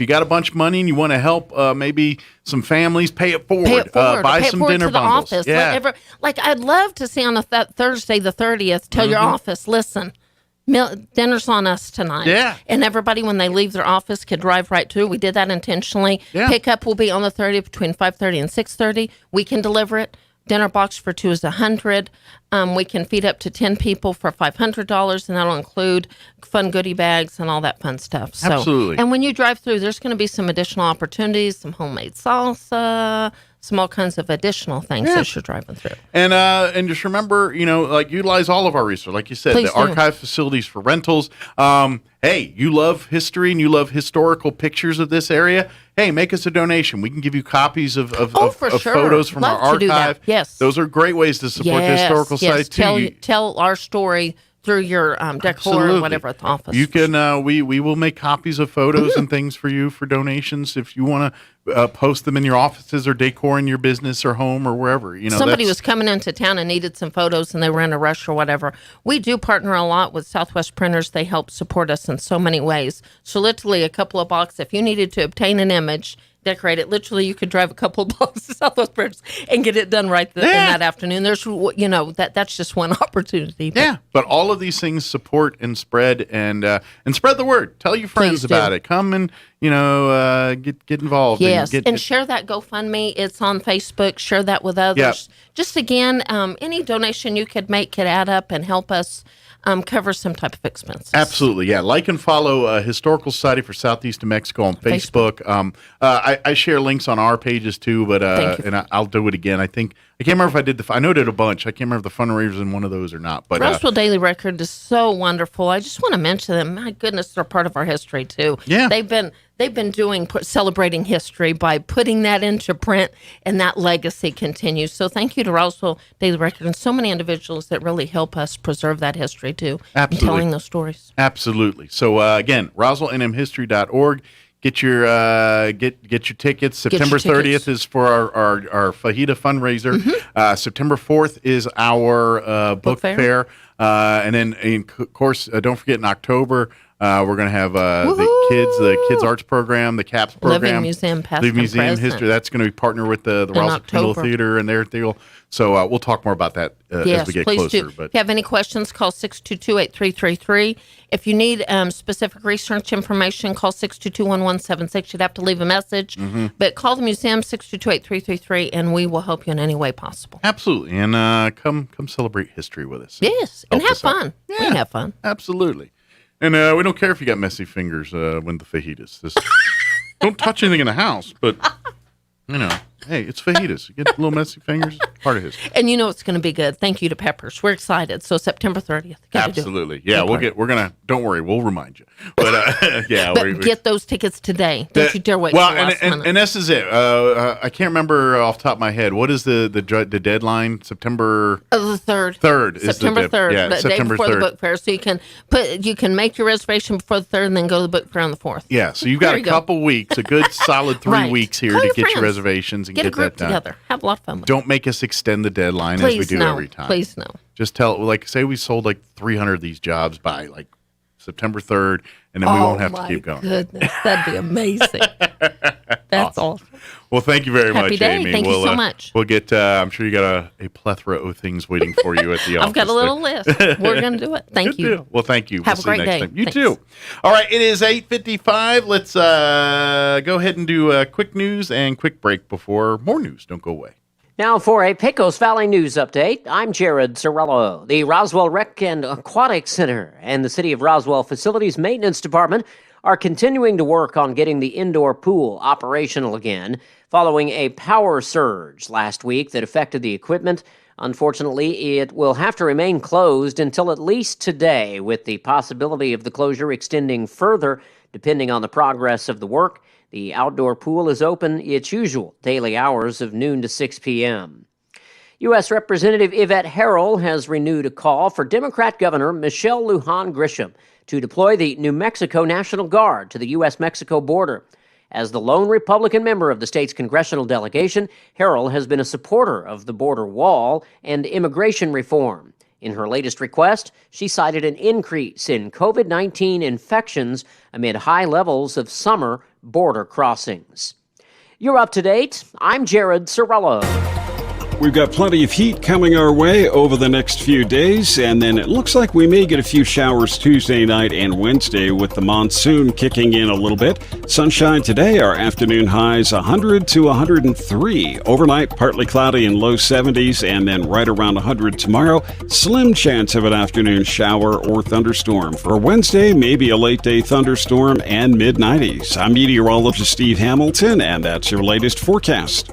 got a bunch of money and you want to help maybe some families, pay it forward. Buy some dinner bundles. Office. Yeah. I'd love to see on that Thursday the 30th, tell your office, listen, dinner's on us tonight. Yeah. And everybody, when they leave their office, could drive right to. We did that intentionally. Yeah. Pickup will be on the 30th between 5:30 and 6:30. We can deliver it. Dinner box for 2 is $100. We can feed up to 10 people for $500, and that'll include fun goodie bags and all that fun stuff. So, absolutely. And when you drive through, there's going to be some additional opportunities, some homemade salsa, some all kinds of additional things as you're driving through. And just remember, utilize all of our resources. Like you said, Please the archive facilities for rentals. Hey, you love history and you love historical pictures of this area. Hey, make us a donation. We can give you copies of photos from our archive. Yes. Those are great ways to support the Historical Society too. Tell our story through your decor or whatever at the office. You can. We will make copies of photos and things for you for donations if you want to post them in your offices or decor in your business or home or wherever. Somebody was coming into town and needed some photos and they were in a rush or whatever. We do partner a lot with Southwest Printers. They help support us in so many ways. So literally a couple of bucks if you needed to obtain an image decorate it. Literally, you could drive a couple of blocks to Southwest Bridge and get it done right in that afternoon. There's, that's just one opportunity. But all of these things support and spread and spread the word. Tell your friends about it. Come and get involved. Yes, and share that GoFundMe. It's on Facebook. Share that with others. Yep. Just again, any donation you could make could add up and help us cover some type of expenses. Absolutely, yeah. Like and follow Historical Society for Southeast New Mexico on Facebook. I share links on our pages too, but I'll do it again. I can't remember if I did I know I did a bunch. I can't remember if the fundraisers in one of those or not. But Roswell Daily Record is so wonderful. I just want to mention them. My goodness, they're part of our history too. Yeah, they've been celebrating history by putting that into print, and that legacy continues. So thank you to Roswell Daily Record and so many individuals that really help us preserve that history too. Absolutely, and telling those stories. Absolutely. So again, RoswellNMHistory.org. Get your tickets. September 30th is for our fajita fundraiser. Mm-hmm. September 4th is our book fair. And then, of course, don't forget in October, we're going to have the kids arts program, the CAPS program. Living Museum Past Living and Museum Present. History. That's going to be partnered with the Roswell Communal Theater and their deal. So we'll talk more about that as we get closer. Do. But if you have any questions, call 622-8333. If you need specific research information, call 622-1176. You'd have to leave a message. Mm-hmm. But call the museum, 622-8333, and we will help you in any way possible. Absolutely. And come celebrate history with us. Yes, and have fun. Yeah, we can have fun. Absolutely. And we don't care if you got messy fingers when the fajitas. Just don't touch anything in the house, but, hey, it's fajitas. You get little messy fingers, it's part of history. And it's going to be good. Thank you to Peppers. We're excited. So September 30th. Absolutely. Yeah, don't worry, we'll remind you. But, get those tickets today. Don't you dare wait till last minute. And this is it. I can't remember off the top of my head. What is the deadline? September? The 3rd. 3rd is September 3rd. Yeah, the September day before 3rd. the book fair. So you can make your reservation before the 3rd and then go to the book fair on the 4th. Yeah, so you've got a couple weeks, a good solid 3 weeks here to get your reservations and get a group that done. together. Have a lot of fun with Don't make us extend the deadline as we do every time. Please no. Just say we sold 300 of these jobs by September 3rd, and then we won't have to keep going. Goodness, that'd be amazing. That's awesome. Well, thank you very Happy much, day. Amy. Thank you so much. We'll get. I'm sure you got a plethora of things waiting for you at the office. I've got a little list. We're going to do it. Thank Good you. deal. Well, thank you. Have we'll a great day. Time. You Thanks. too. All right. It is 8:55. Let's go ahead and do quick news and quick break before more news. Don't go away. Now for a Pecos Valley news update, I'm Jared Cirillo. The Roswell Rec and Aquatic Center and the City of Roswell Facilities Maintenance Department are continuing to work on getting the indoor pool operational again following a power surge last week that affected the equipment. Unfortunately, it will have to remain closed until at least today, with the possibility of the closure extending further depending on the progress of the work. The outdoor pool is open its usual daily hours of noon to 6 p.m. U.S. Representative Yvette Harrell has renewed a call for Democrat Governor Michelle Lujan Grisham to deploy the New Mexico National Guard to the U.S.-Mexico border. As the lone Republican member of the state's congressional delegation, Harrell has been a supporter of the border wall and immigration reform. In her latest request, she cited an increase in COVID-19 infections amid high levels of summer border crossings. You're up to date. I'm Jared Cirillo. We've got plenty of heat coming our way over the next few days, and then it looks like we may get a few showers Tuesday night and Wednesday with the monsoon kicking in a little bit. Sunshine today, our afternoon highs 100 to 103. Overnight, partly cloudy and low 70s, and then right around 100 tomorrow. Slim chance of an afternoon shower or thunderstorm. For Wednesday, maybe a late day thunderstorm and mid-90s. I'm meteorologist Steve Hamilton, and that's your latest forecast.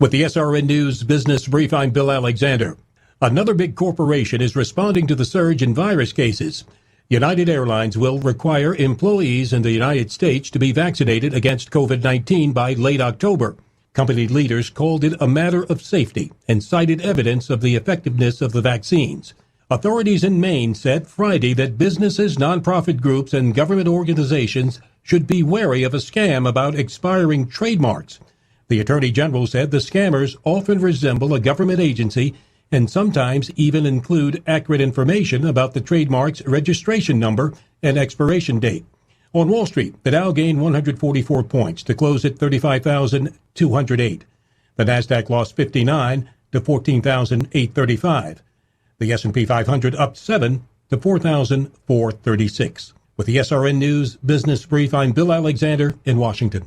With the SRN News Business Brief, I'm Bill Alexander. Another big corporation is responding to the surge in virus cases. United Airlines will require employees in the United States to be vaccinated against COVID-19 by late October. Company leaders called it a matter of safety and cited evidence of the effectiveness of the vaccines. Authorities in Maine said Friday that businesses, nonprofit groups, and government organizations should be wary of a scam about expiring trademarks. The Attorney General said the scammers often resemble a government agency and sometimes even include accurate information about the trademark's registration number and expiration date. On Wall Street, the Dow gained 144 points to close at 35,208. The Nasdaq lost 59 to 14,835. The S&P 500 up 7 to 4,436. With the SRN News Business Brief, I'm Bill Alexander in Washington.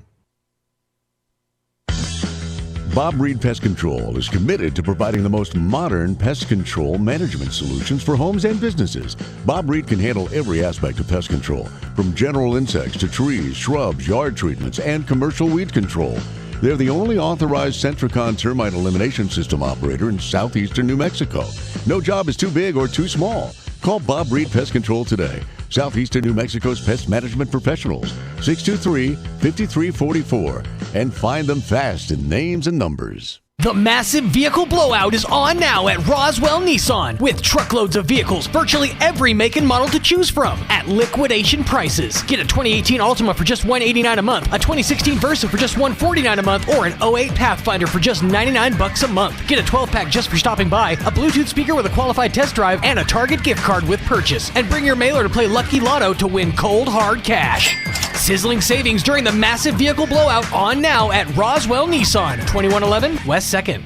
Bob Reed Pest Control is committed to providing the most modern pest control management solutions for homes and businesses. Bob Reed can handle every aspect of pest control, from general insects to trees, shrubs, yard treatments, and commercial weed control. They're the only authorized Centricon termite elimination system operator in southeastern New Mexico. No job is too big or too small. Call Bob Reed Pest Control today. Southeastern New Mexico's pest management professionals, 623-5344, and find them fast in names and numbers. The massive vehicle blowout is on now at Roswell Nissan with truckloads of vehicles, virtually every make and model to choose from at liquidation prices. Get a 2018 Altima for just $189 a month, a 2016 Versa for just $149 a month, or an 08 Pathfinder for just $99 a month. Get a 12-pack just for stopping by, a Bluetooth speaker with a qualified test drive, and a Target gift card with purchase. And bring your mailer to play Lucky Lotto to win cold, hard cash. Sizzling savings during the massive vehicle blowout on now at Roswell Nissan, 2111 West 2nd.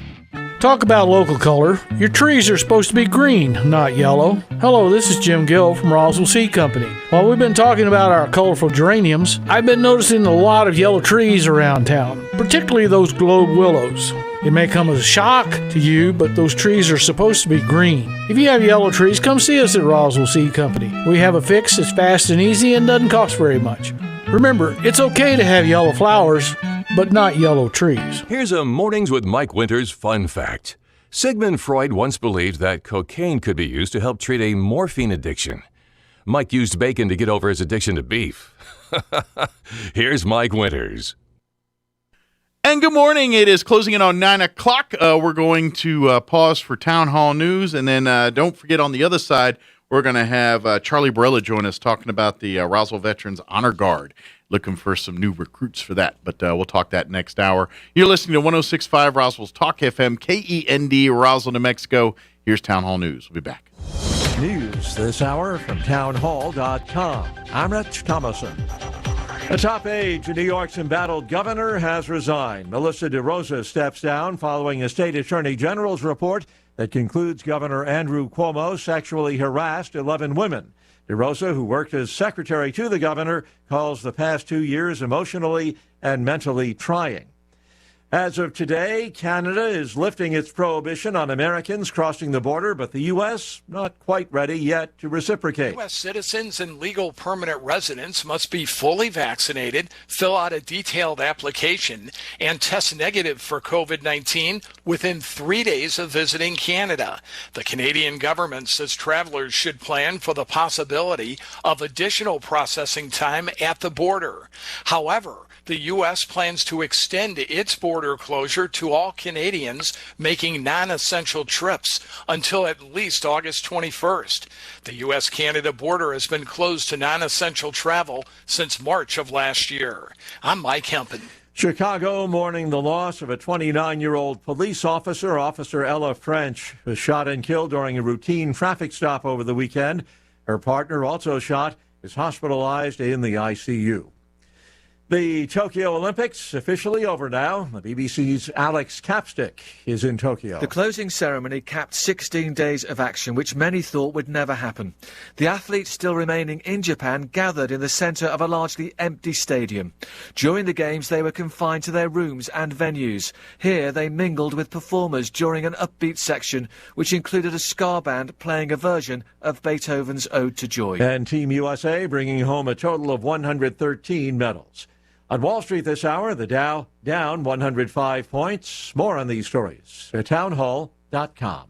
Talk about local color. Your trees are supposed to be green, not yellow. Hello, this is Jim Gill from Roswell Seed Company. While we've been talking about our colorful geraniums, I've been noticing a lot of yellow trees around town, particularly those globe willows. It may come as a shock to you, but those trees are supposed to be green. If you have yellow trees, come see us at Roswell Seed Company. We have a fix that's fast and easy and doesn't cost very much. Remember, it's okay to have yellow flowers, but not yellow trees. Here's a Mornings with Mike Winters fun fact. Sigmund Freud once believed that cocaine could be used to help treat a morphine addiction. Mike used bacon to get over his addiction to beef. Here's Mike Winters. And good morning. It is closing in on 9 o'clock. We're going to pause for Town Hall News. And then don't forget, on the other side, we're going to have Charlie Barella join us talking about the Roswell Veterans Honor Guard. Looking for some new recruits for that, but we'll talk that next hour. You're listening to 106.5 Roswell's Talk FM, KEND, Roswell, New Mexico. Here's Town Hall News. We'll be back. News this hour from townhall.com. I'm Rich Thomason. A top aide to New York's embattled governor has resigned. Melissa DeRosa steps down following a state attorney general's report that concludes Governor Andrew Cuomo sexually harassed 11 women. DeRosa, who worked as secretary to the governor, calls the past 2 years emotionally and mentally trying. As of today, Canada is lifting its prohibition on Americans crossing the border, but the U.S. not quite ready yet to reciprocate. U.S. citizens and legal permanent residents must be fully vaccinated, fill out a detailed application, and test negative for COVID-19 within 3 days of visiting Canada. The Canadian government says travelers should plan for the possibility of additional processing time at the border. However, the U.S. plans to extend its border closure to all Canadians making non-essential trips until at least August 21st. The U.S.-Canada border has been closed to non-essential travel since March of last year. I'm Mike Hempen. Chicago mourning the loss of a 29-year-old police officer. Officer Ella French was shot and killed during a routine traffic stop over the weekend. Her partner, also shot, is hospitalized in the ICU. The Tokyo Olympics officially over now. The BBC's Alex Capstick is in Tokyo. The closing ceremony capped 16 days of action, which many thought would never happen. The athletes still remaining in Japan gathered in the centre of a largely empty stadium. During the games, they were confined to their rooms and venues. Here, they mingled with performers during an upbeat section, which included a ska band playing a version of Beethoven's Ode to Joy. And Team USA bringing home a total of 113 medals. On Wall Street this hour, the Dow down 105 points. More on these stories at townhall.com.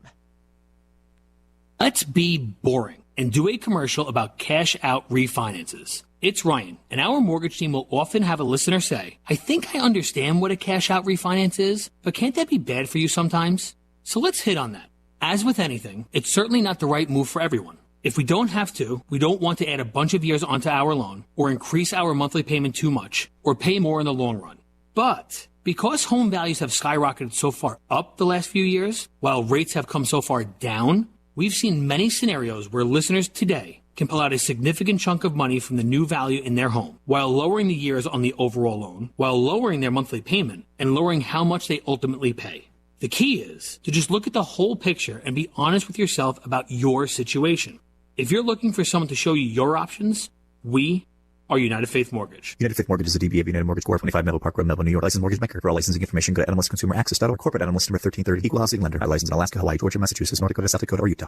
Let's be boring and do a commercial about cash-out refinances. It's Ryan, and our mortgage team will often have a listener say, I think I understand what a cash-out refinance is, but can't that be bad for you sometimes? So let's hit on that. As with anything, it's certainly not the right move for everyone. If we don't have to, we don't want to add a bunch of years onto our loan or increase our monthly payment too much or pay more in the long run. But because home values have skyrocketed so far up the last few years, while rates have come so far down, we've seen many scenarios where listeners today can pull out a significant chunk of money from the new value in their home, while lowering the years on the overall loan, while lowering their monthly payment, and lowering how much they ultimately pay. The key is to just look at the whole picture and be honest with yourself about your situation. If you're looking for someone to show you your options, we are United Faith Mortgage. United Faith Mortgage is a DBA of United Mortgage Corp. 25 Melville Park Road, Melville, New York. Licensed mortgage banker. For all licensing information, go to NMLSConsumerAccess.org. Corporate NMLS number 1330. Equal housing lender. Licensed in Alaska, Hawaii, Georgia, Massachusetts, North Dakota, South Dakota, or Utah.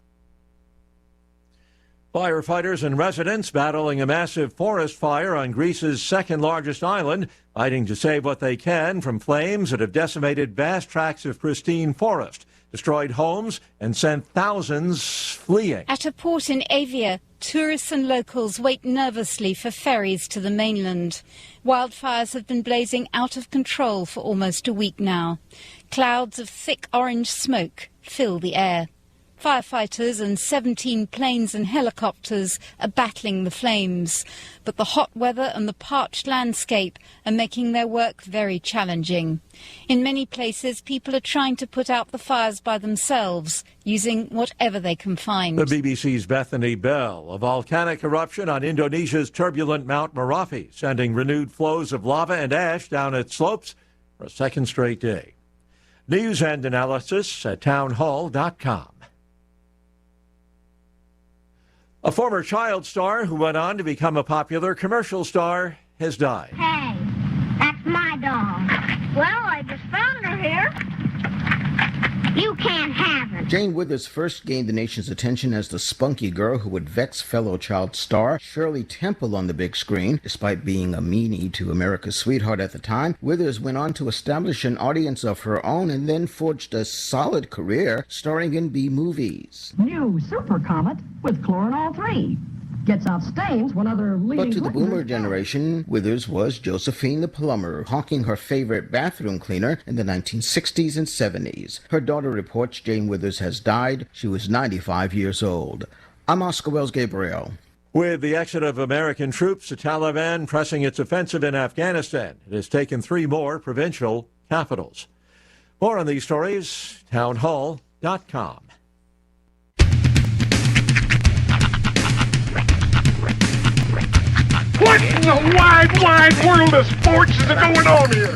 Firefighters and residents battling a massive forest fire on Greece's second-largest island, fighting to save what they can from flames that have decimated vast tracts of pristine forest, destroyed homes, and sent thousands fleeing. At a port in Avia, tourists and locals wait nervously for ferries to the mainland. Wildfires have been blazing out of control for almost a week now. Clouds of thick orange smoke fill the air. Firefighters and 17 planes and helicopters are battling the flames. But the hot weather and the parched landscape are making their work very challenging. In many places, people are trying to put out the fires by themselves, using whatever they can find. The BBC's Bethany Bell. A volcanic eruption on Indonesia's turbulent Mount Merapi, sending renewed flows of lava and ash down its slopes for a second straight day. News and analysis at townhall.com. A former child star who went on to become a popular commercial star has died. Hey, that's my dog. Well, I just found her here. You can't have it. Jane Withers first gained the nation's attention as the spunky girl who would vex fellow child star Shirley Temple on the big screen. Despite being a meanie to America's sweetheart at the time, Withers went on to establish an audience of her own and then forged a solid career starring in B-movies. New Super Comet with Chlorinol 3. Gets out stains when other leading... But to the boomer generation, Withers was Josephine the plumber, hawking her favorite bathroom cleaner in the 1960s and 70s. Her daughter reports Jane Withers has died. She was 95 years old. I'm Oscar Wells Gabriel. With the exit of American troops, the Taliban pressing its offensive in Afghanistan, it has taken 3 more provincial capitals. More on these stories, townhall.com. What in the wide, wide world of sports is going on here?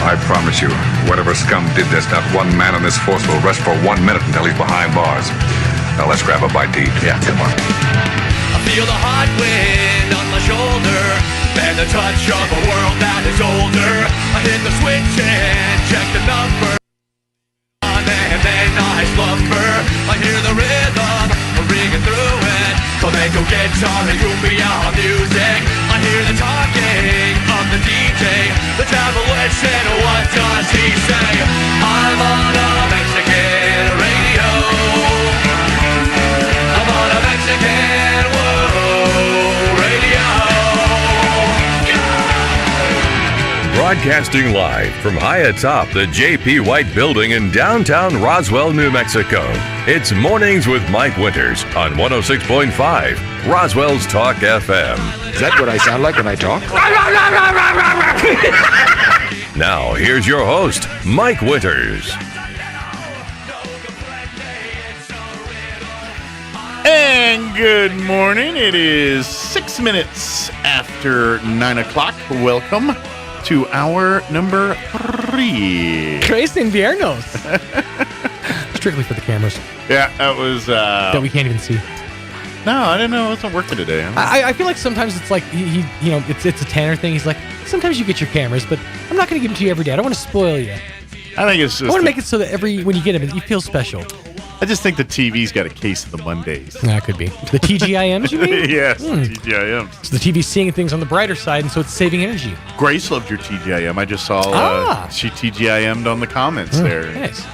I promise you, whatever scum did this, not one man on this force will rest for 1 minute until he's behind bars. Now let's grab a bite to eat. Yeah, come on. I feel the hot wind on my shoulder and the touch of a world that is older. I hit the switch and check the number, and then I slumber. I hear the rhythm ringing through it. Flamenco guitar and cumbia music. I hear the talking of the DJ. The travel listen, what does he say? I'm on a Mexican radio. I'm on a Mexican radio. Broadcasting live from high atop the J.P. White Building in downtown Roswell, New Mexico. It's Mornings with Mike Winters on 106.5 Roswell's Talk FM. Is that what I sound like when I talk? Now, here's your host, Mike Winters. And good morning. It is 6 minutes after 9 o'clock. Welcome to hour number 3. Tres inviernos. Strictly for the cameras. Yeah, that was... that we can't even see. No, I didn't know it wasn't working today. I feel like sometimes it's like, he you know, it's a Tanner thing. He's like, sometimes you get your cameras, but I'm not going to give them to you every day. I don't want to spoil you. I think it's just... I want to make it so that when you get them, you feel special. I just think the TV's got a case of the Mondays. That could be. The TGIMs, you mean? Yes, TGIMs. So the TV's seeing things on the brighter side, and so it's saving energy. Grace loved your TGIM. I just saw she TGIM'd on the comments there. Nice.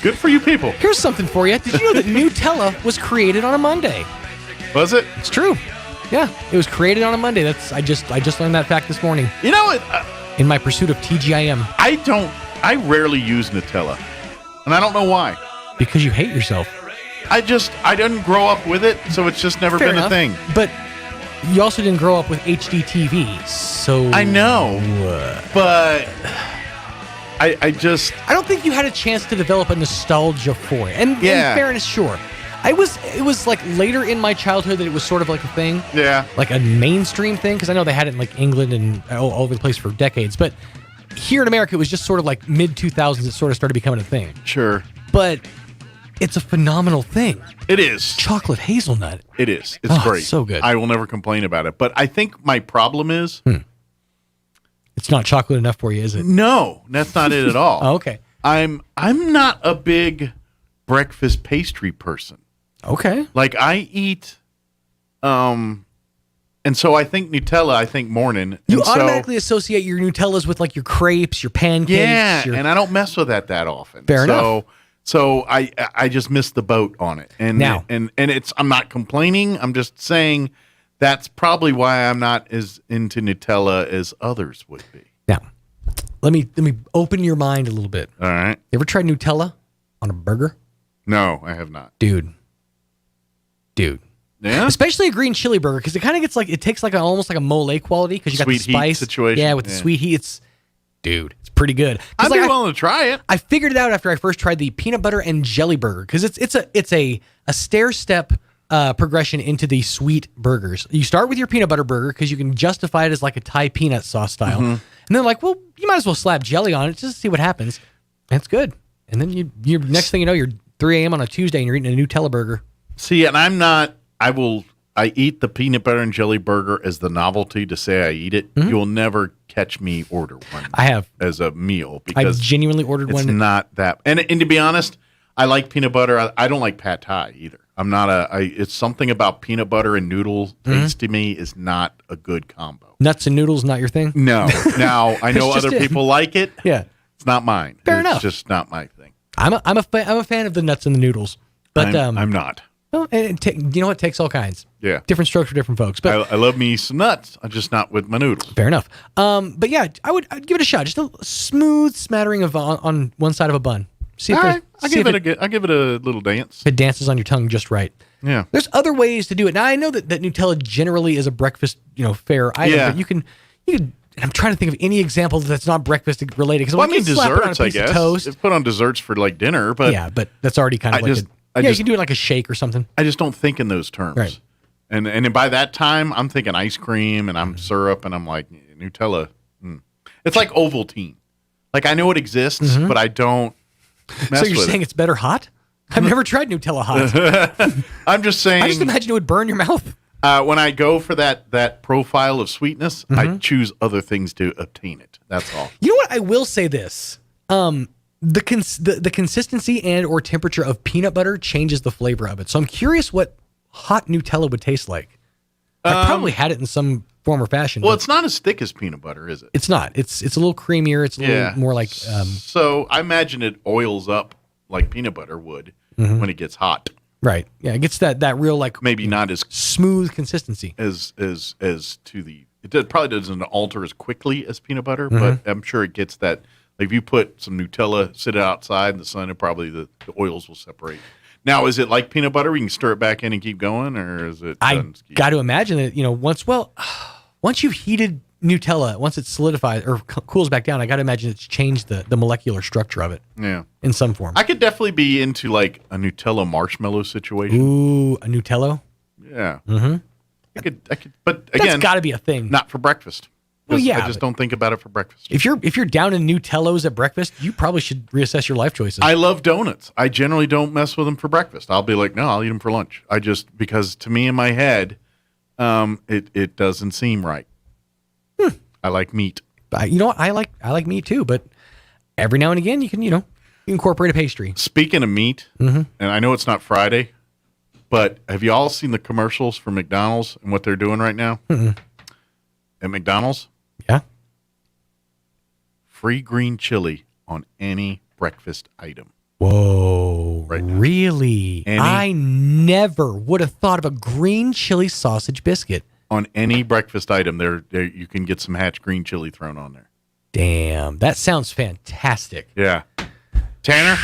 Good for you people. Here's something for you. Did you know that Nutella was created on a Monday? Was it? It's true. Yeah, it was created on a Monday. I just learned that fact this morning. You know what? In my pursuit of TGIM. I rarely use Nutella. And I don't know why. Because you hate yourself. I didn't grow up with it, so it's just never been a thing. But you also didn't grow up with HD TV, so... I know, but I don't think you had a chance to develop a nostalgia for it. And in fairness, sure. It was like later in my childhood that it was sort of like a thing. Yeah. Like a mainstream thing, because I know they had it in like England and all over the place for decades. But here in America, it was just sort of like mid-2000s it sort of started becoming a thing. Sure. But it's a phenomenal thing. It is. Chocolate hazelnut. It is. It's great. It's so good. I will never complain about it. But I think my problem is... It's not chocolate enough for you, is it? No, that's not it at all. Oh, okay. I'm not a big breakfast pastry person. Okay. Like I eat, and so I think Nutella. I think morning. You automatically associate your Nutellas with like your crepes, your pancakes. Yeah, and I don't mess with that often. Fair enough. So I just missed the boat on it. And now, and it's I'm not complaining. I'm just saying that's probably why I'm not as into Nutella as others would be. Now, let me open your mind a little bit. All right. You ever tried Nutella on a burger? No, I have not. Dude. Yeah. Especially a green chili burger, because it kind of gets like, it takes like almost like a mole quality, because you got the Sweet heat spice situation. Yeah, with the sweet heat. It's pretty good. I'd be willing to try it. I figured it out after I first tried the peanut butter and jelly burger, because it's a stair step progression into the sweet burgers. You start with your peanut butter burger because you can justify it as like a Thai peanut sauce style, and then like, well, you might as well slap jelly on it just to see what happens. That's good. And then you next thing you know, you're 3 a.m. on a Tuesday and you're eating a Nutella burger. See, and I'm not. I eat the peanut butter and jelly burger as the novelty to say I eat it. You'll never catch me order one. I have as a meal because I've genuinely ordered one. It's not that. And to be honest, I like peanut butter. I don't like pad thai either. I'm not it's something about peanut butter and noodles taste to me is not a good combo. Nuts and noodles not your thing? No. Now I know other people like it. Yeah, it's not mine. Fair enough. It's just not my thing. I'm a fan of the nuts and the noodles, but I'm not. Well, and you know what? It takes all kinds. Yeah. Different strokes for different folks. But I love me some nuts. I'm just not with my noodles. Fair enough. But yeah, I'd give it a shot. Just a smooth smattering of on one side of a bun. See if I'll give it a little dance. If it dances on your tongue just right. Yeah. There's other ways to do it. Now I know that Nutella generally is a breakfast, fare item, but you can. And I'm trying to think of any example that's not breakfast related. Because I mean, desserts, I guess. Toast. It's put on desserts for like dinner, but yeah, but that's already kind of you can do it like a shake or something. I just don't think in those terms. Right. And then by that time, I'm thinking ice cream and I'm syrup and I'm like Nutella. It's like Ovaltine. Like I know it exists, but I don't. So you're saying it's better hot? I've never tried Nutella hot. I'm just saying. I just imagine it would burn your mouth. When I go for that profile of sweetness, I choose other things to obtain it. That's all. You know what? I will say this. The consistency and or temperature of peanut butter changes the flavor of it. So I'm curious what hot Nutella would taste like. I probably had it in some form or fashion. Well, it's not as thick as peanut butter, is it? It's not. It's a little creamier. It's a little more like... so I imagine it oils up like peanut butter would when it gets hot. Right. Yeah, it gets that real like... Maybe not as... smooth consistency. As to the... It probably doesn't alter as quickly as peanut butter, but I'm sure it gets that... Like if you put some Nutella, sit it outside in the sun, probably the oils will separate. Now, is it like peanut butter? We can stir it back in and keep going, or is it? I got to imagine that once you've heated Nutella, once it's solidified or cools back down, I got to imagine it's changed the molecular structure of it. Yeah, in some form. I could definitely be into like a Nutella marshmallow situation. Ooh, a Nutella. Yeah. I could, but again, that's got to be a thing. Not for breakfast. Well, yeah, I just don't think about it for breakfast. If you're down in Nutellas at breakfast, you probably should reassess your life choices. I love donuts. I generally don't mess with them for breakfast. I'll be like, no, I'll eat them for lunch. Because to me in my head, it doesn't seem right. I like meat. You know what? I like meat too, but every now and again you can incorporate a pastry. Speaking of meat, and I know it's not Friday, but have you all seen the commercials for McDonald's and what they're doing right now? At McDonald's? Yeah. Free green chili on any breakfast item. Whoa. Right now. Really? I never would have thought of a green chili sausage biscuit. On any breakfast item, there you can get some Hatch green chili thrown on there. Damn. That sounds fantastic. Yeah. Tanner,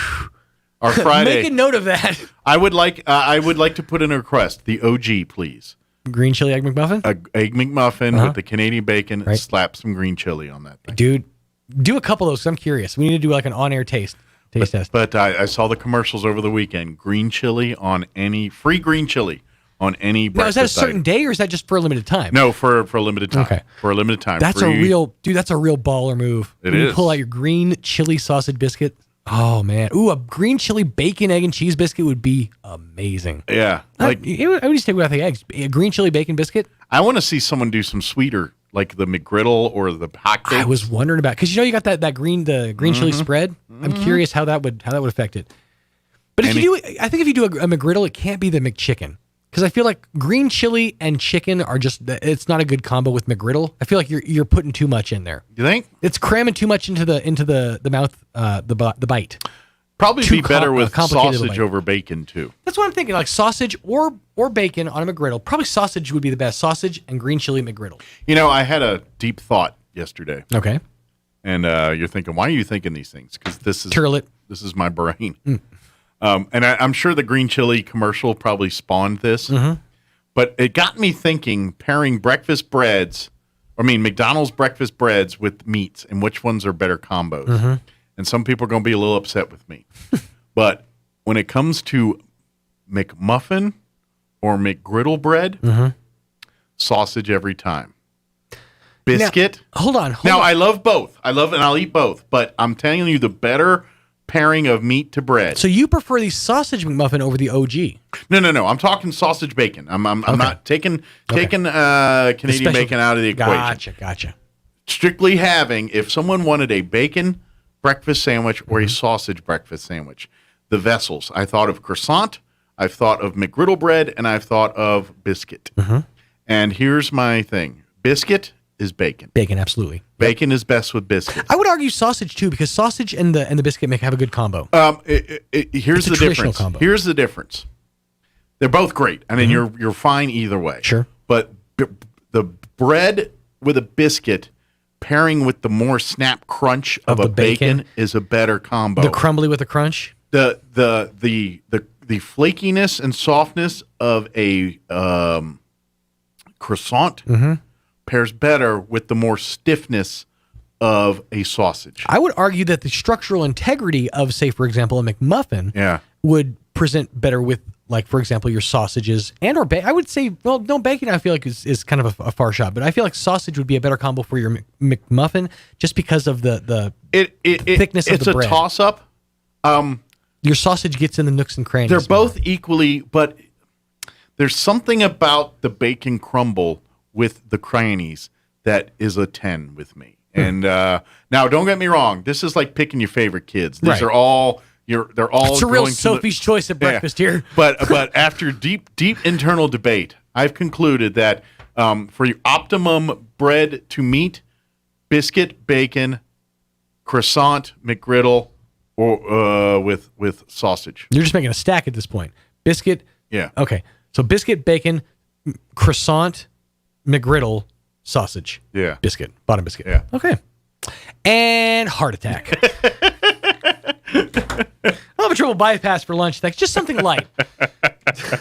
our Friday. Make a note of that. I would like to put in a request. The OG, please. Green chili egg McMuffin? Egg McMuffin with the Canadian bacon. Right. Slap some green chili on that thing. Dude, Do a couple of those. I'm curious. We need to do like an on-air taste test. But I saw the commercials over the weekend. Green chili on any free green chili on any breakfast. Now, is that a certain item. day or is that just for a limited time? No, for a limited time. Okay. For a limited time. That's free. That's a real baller move. It When is. You pull out your green chili sausage biscuit. Oh man. Ooh, a green chili bacon, egg, and cheese biscuit would be amazing. Yeah. I would just take without the eggs. A green chili bacon biscuit. I want to see someone do some sweeter, like the McGriddle or the hotcakes. I was wondering about, because you got that green chili spread. I'm curious how that would affect it. But I think if you do a McGriddle, it can't be the McChicken, because I feel like green chili and chicken are it's not a good combo with McGriddle. I feel like you're putting too much in there. You think? It's cramming too much into the mouth, the bite. Probably be better with complicated sausage over bacon too. That's what I'm thinking, like sausage or bacon on a McGriddle. Probably sausage would be the best. Sausage and green chili McGriddle. I had a deep thought yesterday. Okay. And you're thinking, why are you thinking these things? Because this is my brain. And I'm sure the green chili commercial probably spawned this. Mm-hmm. But it got me thinking, pairing McDonald's breakfast breads with meats, and which ones are better combos. Mm-hmm. And some people are going to be a little upset with me. But when it comes to McMuffin or McGriddle bread, sausage every time. Biscuit. Now, hold on. I love both. And I'll eat both. But I'm telling you, the better pairing of meat to bread. So you prefer the sausage McMuffin over the OG? No. I'm talking sausage bacon. I'm not taking Canadian bacon out of the equation. Gotcha. Strictly having, if someone wanted a bacon breakfast sandwich or a sausage breakfast sandwich, the vessels. I thought of croissant, I've thought of McGriddle bread, and I've thought of biscuit. And here's my thing. Biscuit is bacon. Bacon, absolutely. Bacon is best with biscuit. I would argue sausage too, because sausage and the biscuit have a good combo. Here's the difference. Combo. Here's the difference. They're both great. I mean, you're fine either way. Sure. But the bread with a biscuit pairing with the more snap crunch of a bacon is a better combo. The crumbly with the crunch. The flakiness and softness of a croissant pairs better with the more stiffness of a sausage. I would argue that the structural integrity of, say, for example, a McMuffin would present better with, like, for example, your sausages and or bacon. I would say, well, no, bacon I feel like is kind of a far shot, but I feel like sausage would be a better combo for your McMuffin just because of the thickness of the bread. It's a toss-up. Your sausage gets in the nooks and crannies. They're both equally, but there's something about the bacon crumble with the crannies that is a 10 with me. And now, don't get me wrong. This is like picking your favorite kids. These are all they're all. It's a real Sophie's choice at breakfast here. But after deep internal debate, I've concluded that for your optimum bread to meat, biscuit, bacon, croissant, McGriddle, or with sausage. You're just making a stack at this point. Biscuit. Yeah. Okay. So biscuit, bacon, croissant, McGriddle, sausage. Yeah. Biscuit. Bottom biscuit. Yeah. Okay. And heart attack. I'll have a triple bypass for lunch. That's just something light.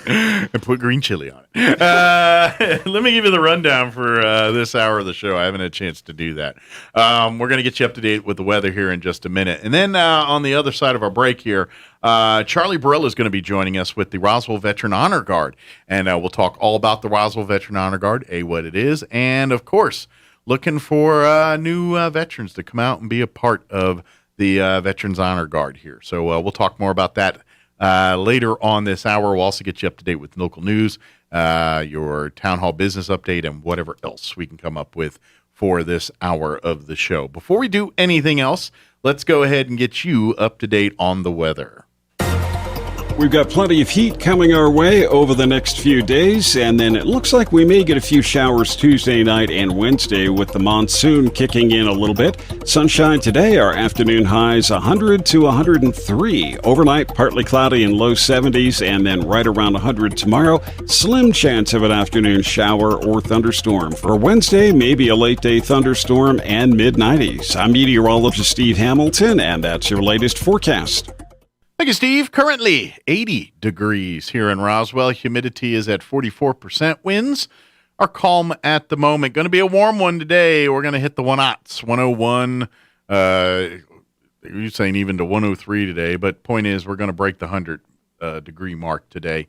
And put green chili on it. Let me give you the rundown for this hour of the show. I haven't had a chance to do that. We're going to get you up to date with the weather here in just a minute. And then on the other side of our break here, Charlie Barilla is going to be joining us with the Roswell Veteran Honor Guard. And we'll talk all about the Roswell Veteran Honor Guard, what it is, and, of course, looking for new veterans to come out and be a part of the Veterans Honor Guard here. So we'll talk more about that later on this hour. We'll also get you up to date with local news, your town hall business update, and whatever else we can come up with for this hour of the show. Before we do anything else, let's go ahead and get you up to date on the weather. We've got plenty of heat coming our way over the next few days, and then it looks like we may get a few showers Tuesday night and Wednesday with the monsoon kicking in a little bit. Sunshine today, our afternoon highs 100 to 103. Overnight, partly cloudy and low 70s, and then right around 100 tomorrow. Slim chance of an afternoon shower or thunderstorm. For Wednesday, maybe a late day thunderstorm and mid-90s. I'm meteorologist Steve Hamilton, and that's your latest forecast. Thank you, Steve. Currently 80 degrees here in Roswell. Humidity is at 44%. Winds are calm at the moment. Going to be a warm one today. We're going to hit the 101 You're saying even to 103 today, but point is we're going to break the 100 degree mark today.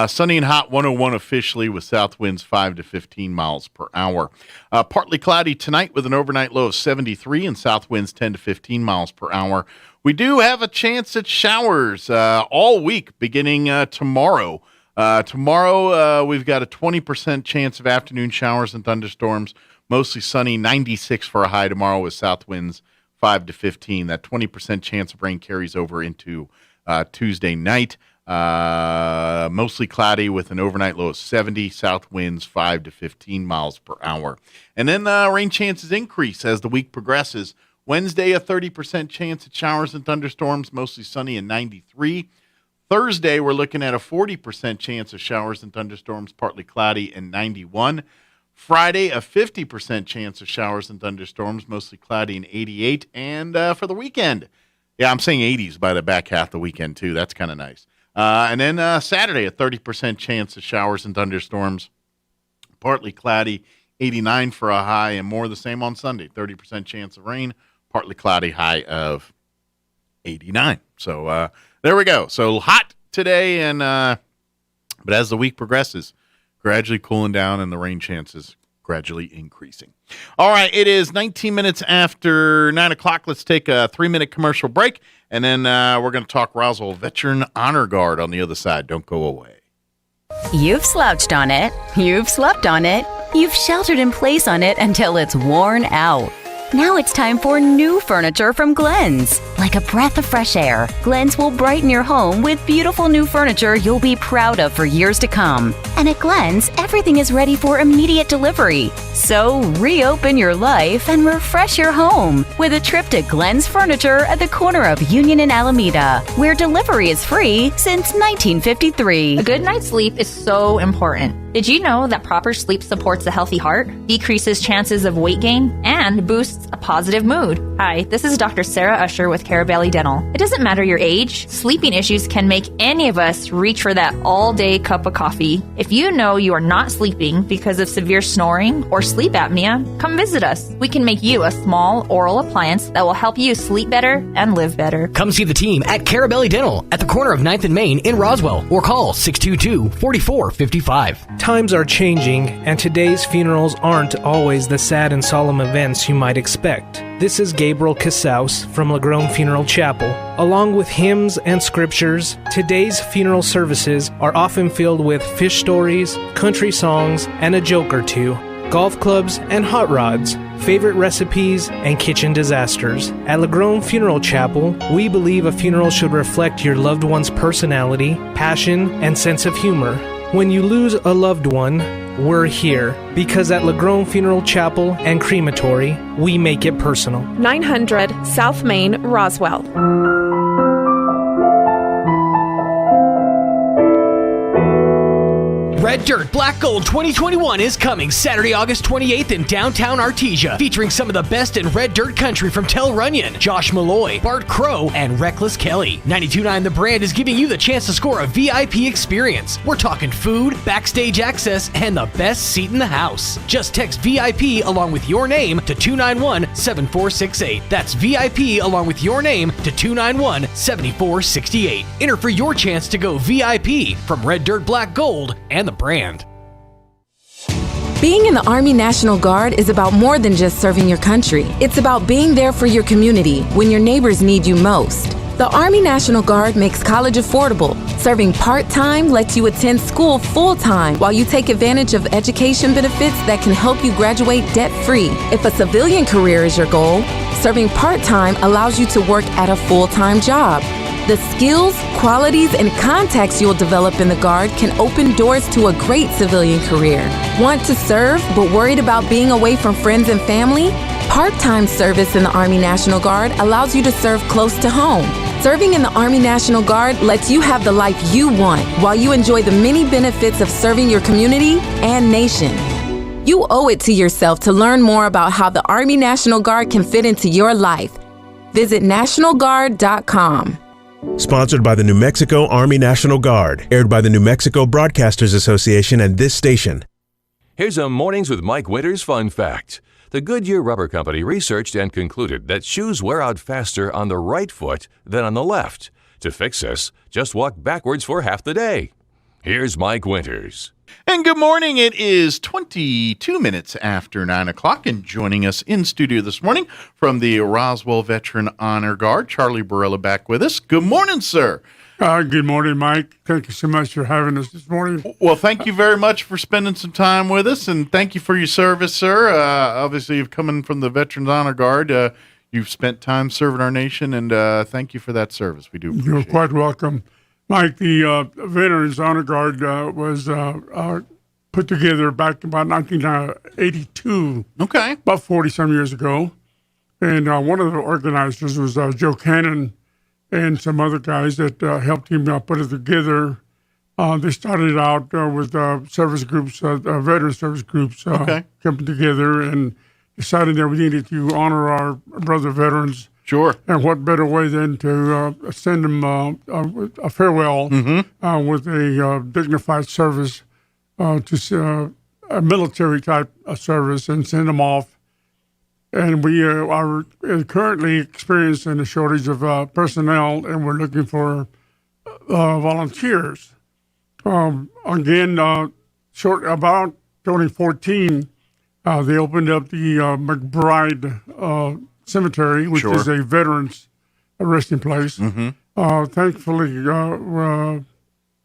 Sunny and hot, 101 officially with south winds 5 to 15 miles per hour. Partly cloudy tonight with an overnight low of 73 and south winds 10 to 15 miles per hour. We do have a chance at showers all week beginning tomorrow. Tomorrow we've got a 20% chance of afternoon showers and thunderstorms. Mostly sunny, 96 for a high tomorrow with south winds 5 to 15. That 20% chance of rain carries over into Tuesday night. Mostly cloudy with an overnight low of 70, south winds 5 to 15 miles per hour. And then rain chances increase as the week progresses. Wednesday, a 30% chance of showers and thunderstorms, mostly sunny and 93. Thursday, we're looking at a 40% chance of showers and thunderstorms, partly cloudy and 91. Friday, a 50% chance of showers and thunderstorms, mostly cloudy and 88. And for the weekend, yeah, I'm saying 80s by the back half of the weekend, too. That's kind of nice. And then Saturday, a 30% chance of showers and thunderstorms, partly cloudy, 89 for a high, and more of the same on Sunday. 30% chance of rain, partly cloudy, high of 89. So there we go. So hot today, and but as the week progresses, gradually cooling down and the rain chances gradually increasing. All right, it is 19 minutes after 9 o'clock. Let's take a 3-minute commercial break, and then we're going to talk Roswell Veteran Honor Guard on the other side. Don't go away. You've slouched on it. You've slept on it. You've sheltered in place on it until it's worn out. Now it's time for new furniture from Glenn's. Like a breath of fresh air, Glenn's will brighten your home with beautiful new furniture you'll be proud of for years to come. And at Glenn's, everything is ready for immediate delivery. So reopen your life and refresh your home with a trip to Glenn's Furniture at the corner of Union and Alameda, where delivery is free since 1953. A good night's sleep is so important. Did you know that proper sleep supports a healthy heart, decreases chances of weight gain, and boosts a positive mood? Hi, this is Dr. Sarah Usher with Carabelli Dental. It doesn't matter your age, sleeping issues can make any of us reach for that all-day cup of coffee. If you know you are not sleeping because of severe snoring or sleep apnea, come visit us. We can make you a small oral appliance that will help you sleep better and live better. Come see the team at Carabelli Dental at the corner of 9th and Main in Roswell, or call 622-4455. Times are changing, and today's funerals aren't always the sad and solemn events you might expect. This is Gabriel Casaus from Lagrone Funeral Chapel. Along with hymns and scriptures, today's funeral services are often filled with fish stories, country songs, and a joke or two, golf clubs and hot rods, favorite recipes, and kitchen disasters. At Lagrone Funeral Chapel, we believe a funeral should reflect your loved one's personality, passion, and sense of humor. When you lose a loved one, we're here, because at Lagrone Funeral Chapel and Crematory, we make it personal. 900 South Main, Roswell. Red Dirt Black Gold 2021 is coming Saturday, August 28th in downtown Artesia, featuring some of the best in Red Dirt country from Tel Runyon, Josh Malloy, Bart Crow, and Reckless Kelly. 92.9 The Brand is giving you the chance to score a VIP experience. We're talking food, backstage access, and the best seat in the house. Just text VIP along with your name to 291-7468. That's VIP along with your name to 291-7468. Enter for your chance to go VIP from Red Dirt Black Gold and the Brand. Being in the Army National Guard is about more than just serving your country. It's about being there for your community when your neighbors need you most. The Army National Guard makes college affordable. Serving part-time lets you attend school full-time while you take advantage of education benefits that can help you graduate debt-free. If a civilian career is your goal, serving part-time allows you to work at a full-time job. The skills, qualities, and contacts you'll develop in the Guard can open doors to a great civilian career. Want to serve but worried about being away from friends and family? Part-time service in the Army National Guard allows you to serve close to home. Serving in the Army National Guard lets you have the life you want while you enjoy the many benefits of serving your community and nation. You owe it to yourself to learn more about how the Army National Guard can fit into your life. Visit NationalGuard.com. Sponsored by the New Mexico Army National Guard. Aired by the New Mexico Broadcasters Association and this station. Here's a Mornings with Mike Winters fun fact. The Goodyear Rubber Company researched and concluded that shoes wear out faster on the right foot than on the left. To fix this, just walk backwards for half the day. Here's Mike Winters. And good morning. It is 22 minutes after 9 o'clock, and joining us in studio this morning from the Roswell Veteran Honor Guard, Charlie Barella back with us. Good morning, sir. Good morning, Mike. Thank you so much for having us this morning. Well, thank you very much for spending some time with us, and thank you for your service, sir. Obviously, you've come in from the Veterans Honor Guard. You've spent time serving our nation, and thank you for that service. We do appreciate You're quite welcome. Mike, the Veterans Honor Guard was put together back about 1982. Okay. About 40-some years ago. And one of the organizers was Joe Cannon and some other guys that helped him put it together. They started out with service groups, veteran service groups coming together and decided that we needed to honor our brother veterans. Sure. And what better way than to send them a farewell with a dignified service, to a military type of service, and send them off. And we are currently experiencing a shortage of personnel, and we're looking for volunteers. Again, about 2014, they opened up the McBride Cemetery, which is a veterans resting place. Thankfully,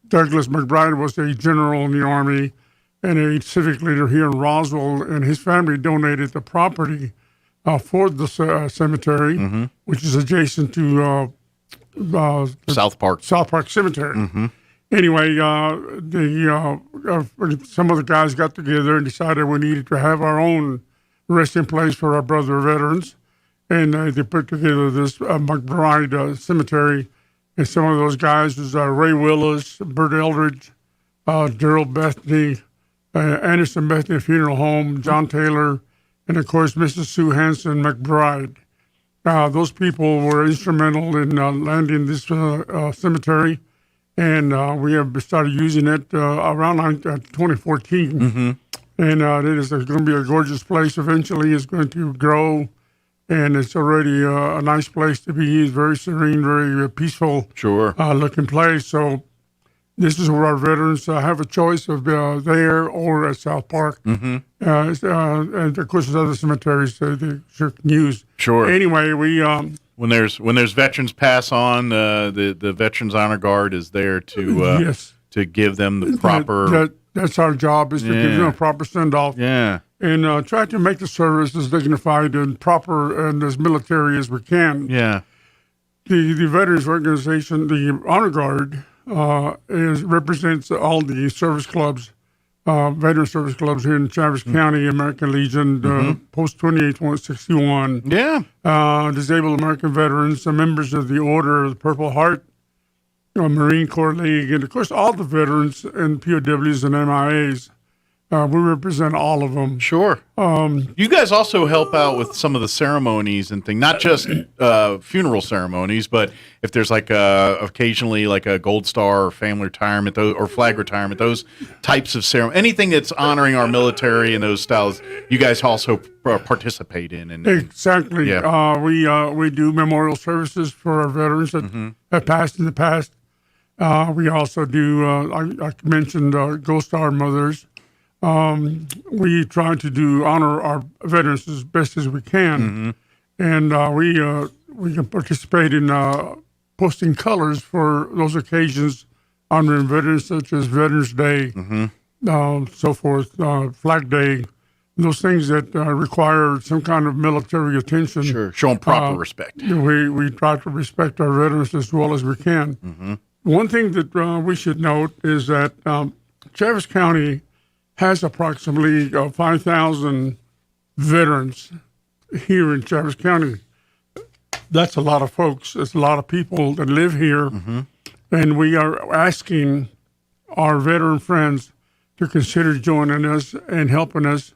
Douglas McBride was a general in the Army and a civic leader here in Roswell, and his family donated the property for the cemetery, which is adjacent to South Park Cemetery. Anyway, some of the guys got together and decided we needed to have our own resting place for our brother veterans. And they put together this McBride Cemetery. And some of those guys was Ray Willis, Bert Eldridge, Daryl Bethany, Anderson Bethany Funeral Home, John Taylor, and, of course, Mrs. Sue Hanson McBride. Those people were instrumental in landing this cemetery. And we have started using it around 2014. And it is going to be a gorgeous place. Eventually, it's going to grow. And it's already a nice place to be. It's very serene, very peaceful looking place. So this is where our veterans have a choice of there or at South Park. And, of course, there's other cemeteries they sure can use. Anyway, we... When there's veterans pass on, the Veterans Honor Guard is there to to give them the proper... That's our job, is to give them a proper send-off. And try to make the service as dignified and proper and as military as we can. The Veterans Organization, the Honor Guard, represents all the service clubs, veteran service clubs here in Travis County, American Legion, Post 2861. Disabled American Veterans, members of the Order of the Purple Heart, Marine Corps League, and of course all the veterans and POWs and MIAs. We represent all of them. You guys also help out with some of the ceremonies and things, not just funeral ceremonies, but if there's like occasionally like a Gold Star or family retirement or flag retirement, those types of ceremony, anything that's honoring our military and those styles, you guys also participate in. Exactly. We do memorial services for our veterans that have passed in the past. We also do, I mentioned Gold Star mothers. We try to honor our veterans as best as we can, and we can participate in posting colors for those occasions, honoring veterans such as Veterans Day, so forth, Flag Day, those things that require some kind of military attention. Show them proper respect. We try to respect our veterans as well as we can. One thing that we should note is that Travis County has approximately 5,000 veterans here in Travis County. That's a lot of folks. It's a lot of people that live here. And we are asking our veteran friends to consider joining us and helping us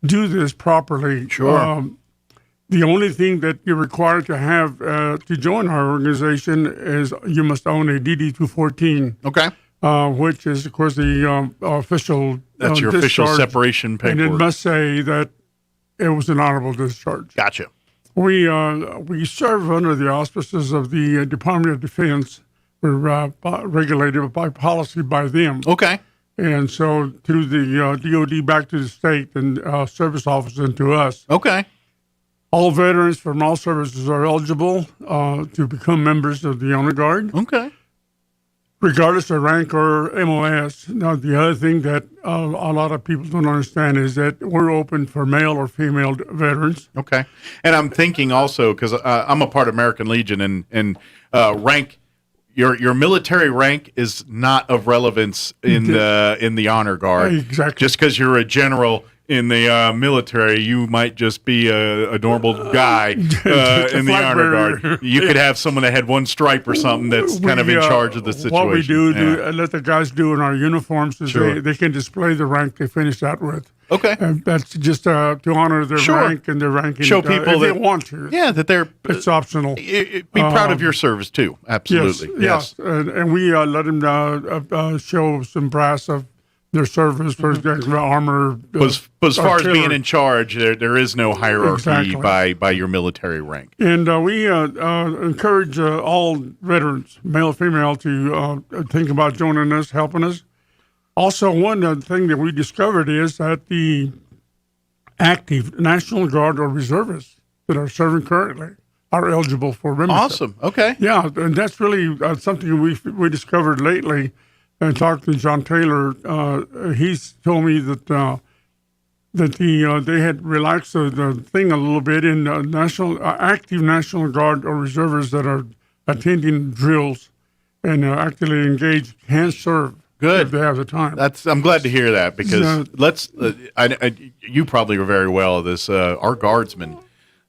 do this properly. The only thing that you're required to have to join our organization is you must own a DD-214. Which is, of course, the official That's your discharge. official separation paperwork. And it must say that it was an honorable discharge. Gotcha. We serve under the auspices of the Department of Defense. We're regulated by policy by them. Okay. And so through the DOD back to the state and service office and to us. Okay. All veterans from all services are eligible to become members of the Honor Guard. Okay. Regardless of rank or MOS. Now, the other thing that a lot of people don't understand is that we're open for male or female veterans. Okay. And I'm thinking also, because I'm a part of American Legion, and rank, your military rank is not of relevance in the Honor Guard. Exactly. Just because you're a general in the military, you might just be a normal guy in the Honor Guard. You could have someone that had one stripe or something that's kind of in charge of the situation. What we do, let the guys do in our uniforms is they can display the rank they finished out with. Okay. And that's just to honor their rank and their ranking. Show people if that they want to. Yeah, that they're. It's optional. Be proud of your service too. Absolutely. Yes. And we let them show some brass of their service, for example, armor. But as far as being in charge, there is no hierarchy by your military rank. And we encourage all veterans, male, female, to think about joining us, helping us. Also, one thing that we discovered is that the active National Guard or reservists that are serving currently are eligible for membership. Awesome. Okay. Yeah, and that's really something we discovered lately. And talked to John Taylor. He's told me that they had relaxed the thing a little bit in active National Guard or reservists that are attending drills and actively engaged can serve. Good. If they have the time. I'm glad to hear that because you probably are very well at this. Our guardsmen,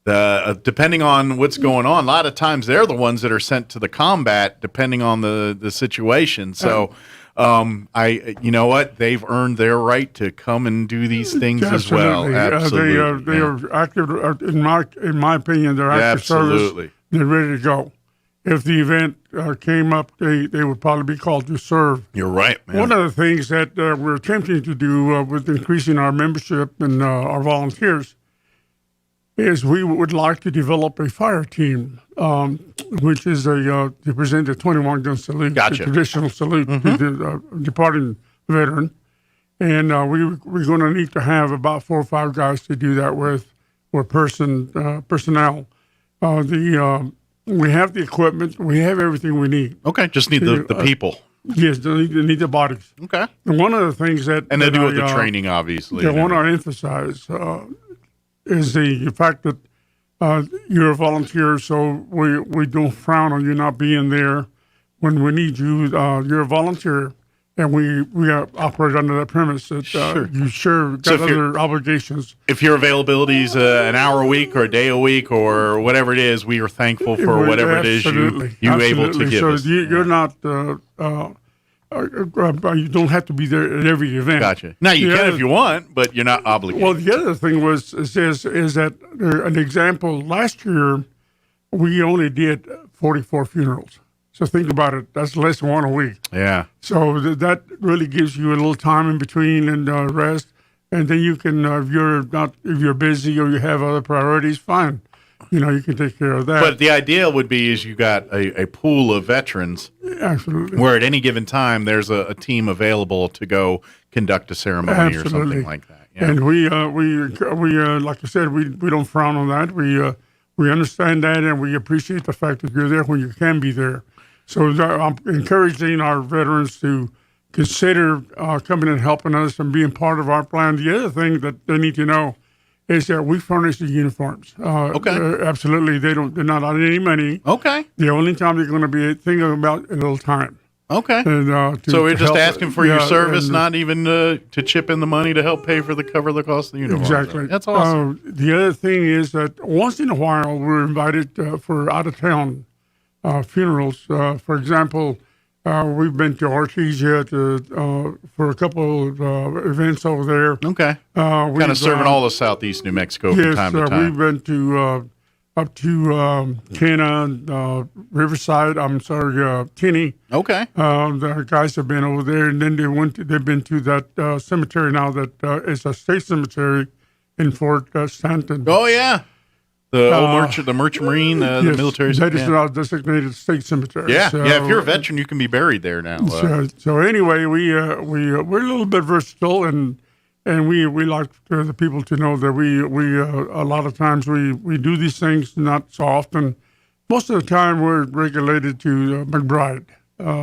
depending on what's going on, a lot of times they're the ones that are sent to the combat, depending on the situation. So, you know what? They've earned their right to come and do these things as well. Absolutely. They are active. In my opinion, they're active service. They're ready to go. If the event came up, they would probably be called to serve. You're right, man. One of the things that we're attempting to do with increasing our membership and our volunteers is we would like to develop a fire team, which is to present a 21-gun salute, Gotcha. a traditional salute to the departing veteran. And we're going to need to have about 4 or 5 guys to do that with, or personnel. We have the equipment. We have everything we need. Okay, just need the people. Yes, they need the bodies. Okay. And one of the things that... And they do with the training, obviously. I want to emphasize is the fact that you're a volunteer, so we don't frown on you not being there when we need you. You're a volunteer, and we operate under that premise that you sure got other obligations. If your availability is an hour a week or a day a week or whatever it is, we are thankful for whatever it is you able to give us. So you're not... you don't have to be there at every event. Gotcha. Now you can if you want, but you're not obligated. Well, the other thing is that an example. Last year, we only did 44 funerals. So think about it. That's less than one a week. Yeah. So that really gives you a little time in between and rest, and then you can, if you're busy or you have other priorities, fine. You can take care of that. But the ideal would be is you got a pool of veterans. Absolutely. Where at any given time there's a team available to go conduct a ceremony or something like that. Yeah. And we like I said, we don't frown on that. We understand that, and we appreciate the fact that you're there when you can be there. So I'm encouraging our veterans to consider coming and helping us and being part of our plan. The other thing that they need to know is that we furnish the uniforms. Okay. Absolutely. They're not on any money. Okay. The only time they're going to be thinking about a little time. Okay. And, so we're just asking for your service, not even to chip in the money to help cover the cost of the uniform. Exactly. That's awesome. The other thing is that once in a while we're invited for out-of-town funerals. For example, we've been to Artesia for a couple of events over there. Okay. Kind of serving all of Southeast New Mexico from time to time. We've been to up to Cana, Riverside. Tenney. Okay. The guys have been over there, and then they've been to that cemetery now that is a state cemetery in Fort Stanton. Oh yeah, the old Merchant Marine, the yes, military. That is our designated state cemetery. Yeah, So, yeah. If you're a veteran, you can be buried there now. So anyway, we're a little bit versatile, and we like the people to know that we a lot of times we do these things not so often. Most of the time, we're regulated to McBride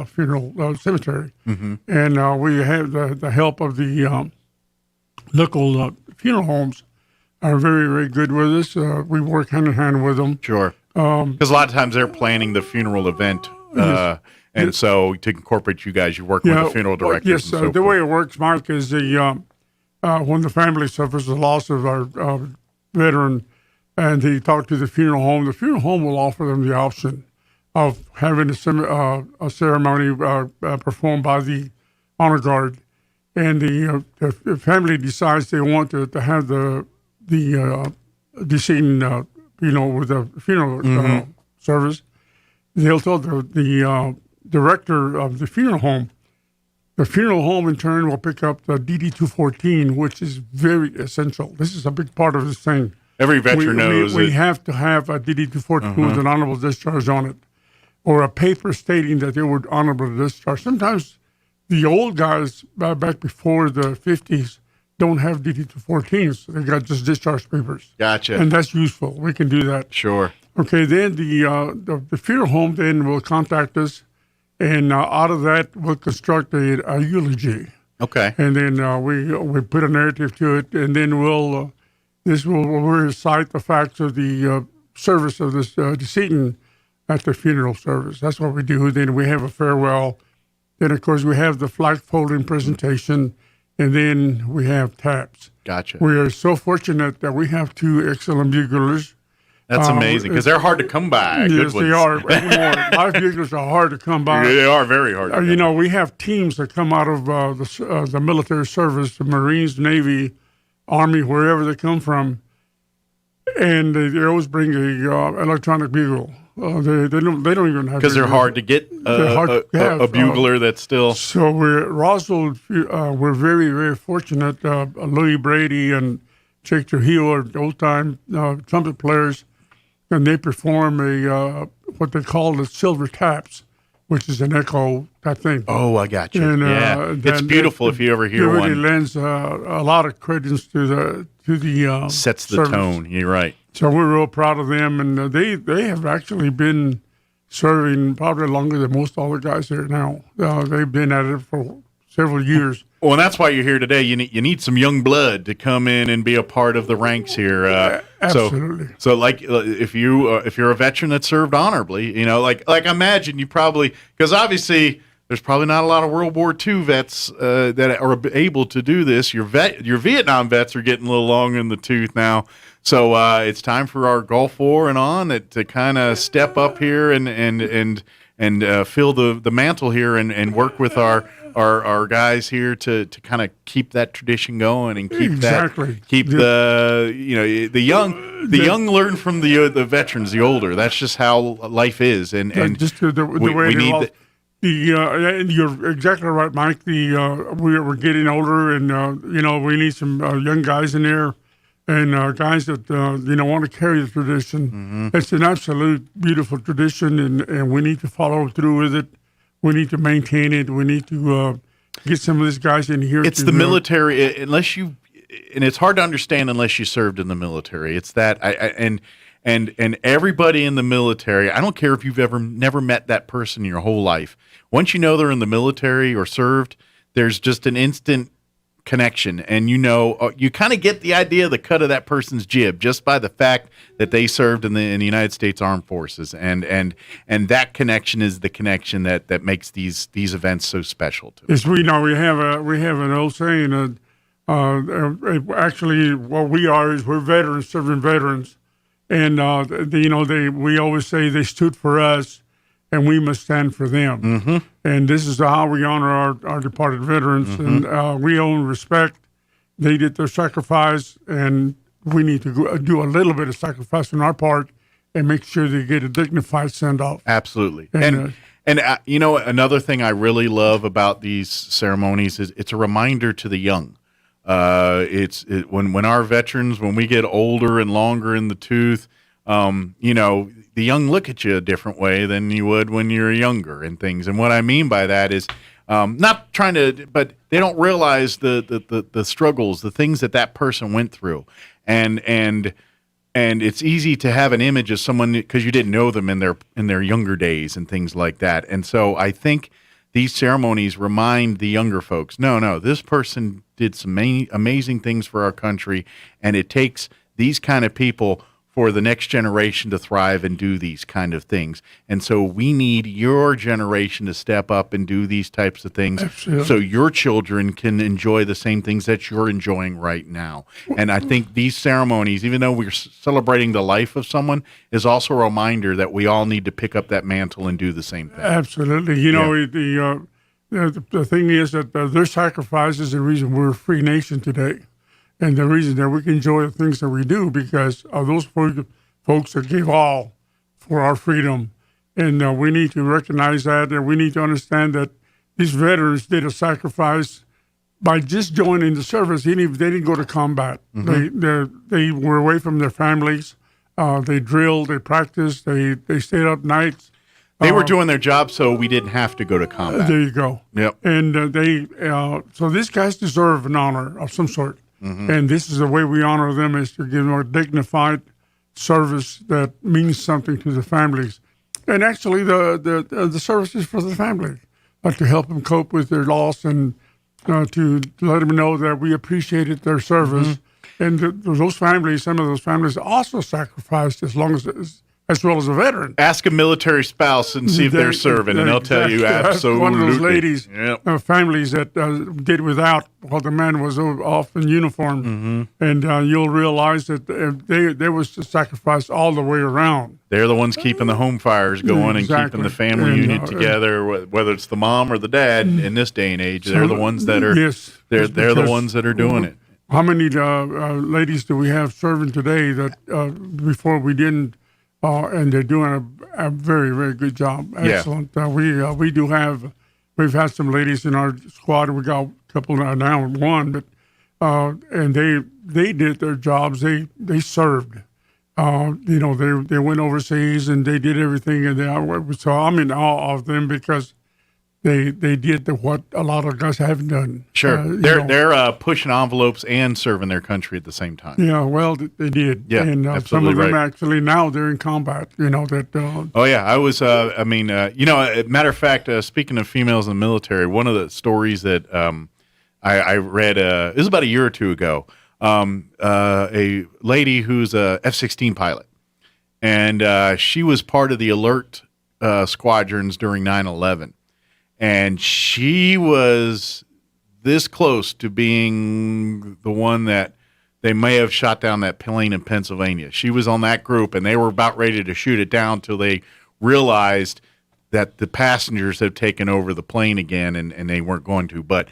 Funeral Cemetery, and we have the help of the local funeral homes. Are very, very good with us. We work hand in hand with them. Sure. Because a lot of times they're planning the funeral event, and so to incorporate you guys, you work with the funeral directors. Yes, the way it works, Mark, is when the family suffers the loss of our veteran, and they talk to the funeral home will offer them the option of having a ceremony performed by the honor guard, and the family decides they want to have the decedent, with the funeral service. They'll tell the director of the funeral home. The funeral home, in turn, will pick up the DD-214, which is very essential. This is a big part of this thing. Every veteran knows we have to have a DD-214 with an honorable discharge on it, or a paper stating that they were honorable discharge. Sometimes the old guys back before the 50s don't have DD-214s. They got just discharge papers. Gotcha. And that's useful. We can do that. Sure. Okay, then the funeral home then will contact us, and out of that we'll construct a eulogy. Okay. And then we put a narrative to it, and then we'll recite the facts of the service of this decedent at the funeral service. That's what we do. Then we have a farewell. Then, of course, we have the flag folding presentation, and then we have taps. Gotcha. We are so fortunate that we have two excellent buglers. That's amazing, because they're hard to come by. Yes, they are. Live buglers are hard to come by. They are very hard to come by. We have teams that come out of the military service, the Marines, Navy, Army, wherever they come from, and they always bring a electronic bugle. They don't even have, because they're hard to get a bugler that's still. So we're Roswell. We're very, very fortunate. Louis Brady and Jake Trujillo are old time trumpet players, and they perform what they call the silver taps, which is an echo type thing. Oh, I got you. And, it's beautiful if you ever hear one. It really lends a lot of credence to the sets the service. tone. You're right. So we're real proud of them, and they have actually been serving probably longer than most all the guys here now. They've been at it for several years. Well, and that's why you're here today. You need some young blood to come in and be a part of the ranks here. Absolutely. So like if you're a veteran that served honorably, like imagine you probably, because obviously there's probably not a lot of World War II vets that are able to do this. Your Vietnam vets are getting a little long in the tooth now. So it's time for our Gulf War and on to kind of step up here and fill the mantle here and work with our guys here to kind of keep that tradition going and keep the young learn from the veterans, the older. That's just how life is, and just the way we need. You're exactly right, Mike. We're getting older, and we need some young guys in there. And guys that want to carry the tradition. It's an absolute beautiful tradition, and we need to follow through with it. We need to maintain it. We need to get some of these guys in here. It's the military, unless you, and it's hard to understand unless you served in the military. It's that, and everybody in the military. I don't care if you've never met that person in your whole life. Once you know they're in the military or served, there's just an instant connection, and you kind of get the idea of the cut of that person's jib just by the fact that they served in the United States Armed Forces, and that connection is the connection that makes these events so special to us. Yes, we have an old saying. Actually, what we are is we're veterans serving veterans, and we always say they stood for us, and we must stand for them. And this is how we honor our departed veterans, and we owe respect. They did their sacrifice, and we need to do a little bit of sacrifice on our part and make sure they get a dignified send-off. Absolutely. And another thing I really love about these ceremonies is it's a reminder to the young When our veterans, when we get older and longer in the tooth, the young look at you a different way than you would when you're younger and things. And what I mean by that is not trying to, but they don't realize the struggles, the things that person went through, and it's easy to have an image of someone because you didn't know them in their younger days and things like that. And so I think these ceremonies remind the younger folks, no, this person did some amazing things for our country, and it takes these kind of people for the next generation to thrive and do these kind of things. And so we need your generation to step up and do these types of things. Absolutely. So your children can enjoy the same things that you're enjoying right now. And I think these ceremonies, even though we're celebrating the life of someone, is also a reminder that we all need to pick up that mantle and do the same thing. Absolutely. The thing is that their sacrifice is the reason we're a free nation today. And the reason that we can enjoy the things that we do because of those folks that gave all for our freedom. And we need to recognize that, and we need to understand that these veterans did a sacrifice by just joining the service. They didn't go to combat. Mm-hmm. They were away from their families. They drilled, they practiced, they stayed up nights. They were doing their job so we didn't have to go to combat. There you go. Yep. And so these guys deserve an honor of some sort. Mm-hmm. And this is the way we honor them, is to give them a dignified service that means something to the families. And actually, the service is for the family, to help them cope with their loss and to let them know that we appreciated their service. Mm-hmm. And those families, some of those families also sacrificed as well as a veteran. Ask a military spouse and see if they're serving, and they'll tell you absolutely. One of those ladies, families that did without while the man was off in uniform. Mm-hmm. And you'll realize that they was sacrificed all the way around. They're the ones keeping the home fires going and keeping the family unit together, whether it's the mom or the dad in this day and age. They're the ones that are they're the ones that are doing it. How many ladies do we have serving today that before we didn't? And they're doing a very, very good job. Excellent. Yeah. We've had some ladies in our squad. We got a couple now, one, but and they did their jobs. They served. They went overseas and they did everything. And so I'm in awe of them because they did what a lot of guys haven't done. Sure, they're pushing envelopes and serving their country at the same time. Yeah, well, they did. Yeah, and absolutely some of them right. actually now they're in combat. Oh yeah, I was. Matter of fact, speaking of females in the military, one of the stories that I read it was about a year or two ago. A lady who's a F-16 pilot, and she was part of the alert squadrons during 9/11. And she was this close to being the one that they may have shot down that plane in Pennsylvania. She was on that group, and they were about ready to shoot it down till they realized that the passengers had taken over the plane again, and they weren't going to. But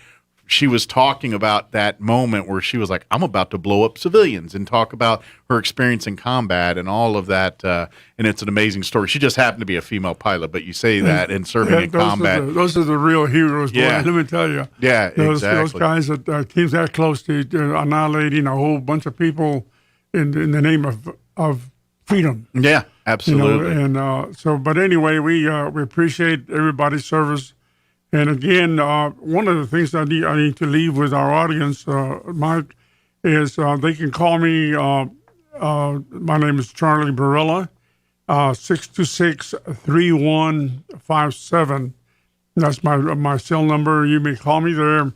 she was talking about that moment where she was like, I'm about to blow up civilians, and talk about her experience in combat and all of that. And it's an amazing story. She just happened to be a female pilot, but you say that and serving in combat. Those are the real heroes, boy. Let me tell you. Yeah, those exactly. Those guys that came that close to annihilating a whole bunch of people in the name of freedom. Yeah, absolutely. But anyway, we appreciate everybody's service. And again, one of the things I need to leave with our audience, Mike, is they can call me. My name is Charlie Barilla, 626-3157. That's my cell number. You may call me there,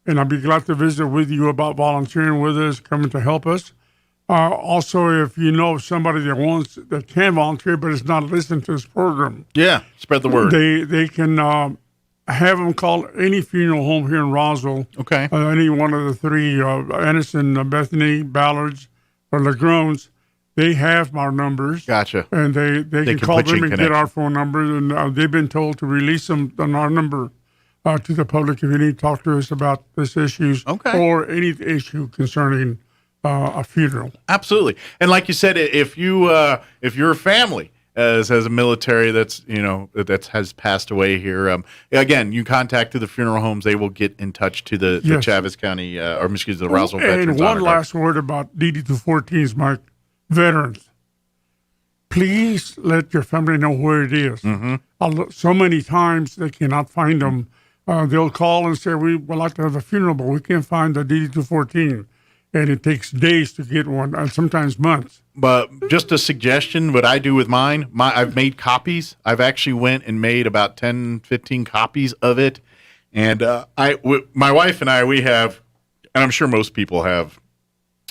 and I'll be glad to visit with you about volunteering with us, coming to help us. Also, if you know somebody that can volunteer but is not listening to this program, spread the word. They can. Have them call any funeral home here in Roswell. Okay. Any one of the three, Anderson, Bethany, Ballards, or Lagrones, they have our numbers. Gotcha. And they can call them and get our phone numbers. And they've been told to release them on our number to the public if you need to talk to us about this issues or any issue concerning a funeral. Absolutely. And like you said, if you're a family as a military that has passed away here. Again, you contact the funeral homes; they will get in touch to the Chaves County the Roswell Veterans. And one last word about DD-214s, Mike. Veterans, please let your family know where it is. So many times they cannot find them. They'll call and say, we would like to have a funeral, but we can't find the DD-214. And it takes days to get one, and sometimes months. But just a suggestion, what I do with mine, I've made copies. I've actually went and made about 10, 15 copies of it. And my wife and I, we have, and I'm sure most people have,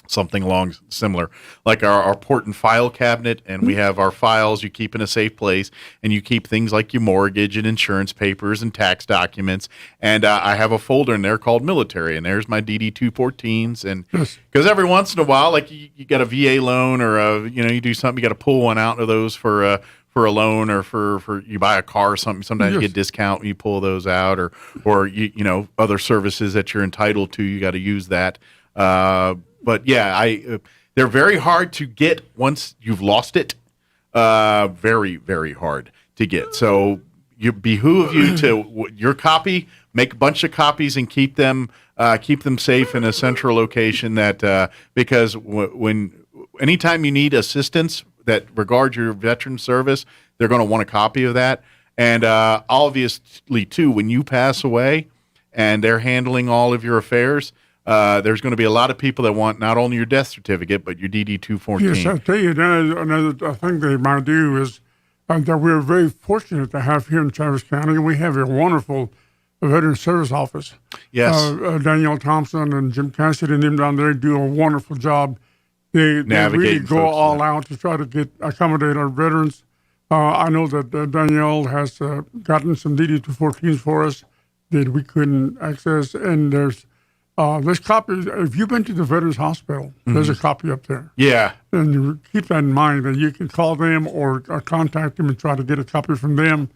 something along similar, like our port and file cabinet, and we have our files you keep in a safe place, and you keep things like your mortgage and insurance papers and tax documents, and I have a folder in there called military, and there's my DD-214s, and because every once in a while, like you got a VA loan or you do something, you got to pull one out of those for a loan, or for you buy a car or something. Sometimes you get a discount when you pull those out, or you other services that you're entitled to, you got to use that. But yeah, they're very hard to get once you've lost it. Very, very hard to get. So you behoove you to your copy, make a bunch of copies and keep them safe in a central location. That because anytime you need assistance that regards your veteran service, they're going to want a copy of that. And obviously, too, when you pass away and they're handling all of your affairs, there's going to be a lot of people that want not only your death certificate, but your DD-214. Yes, I'll tell you, another thing they might do is that we're very fortunate to have here in Chaves County. We have a wonderful Veteran Service Office. Yes. Danielle Thompson and Jim Cassidy and them down there do a wonderful job. They really go all out to try to accommodate our veterans. I know that Danielle has gotten some DD-214s for us that we couldn't access, and there's copies. If you've been to the Veterans Hospital, there's a copy up there. Yeah. And you keep that in mind, and you can call them or contact them and try to get a copy from them.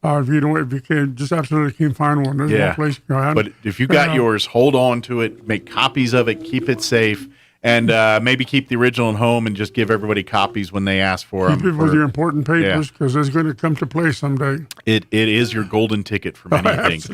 If you can't, just absolutely can't find one. There's no place to go ahead. But if you got yours, hold on to it, make copies of it, keep it safe, and maybe keep the original at home and just give everybody copies when they ask for them. Keep it with your important papers, because it's going to come to play someday. It is your golden ticket for many things.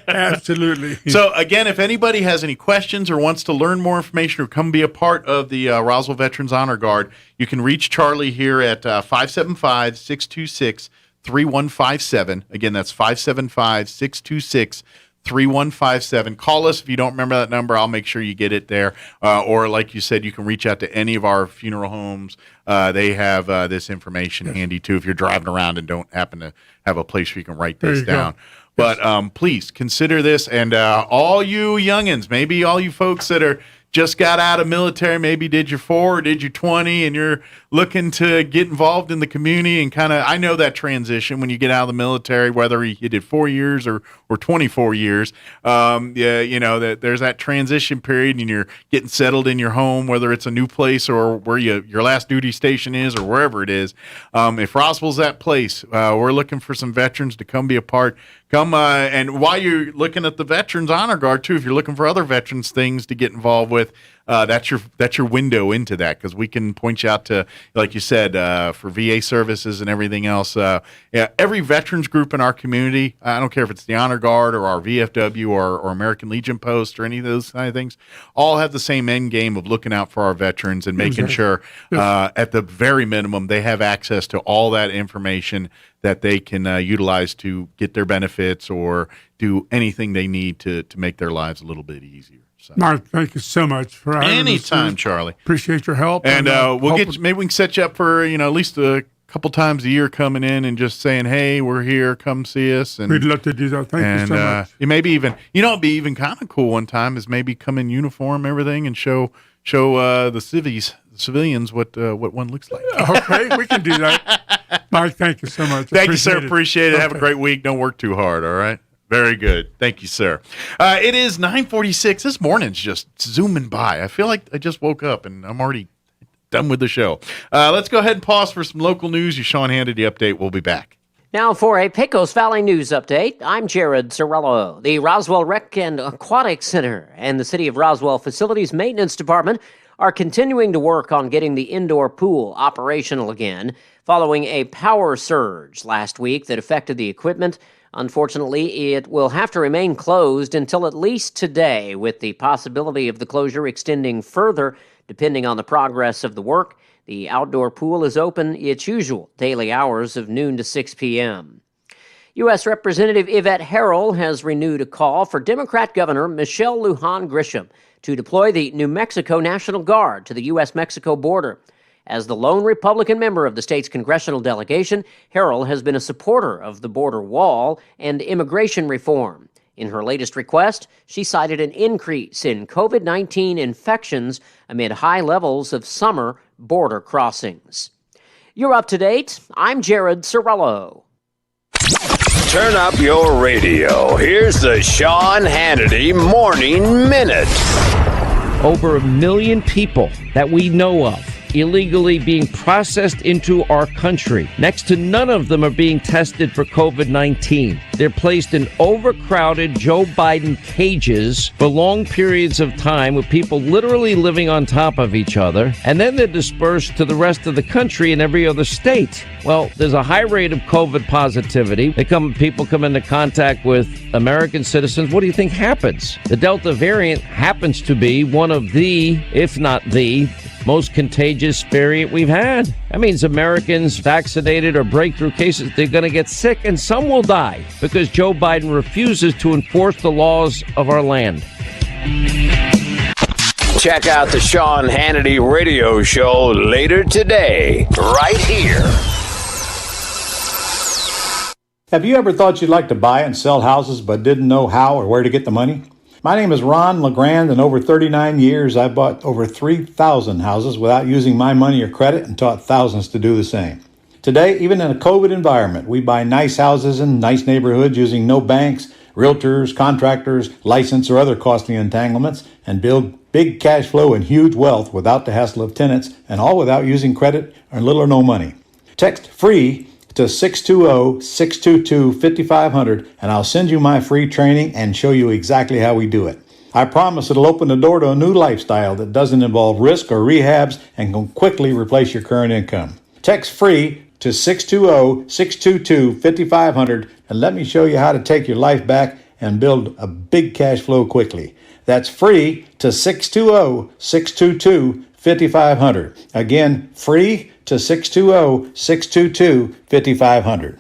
Absolutely. So, again, if anybody has any questions or wants to learn more information or come be a part of the Roswell Veterans Honor Guard, you can reach Charlie here at 575-626-3157. Again, that's 575-626-3157. Call us if you don't remember that number. I'll make sure you get it there. Or, like you said, you can reach out to any of our funeral homes. They have this information handy, too, if you're driving around and don't happen to have a place where you can write this down. Go. But please consider this, and all you youngins, maybe all you folks that are just got out of military, maybe did your 4 or did your 20, and you're looking to get involved in the community and kind of, I know that transition when you get out of the military, whether you did 4 years or 24 years, that there's that transition period and you're getting settled in your home, whether it's a new place or where your last duty station is or wherever it is. If Roswell's that place, we're looking for some veterans to come be a part. Come and while you're looking at the Veterans Honor Guard too, if you're looking for other veterans things to get involved with, that's your window into that, because we can point you out to, like you said, for VA services and everything else. Every veterans group in our community, I don't care if it's the Honor Guard or our VFW or American Legion Post or any of those kind of things, all have the same end game of looking out for our veterans and making sure at the very minimum they have access to all that information that they can utilize to get their benefits or do anything they need to make their lives a little bit easier. So. Mark, thank you so much for having us. Anytime, Charlie. Appreciate your help. And maybe we can set you up for at least a couple times a year coming in and just saying, hey, we're here, come see us. And we'd love to do that. Thank you so much. Maybe even, it'd be even kind of cool one time is maybe come in uniform, everything, and show the civilians what one looks like. Okay, we can do that. Mike, thank you so much. Thank you, sir. Appreciate it. Okay. Have a great week. Don't work too hard, all right? Very good. Thank you, sir. It is 9:46. This morning's just zooming by. I feel like I just woke up and I'm already done with the show. Let's go ahead and pause for some local news. Your Sean Hannity update. We'll be back. Now for a Pecos Valley news update, I'm Jared Sorello. The Roswell Rec and Aquatic Center and the City of Roswell Facilities Maintenance Department are continuing to work on getting the indoor pool operational again following a power surge last week that affected the equipment. Unfortunately, it will have to remain closed until at least today, with the possibility of the closure extending further depending on the progress of the work. The outdoor pool is open its usual daily hours of noon to 6 p.m. U.S. Representative Yvette Harrell has renewed a call for Democrat Governor Michelle Lujan Grisham to deploy the New Mexico National Guard to the U.S.-Mexico border. As the lone Republican member of the state's congressional delegation, Harrell has been a supporter of the border wall and immigration reform. In her latest request, she cited an increase in COVID-19 infections amid high levels of summer border crossings. You're up to date. I'm Jared Sorello. Turn up your radio. Here's the Sean Hannity Morning Minute. Over 1 million people that we know of illegally being processed into our country. Next to none of them are being tested for COVID-19. They're placed in overcrowded Joe Biden cages for long periods of time with people literally living on top of each other, and then they're dispersed to the rest of the country and every other state. Well, there's a high rate of COVID positivity. People come into contact with American citizens. What do you think happens? The Delta variant happens to be one of the, if not the, most contagious variant we've had. That means Americans vaccinated or breakthrough cases, they're going to get sick and some will die because Joe Biden refuses to enforce the laws of our land. Check out the Sean Hannity radio show later today, right here. Have you ever thought you'd like to buy and sell houses but didn't know how or where to get the money? My name is Ron LeGrand, and over 39 years, I've bought over 3,000 houses without using my money or credit and taught thousands to do the same. Today, even in a COVID environment, we buy nice houses in nice neighborhoods using no banks, realtors, contractors, license, or other costly entanglements, and build big cash flow and huge wealth without the hassle of tenants, and all without using credit or little or no money. Text FREE to 620-622-5500, and I'll send you my free training and show you exactly how we do it. I promise it'll open the door to a new lifestyle that doesn't involve risk or rehabs and can quickly replace your current income. Text FREE to 620-622-5500 and let me show you how to take your life back and build a big cash flow quickly. That's FREE to 620-622-5500. Again, FREE to 620-622-5500.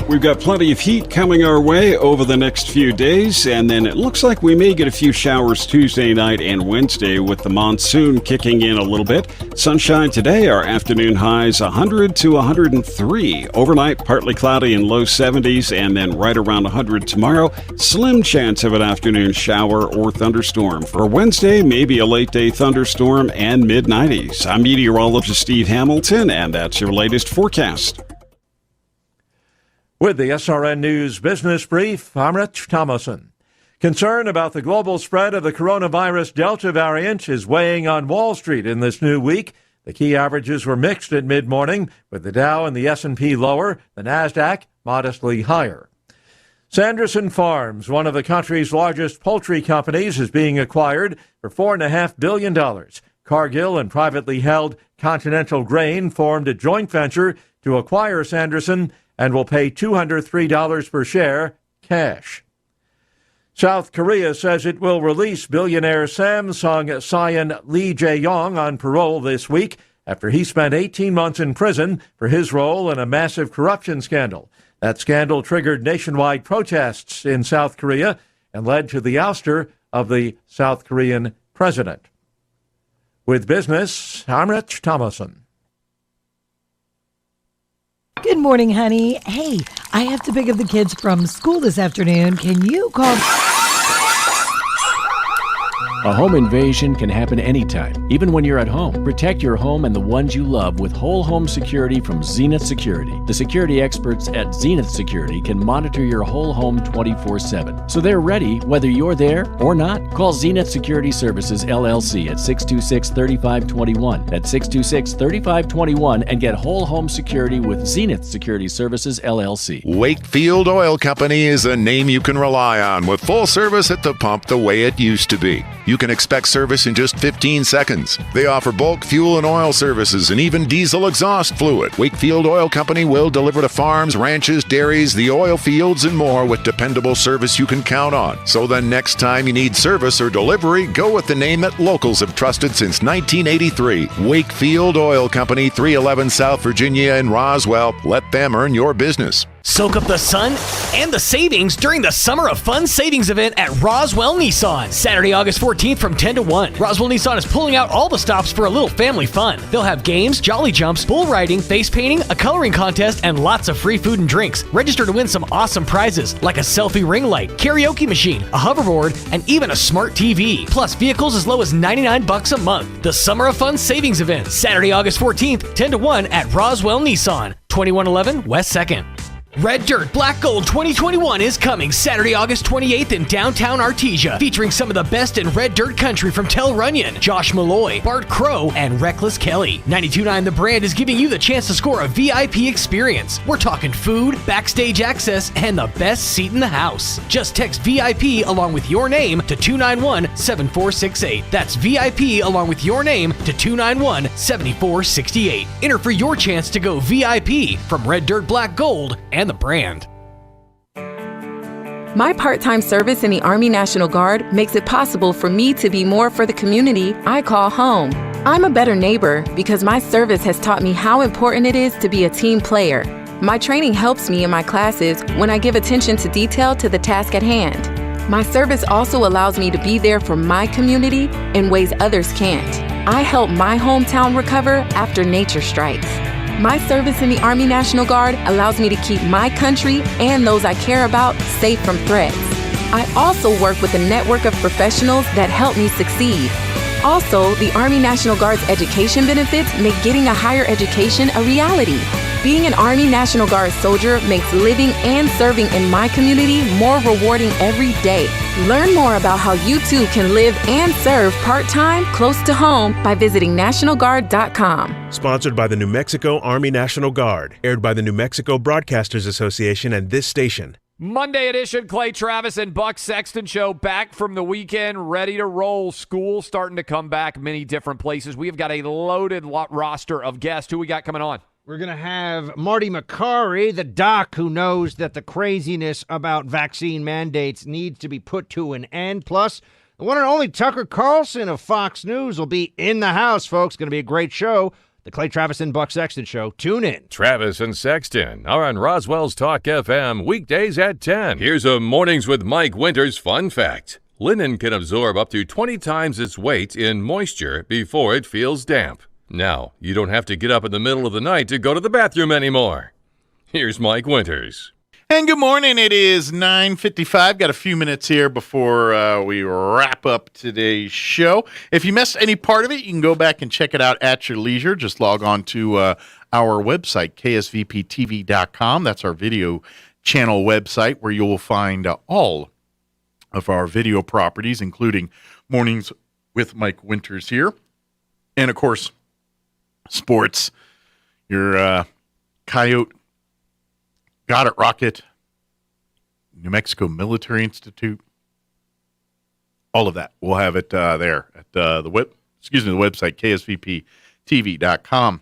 We've got plenty of heat coming our way over the next few days, and then it looks like we may get a few showers Tuesday night and Wednesday with the monsoon kicking in a little bit. Sunshine today, our afternoon highs 100 to 103. Overnight, partly cloudy and low 70s, and then right around 100 tomorrow. Slim chance of an afternoon shower or thunderstorm. For Wednesday, maybe a late day thunderstorm and mid-90s. I'm meteorologist Steve Hamilton, and that's your latest forecast. With the SRN News Business Brief, I'm Rich Thomason. Concern about the global spread of the coronavirus Delta variant is weighing on Wall Street in this new week. The key averages were mixed at mid-morning, with the Dow and the S&P lower, the NASDAQ modestly higher. Sanderson Farms, one of the country's largest poultry companies, is being acquired for $4.5 billion. Cargill and privately held Continental Grain formed a joint venture to acquire Sanderson and will pay $203 per share cash. South Korea says it will release billionaire Samsung scion Lee Jae-yong on parole this week after he spent 18 months in prison for his role in a massive corruption scandal. That scandal triggered nationwide protests in South Korea and led to the ouster of the South Korean president. With business, I'm Rich Thomason. Good morning, honey. Hey, I have to pick up the kids from school this afternoon. Can you call? A home invasion can happen anytime, even when you're at home. Protect your home and the ones you love with whole home security from Zenith Security. The security experts at Zenith Security can monitor your whole home 24/7. So they're ready whether you're there or not. Call Zenith Security Services LLC at 626-3521. That's 626-3521 and get whole home security with Zenith Security Services LLC. Wakefield Oil Company is a name you can rely on with full service at the pump the way it used to be. You can expect service in just 15 seconds. They offer bulk fuel and oil services and even diesel exhaust fluid. Wakefield Oil Company will deliver to farms, ranches, dairies, the oil fields, and more with dependable service you can count on. So the next time you need service or delivery, go with the name that locals have trusted since 1983. Wakefield Oil Company, 311 South Virginia in Roswell. Let them earn your business. Soak up the sun and the savings during the Summer of Fun savings event at Roswell Nissan. Saturday, August 14th from 10 to 1. Roswell Nissan is pulling out all the stops for a little family fun. They'll have games, jolly jumps, bull riding, face painting, a coloring contest, and lots of free food and drinks. Register to win some awesome prizes like a selfie ring light, karaoke machine, a hoverboard, and even a smart TV. Plus vehicles as low as $99 a month. The Summer of Fun savings event. Saturday, August 14th, 10 to 1 at Roswell Nissan, 2111 West 2nd. Red Dirt Black Gold 2021 is coming Saturday, August 28th in downtown Artesia, featuring some of the best in Red Dirt country from Tel Runyon, Josh Malloy, Bart Crow, and Reckless Kelly. 92.9 The Brand is giving you the chance to score a VIP experience. We're talking food, backstage access, and the best seat in the house. Just text VIP along with your name to 291-7468. That's VIP along with your name to 291-7468. Enter for your chance to go VIP from Red Dirt Black Gold and The Brand. My part-time service in the Army National Guard makes it possible for me to be more for the community I call home. I'm a better neighbor because my service has taught me how important it is to be a team player. My training helps me in my classes when I give attention to detail to the task at hand. My service also allows me to be there for my community in ways others can't. I help my hometown recover after nature strikes. My service in the Army National Guard allows me to keep my country and those I care about safe from threats. I also work with a network of professionals that help me succeed. Also, the Army National Guard's education benefits make getting a higher education a reality. Being an Army National Guard soldier makes living and serving in my community more rewarding every day. Learn more about how you too can live and serve part-time close to home by visiting NationalGuard.com. Sponsored by the New Mexico Army National Guard. Aired by the New Mexico Broadcasters Association and this station. Monday edition, Clay Travis and Buck Sexton Show back from the weekend, ready to roll. School starting to come back many different places. We have got a loaded roster of guests. Who we got coming on? We're going to have Marty McCary, the doc who knows that the craziness about vaccine mandates needs to be put to an end. Plus, the one and only Tucker Carlson of Fox News will be in the house, folks. Going to be a great show. The Clay Travis and Buck Sexton Show. Tune in. Travis and Sexton are on Roswell's Talk FM weekdays at 10. Here's a Mornings with Mike Winters fun fact. Linen can absorb up to 20 times its weight in moisture before it feels damp. Now, you don't have to get up in the middle of the night to go to the bathroom anymore. Here's Mike Winters. And good morning. It is 9:55. Got a few minutes here before we wrap up today's show. If you missed any part of it, you can go back and check it out at your leisure. Just log on to our website, ksvptv.com. That's our video channel website where you will find all of our video properties, including Mornings with Mike Winters here. And, of course, sports, your Coyote, Goddard Rocket, New Mexico Military Institute, all of that. We'll have it there at the website, ksvptv.com.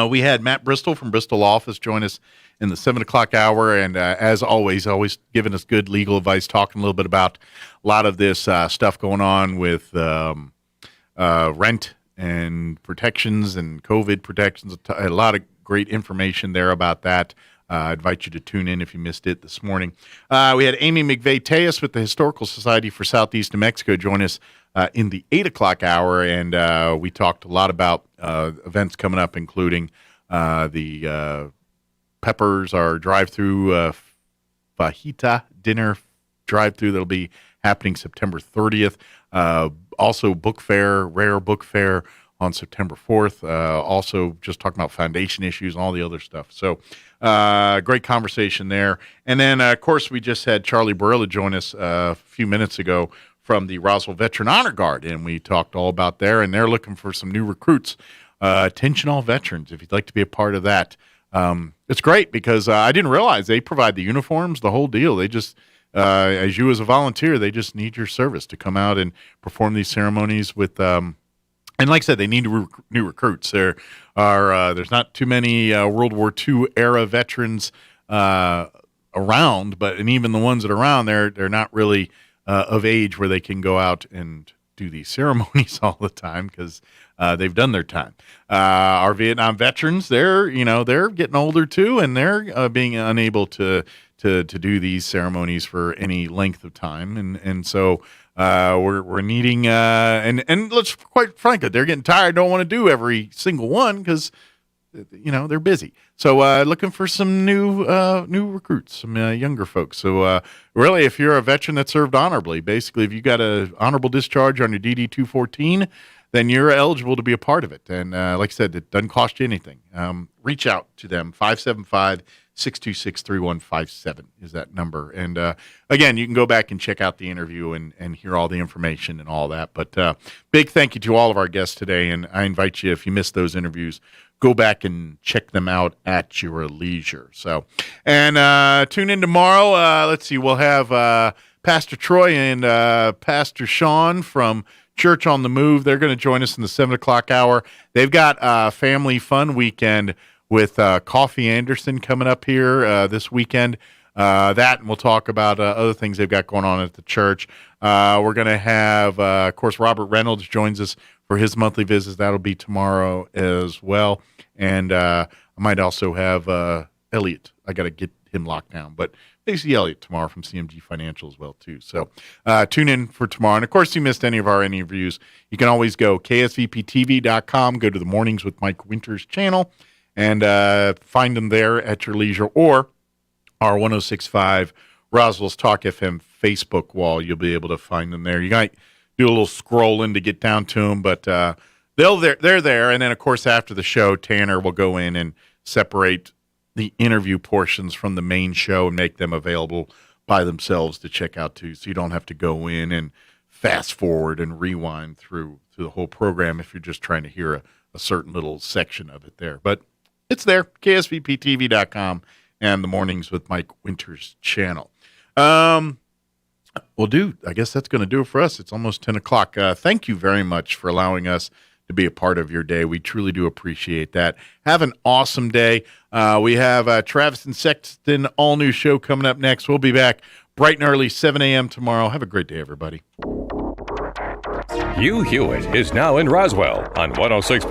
We had Matt Bristol from Bristol Office join us in the 7 o'clock hour, and as always giving us good legal advice, talking a little bit about a lot of this stuff going on with rent and protections and COVID protections. A lot of great information there about that. I invite you to tune in if you missed it this morning. We had Amy McVeigh-Tejas with the Historical Society for Southeast New Mexico join us in the 8 o'clock hour, and we talked a lot about events coming up, including the Peppers, our drive-through fajita dinner drive-through that'll be happening September 30th. Also book fair, rare book fair on September 4th. Also just talking about foundation issues and all the other stuff. So great conversation there. And then, of course, we just had Charlie Barilla join us a few minutes ago from the Roswell Veteran Honor Guard, and we talked all about there, and they're looking for some new recruits. Attention all veterans, if you'd like to be a part of that. It's great because I didn't realize they provide the uniforms, the whole deal. They just, as you as a volunteer, they just need your service to come out and perform these ceremonies with, and like I said, they need new recruits. There's not too many World War II era veterans around, and even the ones that are around, they're not really of age where they can go out and do these ceremonies all the time because they've done their time. Our Vietnam veterans, they're getting older too, and they're being unable to do these ceremonies for any length of time, and so we're needing and let's quite frankly, they're getting tired, don't want to do every single one because they're busy. So looking for some new recruits, some younger folks. So really, if you're a veteran that served honorably, basically, if you got an honorable discharge on your DD 214, then you're eligible to be a part of it. And like I said, it doesn't cost you anything. Reach out to them. 575-626-3157 is that number. And again, you can go back and check out the interview and hear all the information and all that. But big thank you to all of our guests today. And I invite you, if you missed those interviews, go back and check them out at your leisure. So, and tune in tomorrow. Let's see, we'll have Pastor Troy and Pastor Sean from Church on the Move. They're going to join us in the 7 o'clock hour. They've got a family fun weekend with Coffee Anderson coming up here this weekend. That, and we'll talk about other things they've got going on at the church. We're going to have, of course, Robert Reynolds joins us for his monthly visits. That'll be tomorrow as well. And I might also have Elliot. I got to get him locked down. But basically Elliot tomorrow from CMG Financial as well, too. So tune in for tomorrow. And, of course, if you missed any of our interviews, you can always go ksvptv.com, go to the Mornings with Mike Winters channel, and find them there at your leisure, or our 106.5 Roswell's Talk FM Facebook wall. You'll be able to find them there. You got to do a little scrolling to get down to them, but they're there. And then, of course, after the show, Tanner will go in and separate the interview portions from the main show and make them available by themselves to check out too, so you don't have to go in and fast forward and rewind through the whole program if you're just trying to hear a certain little section of it there. But it's there, ksvptv.com and the Mornings with Mike Winters channel. I guess that's going to do it for us. It's almost 10 o'clock. Thank you very much for allowing us to be a part of your day. We truly do appreciate that. Have an awesome day. We have Travis and Sexton all-new show coming up next. We'll be back bright and early, 7 a.m. tomorrow. Have a great day, everybody. Hugh Hewitt is now in Roswell on 106.